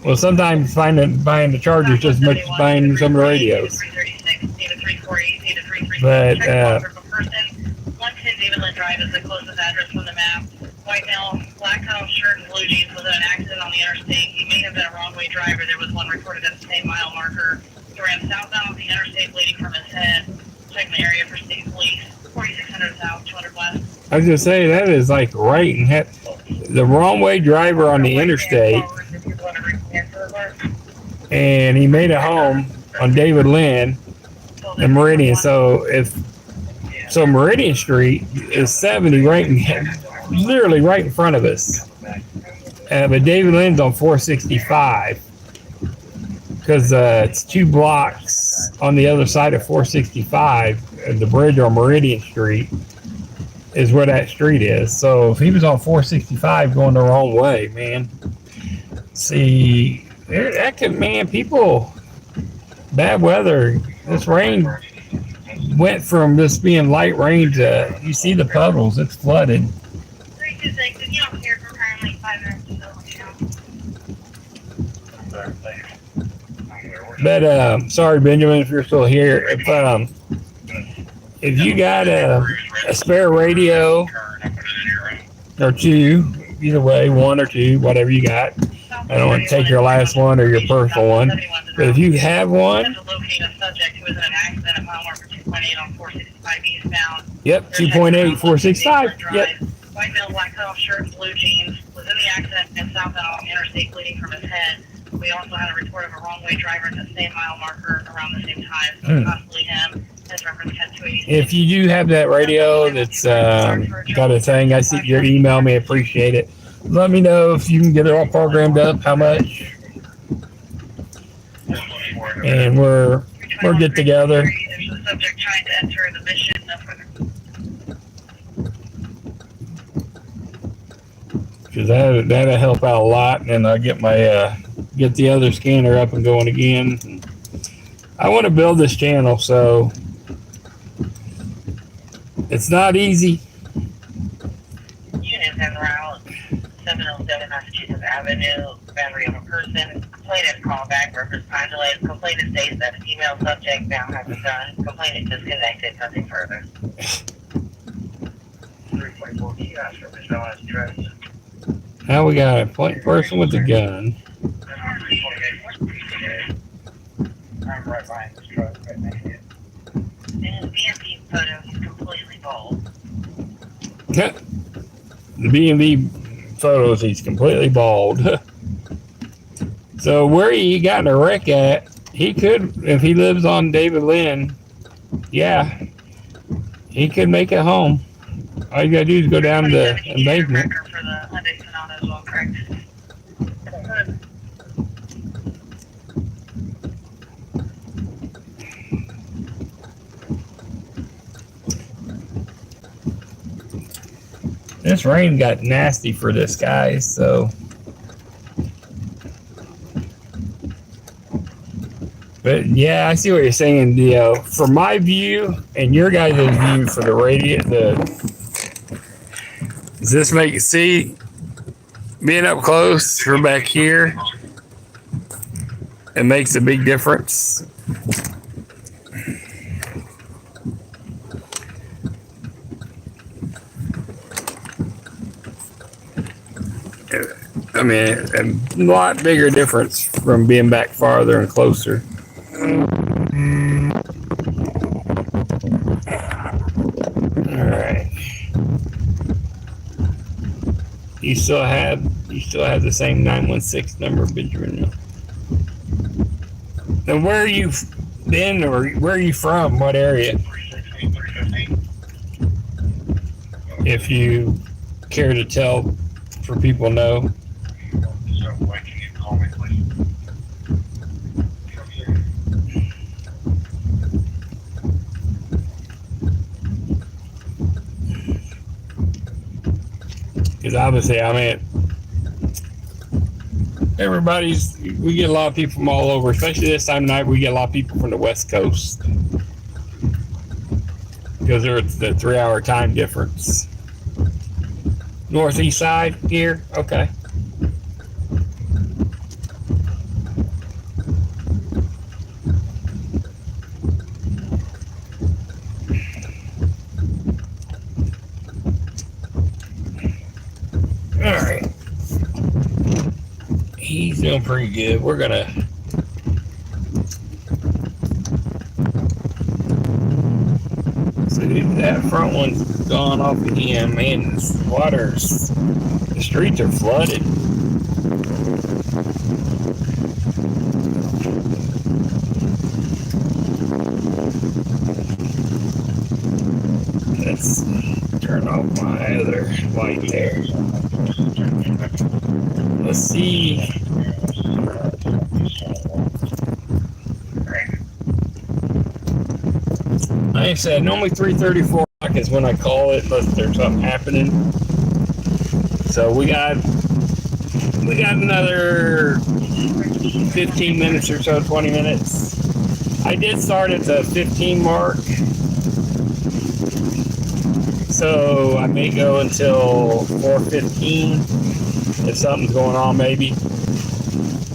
Well, sometimes buying the charger is just as much as buying some of the radios. But 110 David Drive is the closest address from the map. White male, black house, shirt, and blue jeans was in an accident on the interstate. He may have been a wrong-way driver. There was one recorded at the same mile marker. He ran southbound on the interstate, bleeding from his head. Checking the area for state police. 4600 south, 200 west. I was gonna say that is like right in the wrong way driver on the interstate. and he made a home on David Lynn and Meridian. So Meridian Street is 70 literally right in front of us. But David Lynn's on 465 because it's 2 blocks on the other side of 465. The bridge on Meridian Street is where that street is. So if he was on 465 going the wrong way, man, see, that could, man, people, bad weather, this rain went from just being light rain to, you see the puddles, it's flooded. 326, if you don't hear from her in like 5 minutes, But sorry, Benjamin, if you're still here. If you got a spare radio or 2, either way, 1 or 2, whatever you got. I don't want to take your last one or your personal one. But if you have one, yep, 2.8, 465. Yep. White male, black cutoff shirt, blue jeans, was in the accident and southbound interstate bleeding from his head. We also had a report of a wrong-way driver at the same mile marker around the same time. So possibly him. His reference had 286. If you do have that radio that's got a thing, I see your email me, appreciate it. Let me know if you can get it all programmed up, how much. And we're get together. There's a subject trying to enter the mission. Because that'll help out a lot, and I'll get my get the other scanner up and going again. I want to build this channel, so it's not easy. Unit en route 707 Massachusetts Avenue, battery of a person. Complainant call back, reference time delay. Complainant states that female subject now has a gun. Complainant disconnected, nothing further. 3.4 kiosk reference now has address. Now we got a person with a gun. I'm right behind this truck right next to it. In his BMP photo, he's completely bald. The B&B photos, he's completely bald. So where he got in a wreck at, he could, if he lives on David Lynn, yeah, he could make it home. All you gotta do is go down to the embankment. For the Hyundai Sonata as well, correct? This rain got nasty for this guy, so. But yeah, I see what you're saying, Dio. For my view and your guys' view for the radio, does this make you see being up close from back here? It makes a big difference. I mean, a lot bigger difference from being back farther and closer. All right. You still have the same 916 number, Benjamin. Now, where are you been, or where are you from? What area? If you care to tell, for people know. Because obviously, I mean, we get a lot of people from all over, especially this time of night, we get a lot of people from the West Coast. Because there's the 3-hour time difference. Northeast side here? Okay. Alright. He's doing pretty good. We're gonna see that front one's gone off again. Man, the streets are flooded. light there. Let's see. Like I said, normally 3:34 is when I call it, unless there's something happening. So we got another 15 minutes or so, 20 minutes. I did start at the 15 mark, so I may go until 4:15 if something's going on, maybe,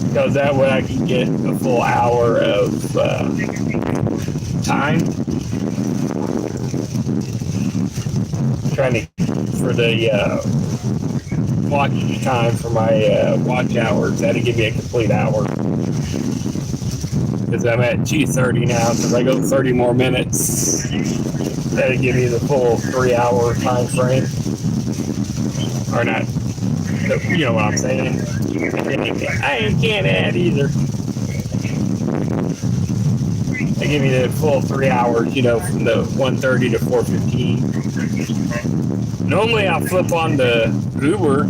because that way I can get a full hour of time. Trying to for the watch time for my watch hours. That'll give me a complete hour. Because I'm at 2:30 now, so if I go 30 more minutes, that'll give me the full 3-hour time frame. Or not. You know what I'm saying. I can't add either. They give me the full 3 hours, you know, from the 1:30 to 4:15. Normally I'll flip on the Uber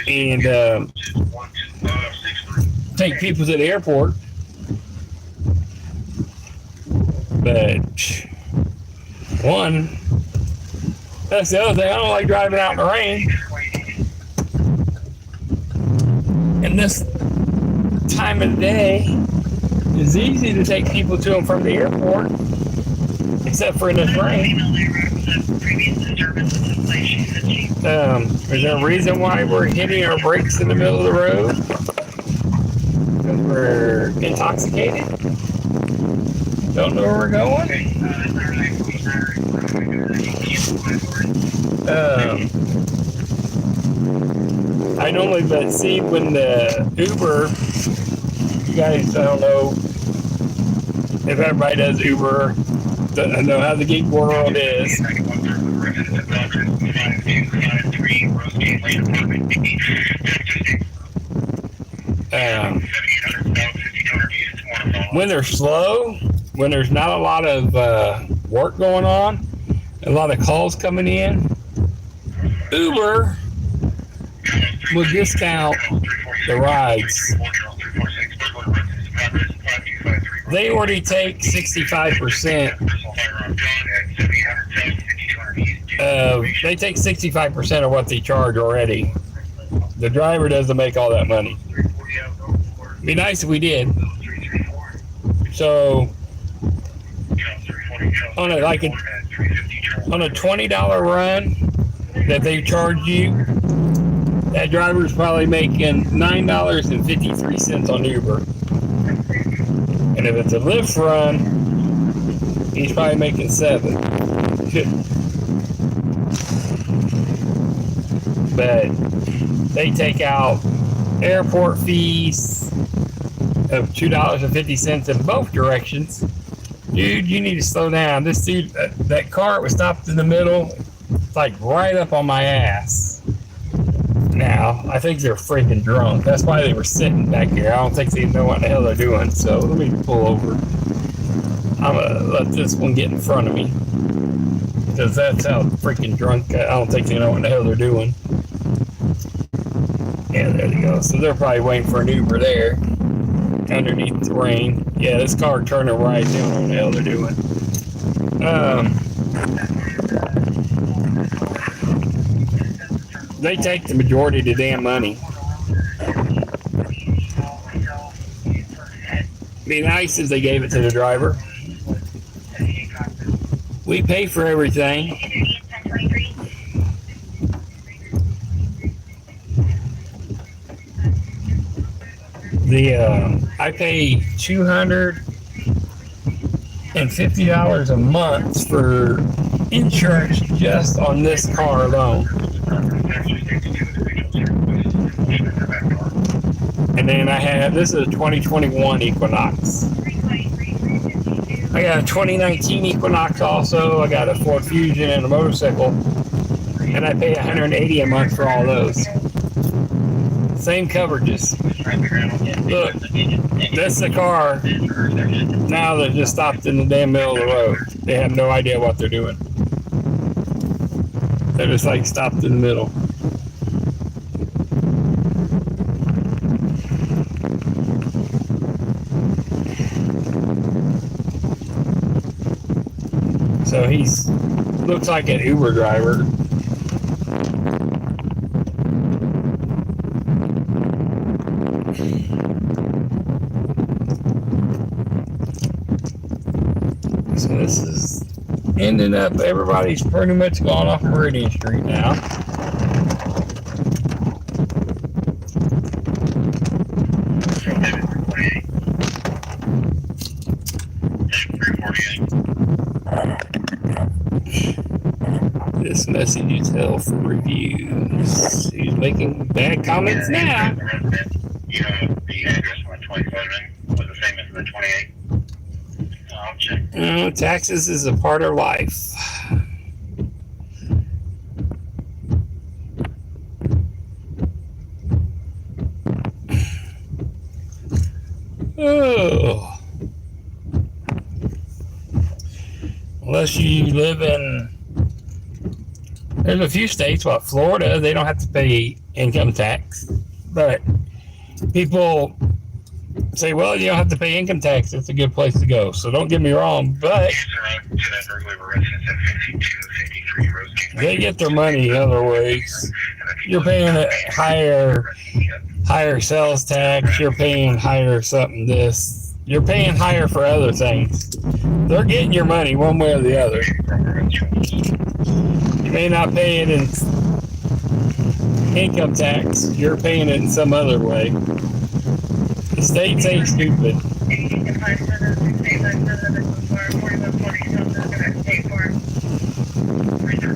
and take people to the airport. But one, that's the other thing, I don't like driving out in the rain. And this time of the day, it's easy to take people to and from the airport, except for in this rain. Is there a reason why we're hitting our brakes in the middle of the road? Because we're intoxicated? Don't know where we're going? I normally, but see when the Uber, you guys, I don't know if everybody does Uber, I know how the gig world is. When they're slow, when there's not a lot of work going on, a lot of calls coming in, Uber will discount the rides. They already take 65%. They take 65% of what they charge already. The driver doesn't make all that money. It'd be nice if we did. So on a $20 run that they charge you, that driver's probably making $9.53 on Uber. And if it's a Lyft run, he's probably making $7. But they take out airport fees of $2.50 in both directions. Dude, you need to slow down. This dude, that car was stopped in the middle, like right up on my ass. Now, I think they're freaking drunk. That's why they were sitting back here. I don't think they know what the hell they're doing. So let me pull over. I'm going to let this one get in front of me. Because that's how freaking drunk. I don't think they know what the hell they're doing. Yeah, there they go. So they're probably waiting for an Uber there. Underneath the rain. Yeah, this car turning right. They don't know what the hell they're doing. They take the majority of the damn money. Be nice if they gave it to the driver. We pay for everything. I pay $250 a month for insurance just on this car alone. And then this is a 2021 Equinox. I got a 2019 Equinox also. I got a Ford Fusion and a motorcycle. And I pay $180 a month for all those. Same coverages. Look, that's the car. Now they're just stopped in the damn middle of the road. They have no idea what they're doing. They're just like stopped in the middle. So he's looks like an Uber driver. So this is ending up, everybody's pretty much gone off Meridian Street now. This message is held for reviews. He's making bad comments now. You know, the address on the 27 was the same as the 28. I'll check. Taxes is a part of life. Oh. Unless you live in, there's a few states, like Florida, they don't have to pay income tax. But people say, well, you don't have to pay income tax. It's a good place to go. So don't get me wrong, but they get their money other ways. You're paying a higher sales tax. You're paying higher something this. You're paying higher for other things. They're getting your money one way or the other. You may not pay it in income tax. You're paying it in some other way. The states ain't stupid.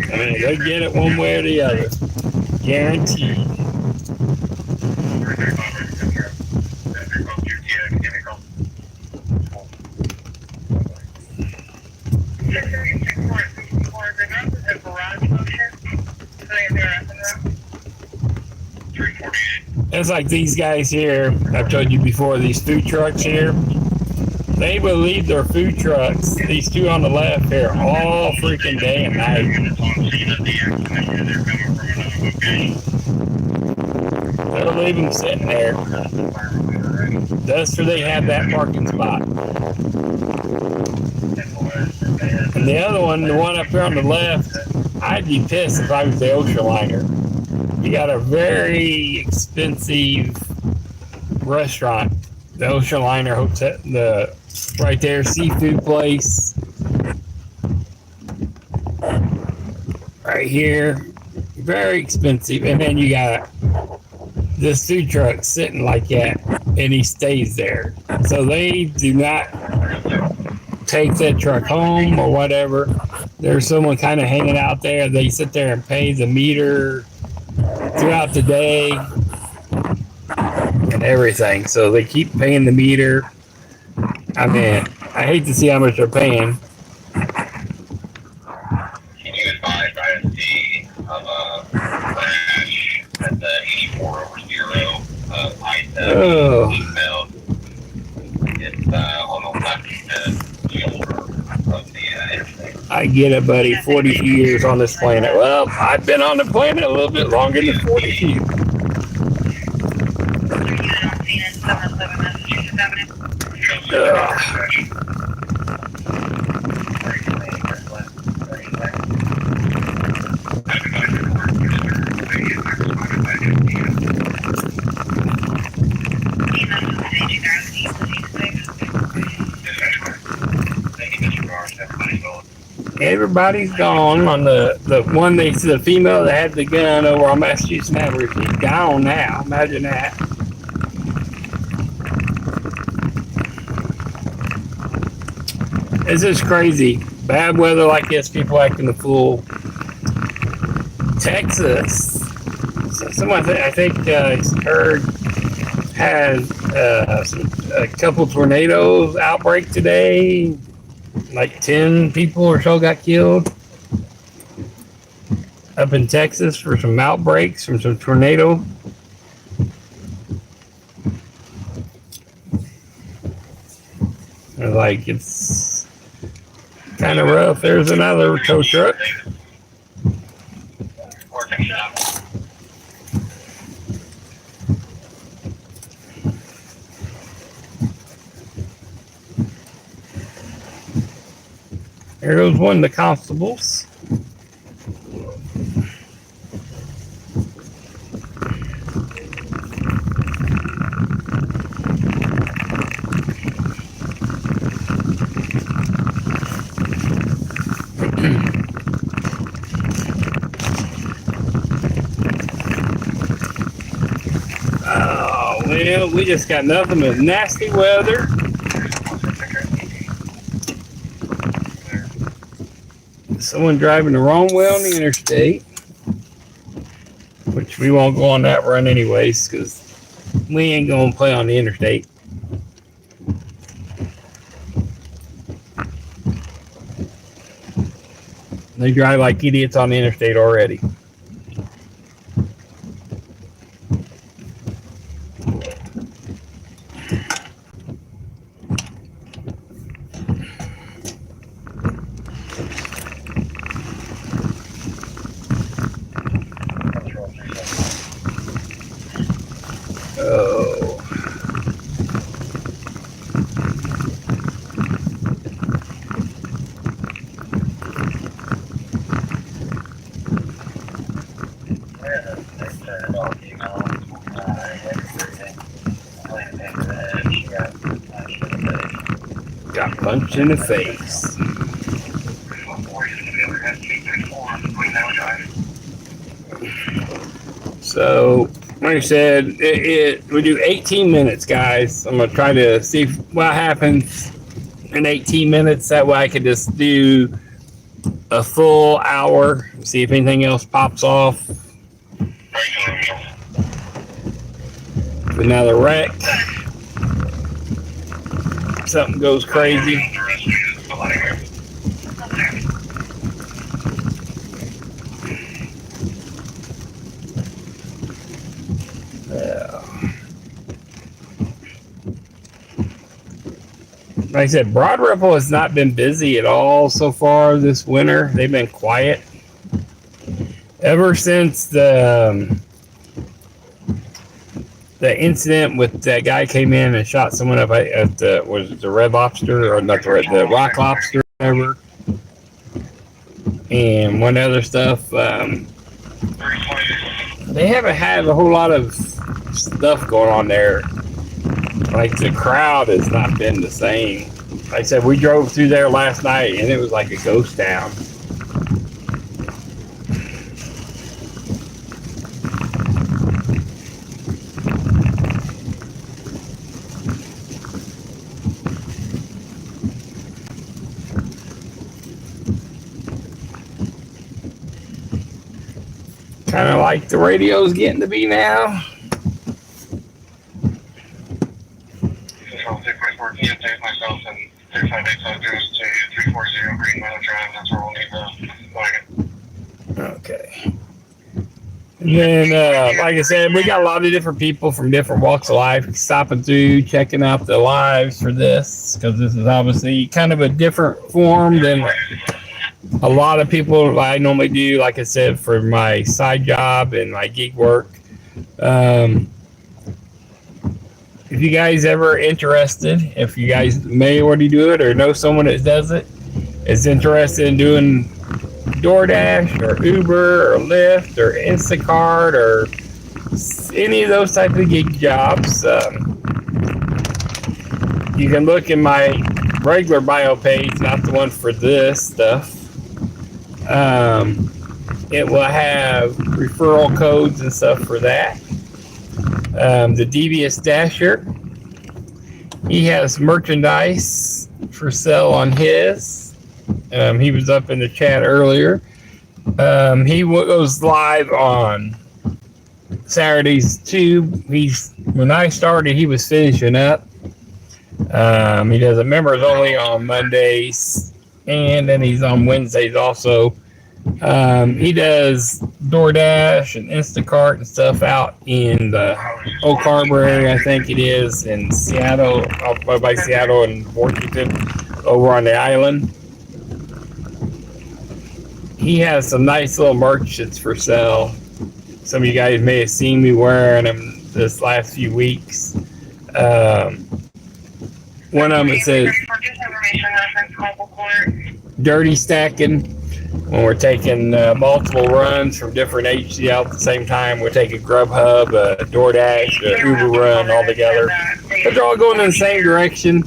I mean, they get it one way or the other. Guaranteed. It's like these guys here, I've told you before, these food trucks here, they will leave their food trucks, these two on the left here, all freaking day and night. They'll leave them sitting there. Just so they have that parking spot. And the other one, the one up here on the left, I'd be pissed if I was the ocean liner. You got a very expensive restaurant, the Ocean Liner Hotel, the right there, seafood place. Right here, very expensive. And then you got this food truck sitting like that, and he stays there. So they do not take that truck home or whatever. There's someone kind of hanging out there. They sit there and pay the meter throughout the day and everything. So they keep paying the meter. I mean, I hate to see how much they're paying. Can you advise ISD of a crash at the 84/0 IIIA email? It's on the left shoulder of the interstate. I get it, buddy. 40 years on this planet. Well, I've been on the planet a little bit longer than 40 years. Everybody's gone on the one they see, the female that had the gun over on Massachusetts Avenue. She's gone now. Imagine that. It's just crazy. Bad weather like this, people acting a fool. Texas. Someone I think heard had a couple tornadoes outbreak today. Like 10 people or so got killed up in Texas for some outbreaks from some tornado. like it's kind of rough. There's another tow truck. Working shop. There goes one of the constables. Oh, well, we just got nothing but nasty weather. Someone driving the wrong way on the interstate, which we won't go on that run anyways, because we ain't going to play on the interstate. They drive like idiots on the interstate already. Oh. Got punched in the face. So, like I said, we do 18 minutes, guys. I'm going to try to see what happens in 18 minutes. That way I can just do a full hour, see if anything else pops off. Another wreck. Something goes crazy. Like I said, Broad Ripple has not been busy at all so far this winter. They've been quiet. Ever since the incident with that guy came in and shot someone up at the Red Lobster, or not the Rock Lobster, whatever, and one other stuff. They haven't had a whole lot of stuff going on there. Like, the crowd has not been the same. Like I said, we drove through there last night and it was like a ghost town. Kind of like the radio's getting to be now. Myself and 358 soldiers to 340 Green Meadow Drive. That's where we'll need the wagon. Okay. And then, like I said, we got a lot of different people from different walks of life stopping through, checking out the lives for this, because this is obviously kind of a different form than a lot of people I normally do, like I said, for my side job and my gig work. If you guys ever interested, if you guys may already do it or know someone that does it, is interested in doing DoorDash or Uber or Lyft or Instacart or any of those type of gig jobs, you can look in my regular bio page, not the one for this stuff. It will have referral codes and stuff for that. The Devious Dasher, he has merchandise for sale on his. He was up in the chat earlier. He goes live on Saturdays too. When I started, he was finishing up. He does a members only on Mondays, and then he's on Wednesdays also. He does DoorDash and Instacart and stuff out in the Oak Harbor area, I think it is, in Seattle, by Seattle and Washington, over on the island. He has some nice little merch that's for sale. Some of you guys may have seen me wearing them this last few weeks. One of them, it says dirty stacking. When we're taking multiple runs from different HCL at the same time, we're taking Grubhub, DoorDash, Uber run all together. But they're all going in the same direction,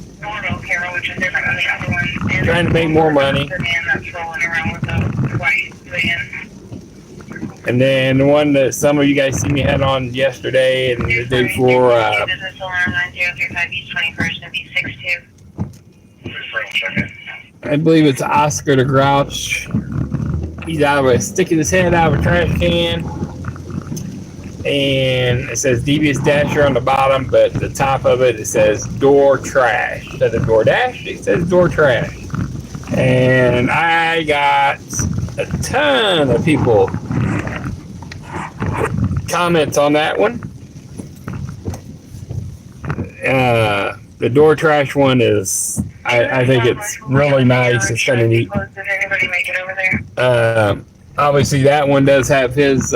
trying to make more money. And then the one that some of you guys see me had on yesterday and the day before, I believe it's Oscar the Grouch. He's sticking his head out of a trash can, and it says Devious Dasher on the bottom, but the top of it says Door Trash. Instead of Door Dash, it says Door Trash. And I got a ton of people comments on that one. The Door Trash one is, I think it's really nice. It's kind of neat. Obviously, that one does have his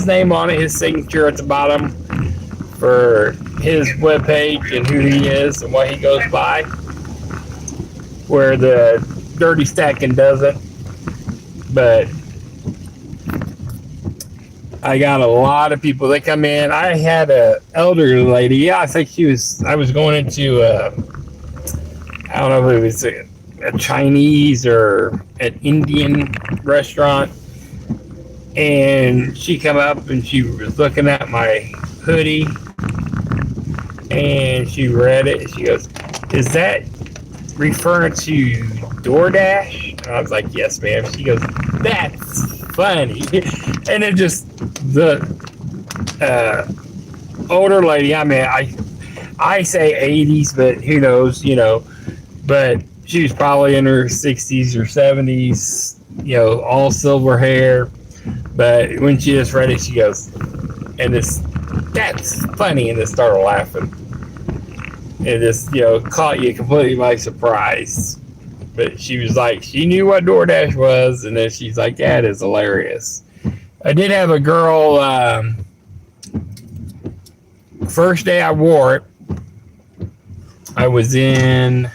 name on it, his signature at the bottom for his webpage and who he is and what he goes by, where the dirty stacking doesn't. But I got a lot of people that come in. I had an elderly lady. Yeah, I think I was going into, I don't know if it was a Chinese or an Indian restaurant. And she come up and she was looking at my hoodie. And she read it. She goes, "Is that referring to DoorDash?" And I was like, "Yes, ma'am." She goes, "That's funny." And it just, the older lady, I mean, I say 80s, but who knows, but she was probably in her 60s or 70s, all silver hair. But when she just read it, she goes, and "That's funny," and just started laughing. It just, caught you completely by surprise. But she was like, she knew what DoorDash was, and then she's like, "That is hilarious." I did have a girl, first day I wore it, I was in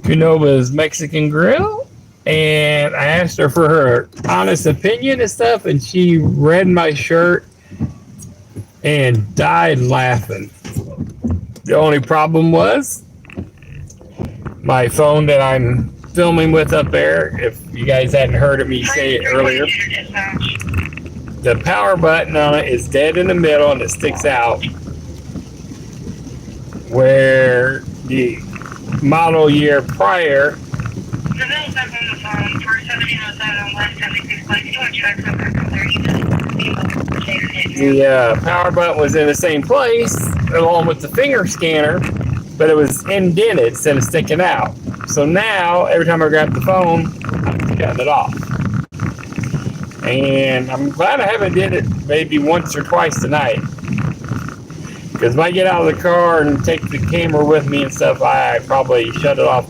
Cunova's Mexican Grill, and I asked her for her honest opinion and stuff, and she read my shirt and died laughing. The only problem was my phone that I'm filming with up there, if you guys hadn't heard me say it earlier, the power button on it is dead in the middle and it sticks out, where the model year prior, the power button was in the same place along with the finger scanner, but it was indented instead of sticking out. So now, every time I grab the phone, I'm cutting it off. And I'm glad I haven't did it maybe once or twice tonight. Because if I get out of the car and take the camera with me and stuff, I probably shut it off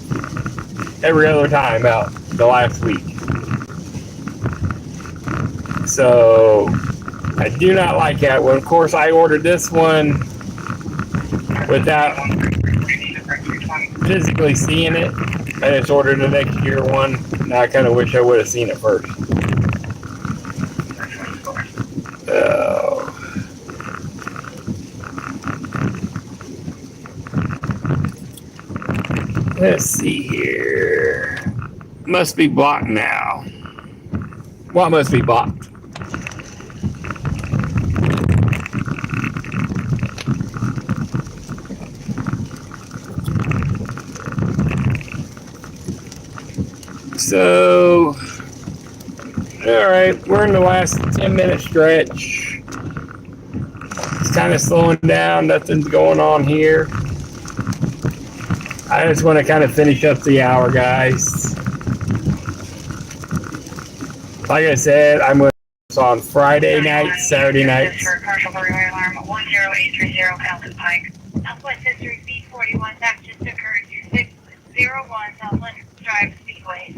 every other time out the last week. So, I do not like that one. Of course, I ordered this one without physically seeing it. I just ordered the next year one. Now I kind of wish I would have seen it first. Let's see here. Must be blocked now. What must be blocked? So, all right, we're in the last 10-minute stretch. It's kind of slowing down. Nothing's going on here. I just want to kind of finish up the hour, guys. Like I said, I'm going to on Friday nights, Saturday nights. For commercial burglary alarm 10830 Falcon Pike. Southwest History B41 theft just occurred to 601 Southland Drive Speedway.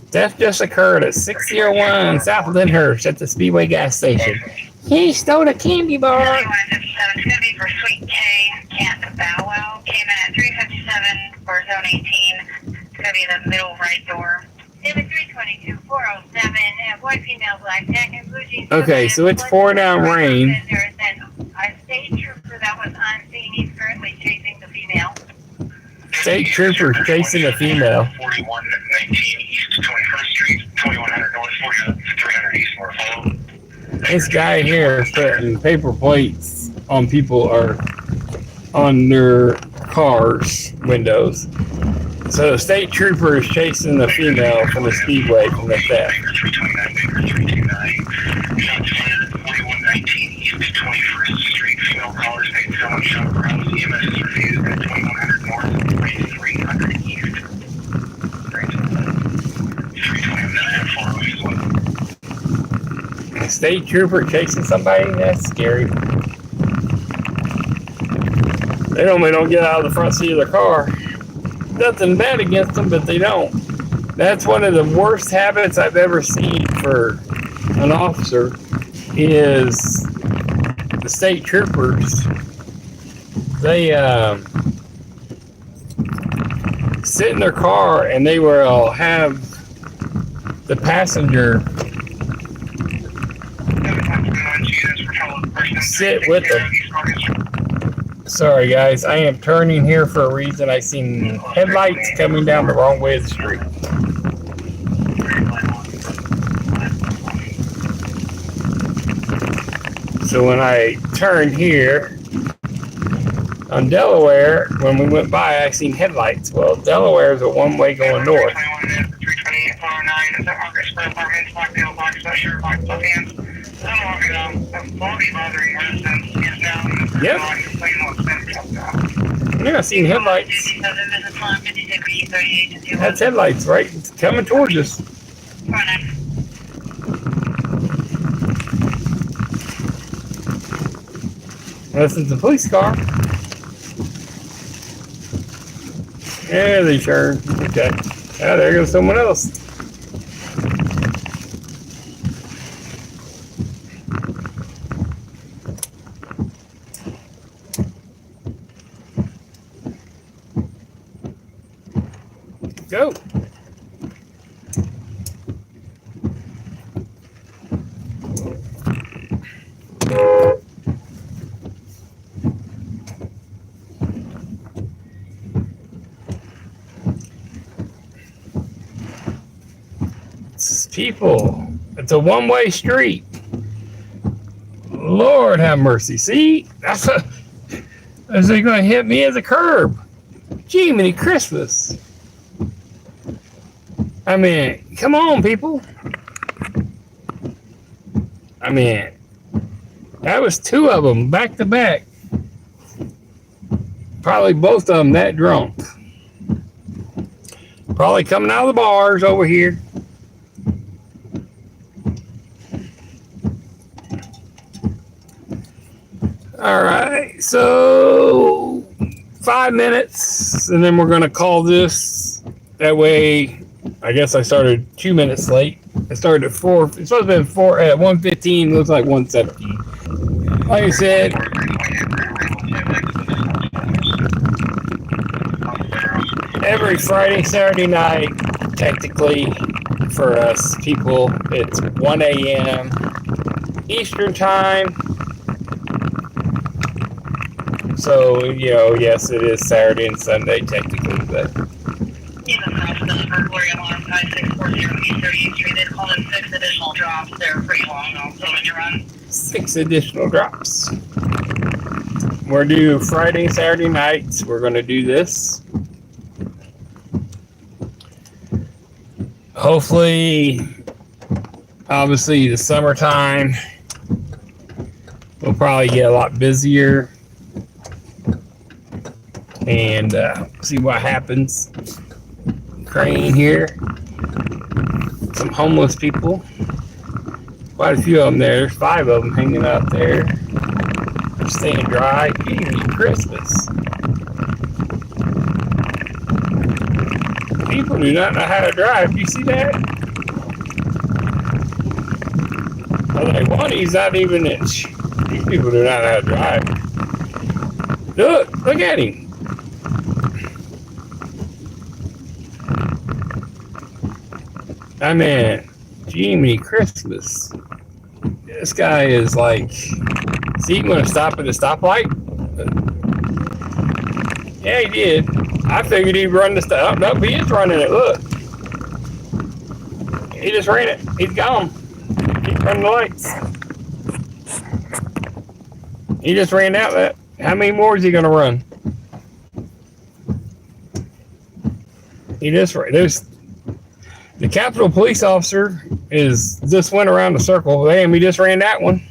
Theft just occurred at 601 South Lyndhurst at the Speedway gas station. He stole a candy bar. 3157 is going to be for Sweet K, Can't Bow Wow. Came in at 357 for Zone 18. It's going to be the middle right door. David 322, 407, and white female black tech and blue jeans. Okay, so it's pouring down rain. There's a state trooper that was unseen. He's currently chasing the female. State trooper chasing a female. 4119 East 21st Street, 2100 North, 4300 East North. This guy here is putting paper plates on people or on their cars' windows. So the state trooper is chasing the female from the speedway from the theft. 329 Baker 329. Shots fired at 4119 East 21st Street. Female callers made someone shot her house. EMS is refused at 2100 North, 3300 East. 329 4 as well. A state trooper chasing somebody? That's scary. They normally don't get out of the front seat of their car. Nothing bad against them, but they don't. That's one of the worst habits I've ever seen for an officer is the state troopers. They sit in their car and they will have the passenger sit with them. Sorry guys, I am turning here for a reason. I seen headlights coming down the wrong way of the street. So when I turned here on Delaware, when we went by, I seen headlights. Well, Delaware is a one-way going north. 328 409 is that Margaret Square Apartments, Blackdale, Black Sweatshirt, Black Sweatpants. Yep. Yeah, I seen headlights. That's headlights, right? It's coming towards us. Unless it's a police car. Yeah, they sure. Okay. Ah, there goes someone else. Go. It's people. It's a one-way street. Lord have mercy. See? That's they're going to hit me as a curb. Gee, many Christmas. I mean, come on, people. I mean, that was two of them back to back. Probably both of them that drunk. Probably coming out of the bars over here. All right, so 5 minutes, and then we're going to call this. That way, I guess I started 2 minutes late. I started at 4. It's supposed to have been 4 at 1:15. Looks like 1:17. Like I said, every Friday, Saturday night, technically for us people, it's 1 a.m. Eastern time. So, you know, yes, it is Saturday and Sunday technically, but. Burglary alarm 5640 East 38th Street. They called in 6 additional drops. They're pretty long also when you run. 6 additional drops. We're due Friday, Saturday nights. We're going to do this. Hopefully, obviously, the summertime, we'll probably get a lot busier. And see what happens. Crane here. some homeless people. Quite a few of them there. There's 5 of them hanging out there. Staying dry. Eating Christmas. People do not know how to drive. Do you see that? Like, one, he's not even inch. These people do not know how to drive. Look at him. I mean, Jiminy Christmas. This guy is like, is he going to stop at the stoplight? Yeah, he did. I figured he'd run the stop. Nope, he is running it. Look. He just ran it. He's gone. He's running the lights. He just ran out that. How many more is he going to run? He just, there's, the Capitol police officer is just went around the circle. Damn, he just ran that one.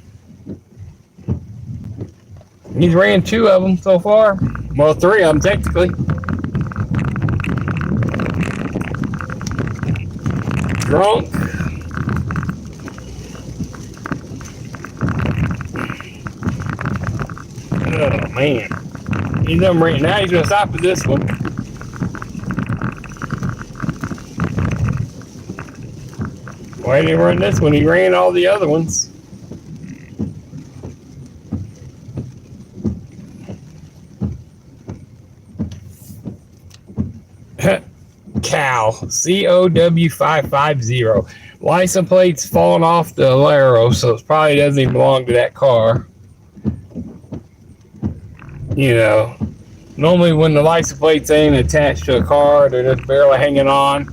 He's ran 2 of them so far. Well, 3 of them technically. Drunk. Oh man. He's done ran. Now he's gonna stop at this one. Why didn't he run this one? He ran all the other ones. Cow, COW550. License plates falling off the Alero, so it probably doesn't even belong to that car. You know, normally when the license plates ain't attached to a car, they're just barely hanging on.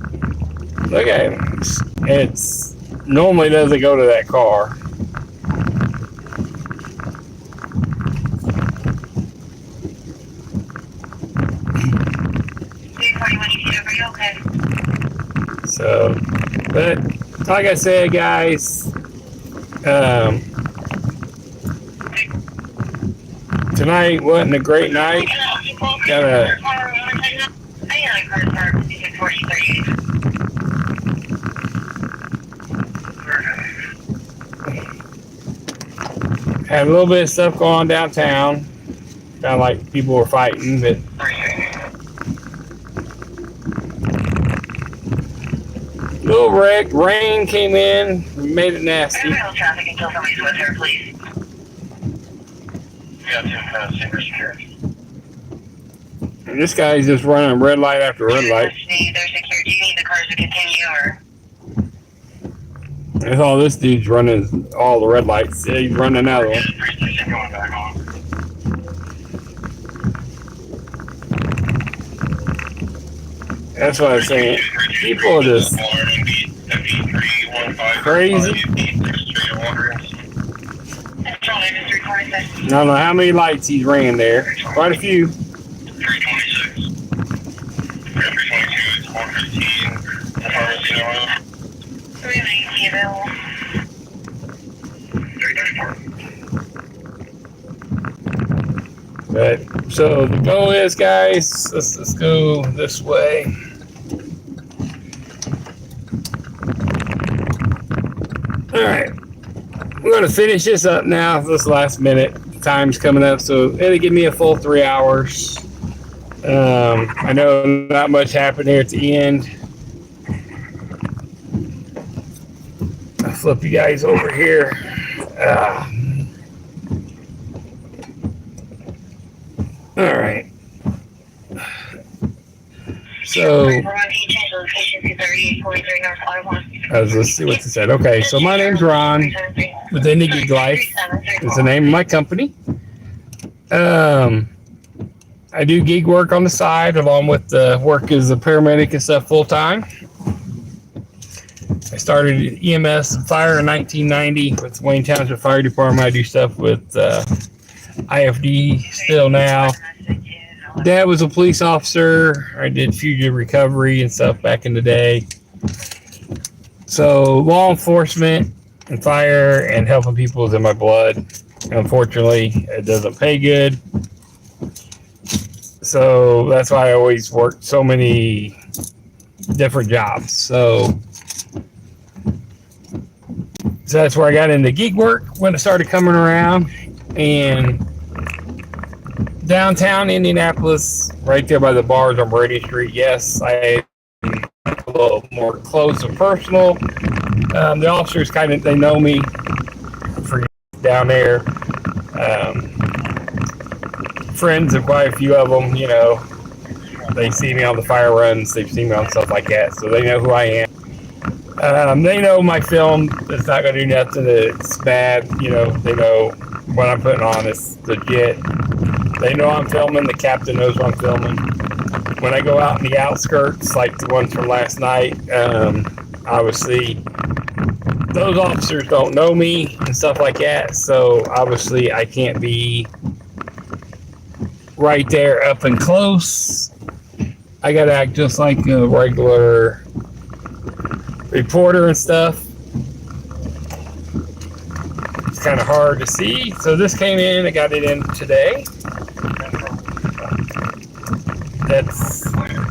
Look at it. It's normally doesn't go to that car. So, but like I said, guys, tonight wasn't a great night. Had a little bit of stuff going on downtown. Kind of like people were fighting, but little wreck, rain came in, made it nasty. Traffic until somebody's with her, please. And this guy's just running red light after red light. They're secure. Do you need the cars to continue, or? That's all this dude's running, all the red lights. Yeah, he's running another one. That's what I'm saying. People are just crazy. I don't know how many lights he's ran there. Quite a few. 326. 322 is 415. 390 available. 334. But so the goal is, guys, let's go this way. All right, we're gonna finish this up now. This last minute, the time's coming up, so it'll give me a full 3 hours. I know not much happened here at the end. I'll flip you guys over here. All right. So, let's see what it said. Okay, so my name's Ron with Indygiglife. It's the name of my company. I do gig work on the side along with work as a paramedic and stuff full time. I started EMS and fire in 1990 with Wayne Township Fire Department. I do stuff with IFD still now. Dad was a police officer. I did fugitive recovery and stuff back in the day. So law enforcement and fire and helping people is in my blood. Unfortunately, it doesn't pay good. So that's why I always worked so many different jobs. So So that's where I got into gig work when it started coming around. And downtown Indianapolis, right there by the bars on Brady Street, yes, I am a little more close and personal. The officers they know me for down there. Friends of quite a few of them, they see me on the fire runs, they've seen me on stuff like that, so they know who I am. They know my film is not going to do nothing that's bad. They know what I'm putting on is legit. They know I'm filming. The captain knows what I'm filming. When I go out in the outskirts, like the ones from last night, obviously those officers don't know me and stuff like that, so obviously I can't be right there up and close. I gotta act just like a regular reporter and stuff. It's kind of hard to see. So this came in, I got it in today. That's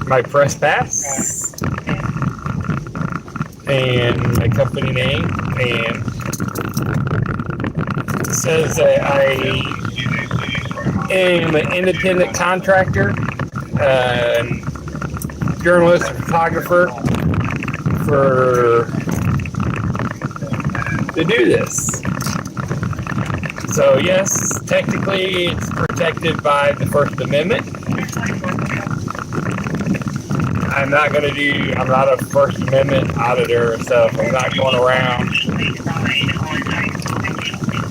my press pass and my company name, and it says that I am an independent contractor, journalist, photographer to do this. So yes, technically it's protected by the First Amendment. I'm not a First Amendment auditor and stuff. I'm not going around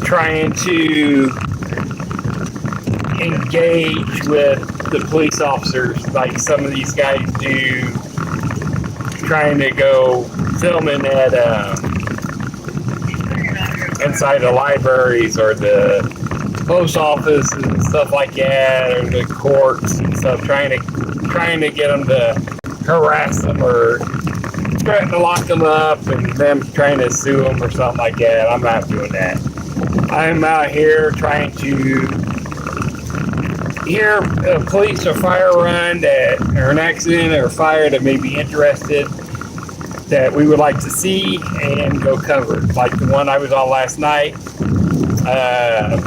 trying to engage with the police officers like some of these guys do, trying to go filming at inside the libraries or the post office and stuff like that, or the courts and stuff, trying to get them to harass them or threaten to lock them up and them trying to sue them or something like that. I'm not doing that. I'm out here trying to hear a police or fire run or an accident or fire that may be interested, that we would like to see and go cover. Like the one I was on last night,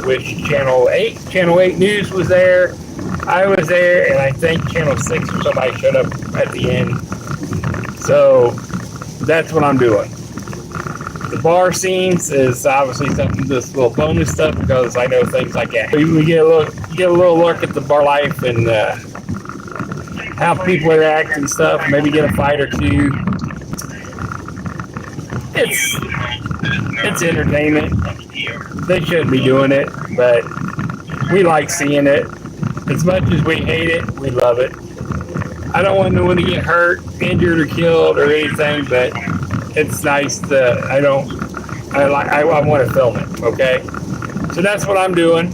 which Channel 8 News was there. I was there, and I think Channel 6 or somebody showed up at the end. So that's what I'm doing. The bar scenes is obviously something, this little bonus stuff, because I know things like that. We get a little look at the bar life and how people react and stuff. Maybe get a fight or two. It's entertainment. They shouldn't be doing it, but we like seeing it. As much as we hate it, we love it. I don't want no one to get hurt, injured, or killed, or anything, but it's nice to. I want to film it. Okay, so that's what I'm doing.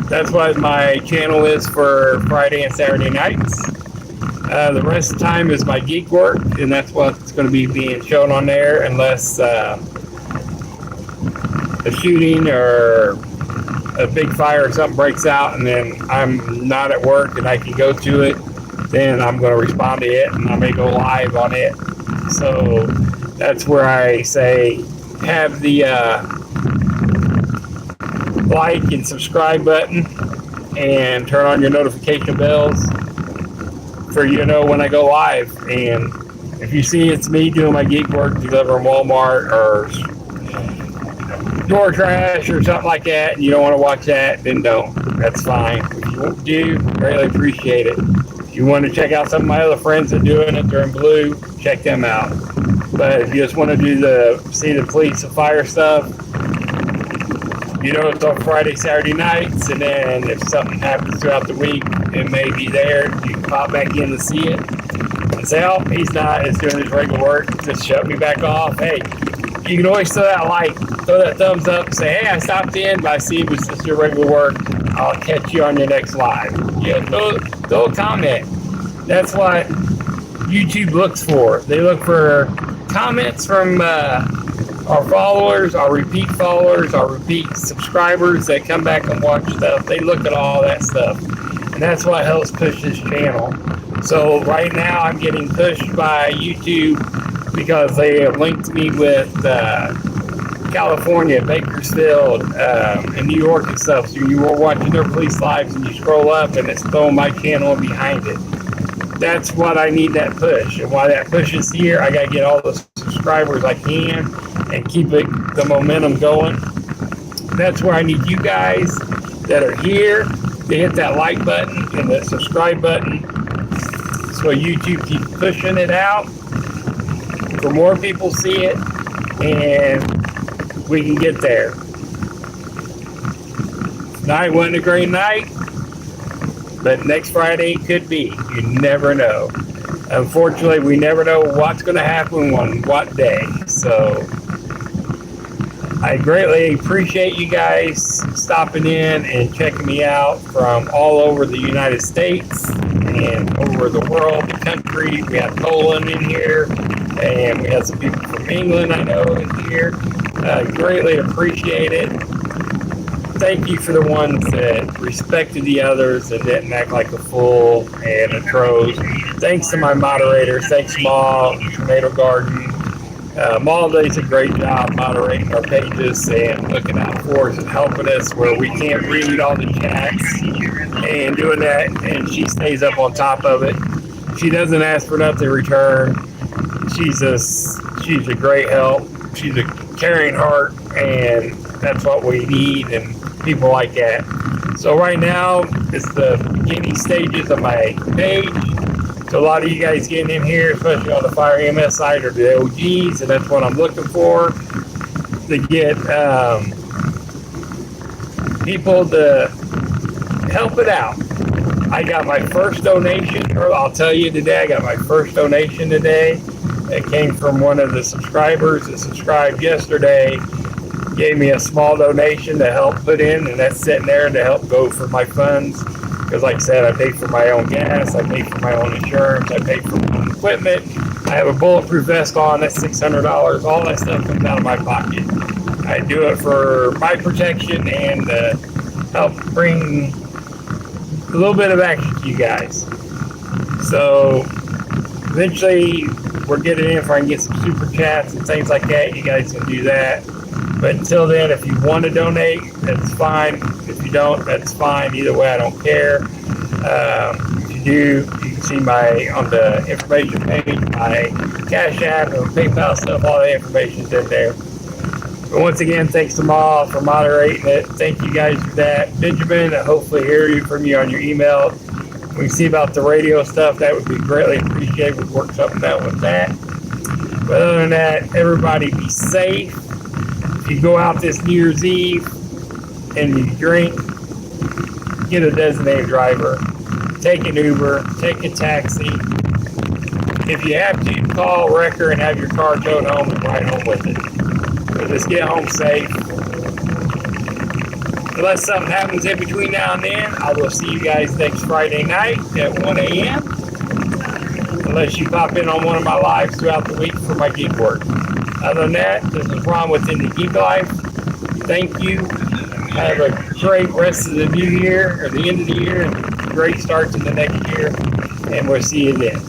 That's what my channel is for Friday and Saturday nights. The rest of the time is my geek work, and that's what's going to be being shown on there, unless a shooting or a big fire or something breaks out, and then I'm not at work and I can go to it. Then I'm going to respond to it, and I may go live on it. So that's where I say have the like and subscribe button and turn on your notification bells for you to know when I go live. And if you see it's me doing my geek work, delivering Walmart or door trash or something like that, and you don't want to watch that, then don't. That's fine. If you do, greatly appreciate it. If you want to check out some of my other friends that are doing it, they're in blue, check them out. But if you just want to see the police and fire stuff, it's on Friday, Saturday nights, and then if something happens throughout the week, it may be there. You can pop back in to see it and say, oh, he's not, it's doing his regular work, just shut me back off. Hey, you can always throw that like, throw that thumbs up and say, hey, I stopped in, but I see it was just your regular work. I'll catch you on your next live. Throw a comment. That's what YouTube looks for. They look for comments from our followers, our repeat followers, our repeat subscribers that come back and watch stuff. They look at all that stuff. And that's what helps push this channel. So right now I'm getting pushed by YouTube because they have linked me with California, Bakersfield, and New York and stuff. So you were watching their police lives and you scroll up and it's throwing my channel behind it. That's what I need that push. And while that push is here, I got to get all the subscribers I can and keep the momentum going. That's where I need you guys that are here to hit that like button and the subscribe button so YouTube keeps pushing it out for more people see it and we can get there. Tonight wasn't a great night, but next Friday could be. You never know. Unfortunately, we never know what's going to happen on what day. So I greatly appreciate you guys stopping in and checking me out from all over the United States and over the world, the country. We have Poland in here, and we have some people from England I know in here. Greatly appreciate it. Thank you for the ones that respected the others and didn't act like a fool and a troll. Thanks to my moderators. Thanks, Maul, Tomato Garden. Maul does a great job moderating our pages and looking out for us and helping us where we can't read all the chats and doing that, and she stays up on top of it. She doesn't ask for nothing in return. She's a great help. She's a caring heart, and that's what we need, and people like that. So right now, it's the beginning stages of my page. So a lot of you guys getting in here, especially on the Fire EMS side, are the OGs, and that's what I'm looking for, to get people to help it out. I got my first donation, or I'll tell you today, I got my first donation today. It came from one of the subscribers that subscribed yesterday, gave me a small donation to help put in, and that's sitting there to help go for my funds. Because like I said, I pay for my own gas, I pay for my own insurance, I pay for my own equipment. I have a bulletproof vest on, that's $600. All that stuff comes out of my pocket. I do it for my protection and help bring a little bit of action to you guys. So eventually we're getting in if I can get some super chats and things like that. You guys can do that. But until then, if you want to donate, that's fine. If you don't, that's fine. Either way, I don't care. If you do, you can see on the information page, my Cash App and PayPal stuff, all the information's in there. But once again, thanks to Ma for moderating it. Thank you guys for that. Benjamin, I hopefully hear from you on your email. We can see about the radio stuff. That would be greatly appreciated. We'd work something out with that. But other than that, everybody be safe. If you go out this New Year's Eve and you drink, get a designated driver. Take an Uber. Take a taxi. If you have to, call Wrecker and have your car towed home and ride home with it. So just get home safe. Unless something happens in between now and then, I will see you guys next Friday night at 1 a.m. Unless you pop in on one of my lives throughout the week for my gig work. Other than that, this is Ron with Indygiglife. Thank you. Have a great rest of the new year, or the end of the year, and great start to the next year. And we'll see you then.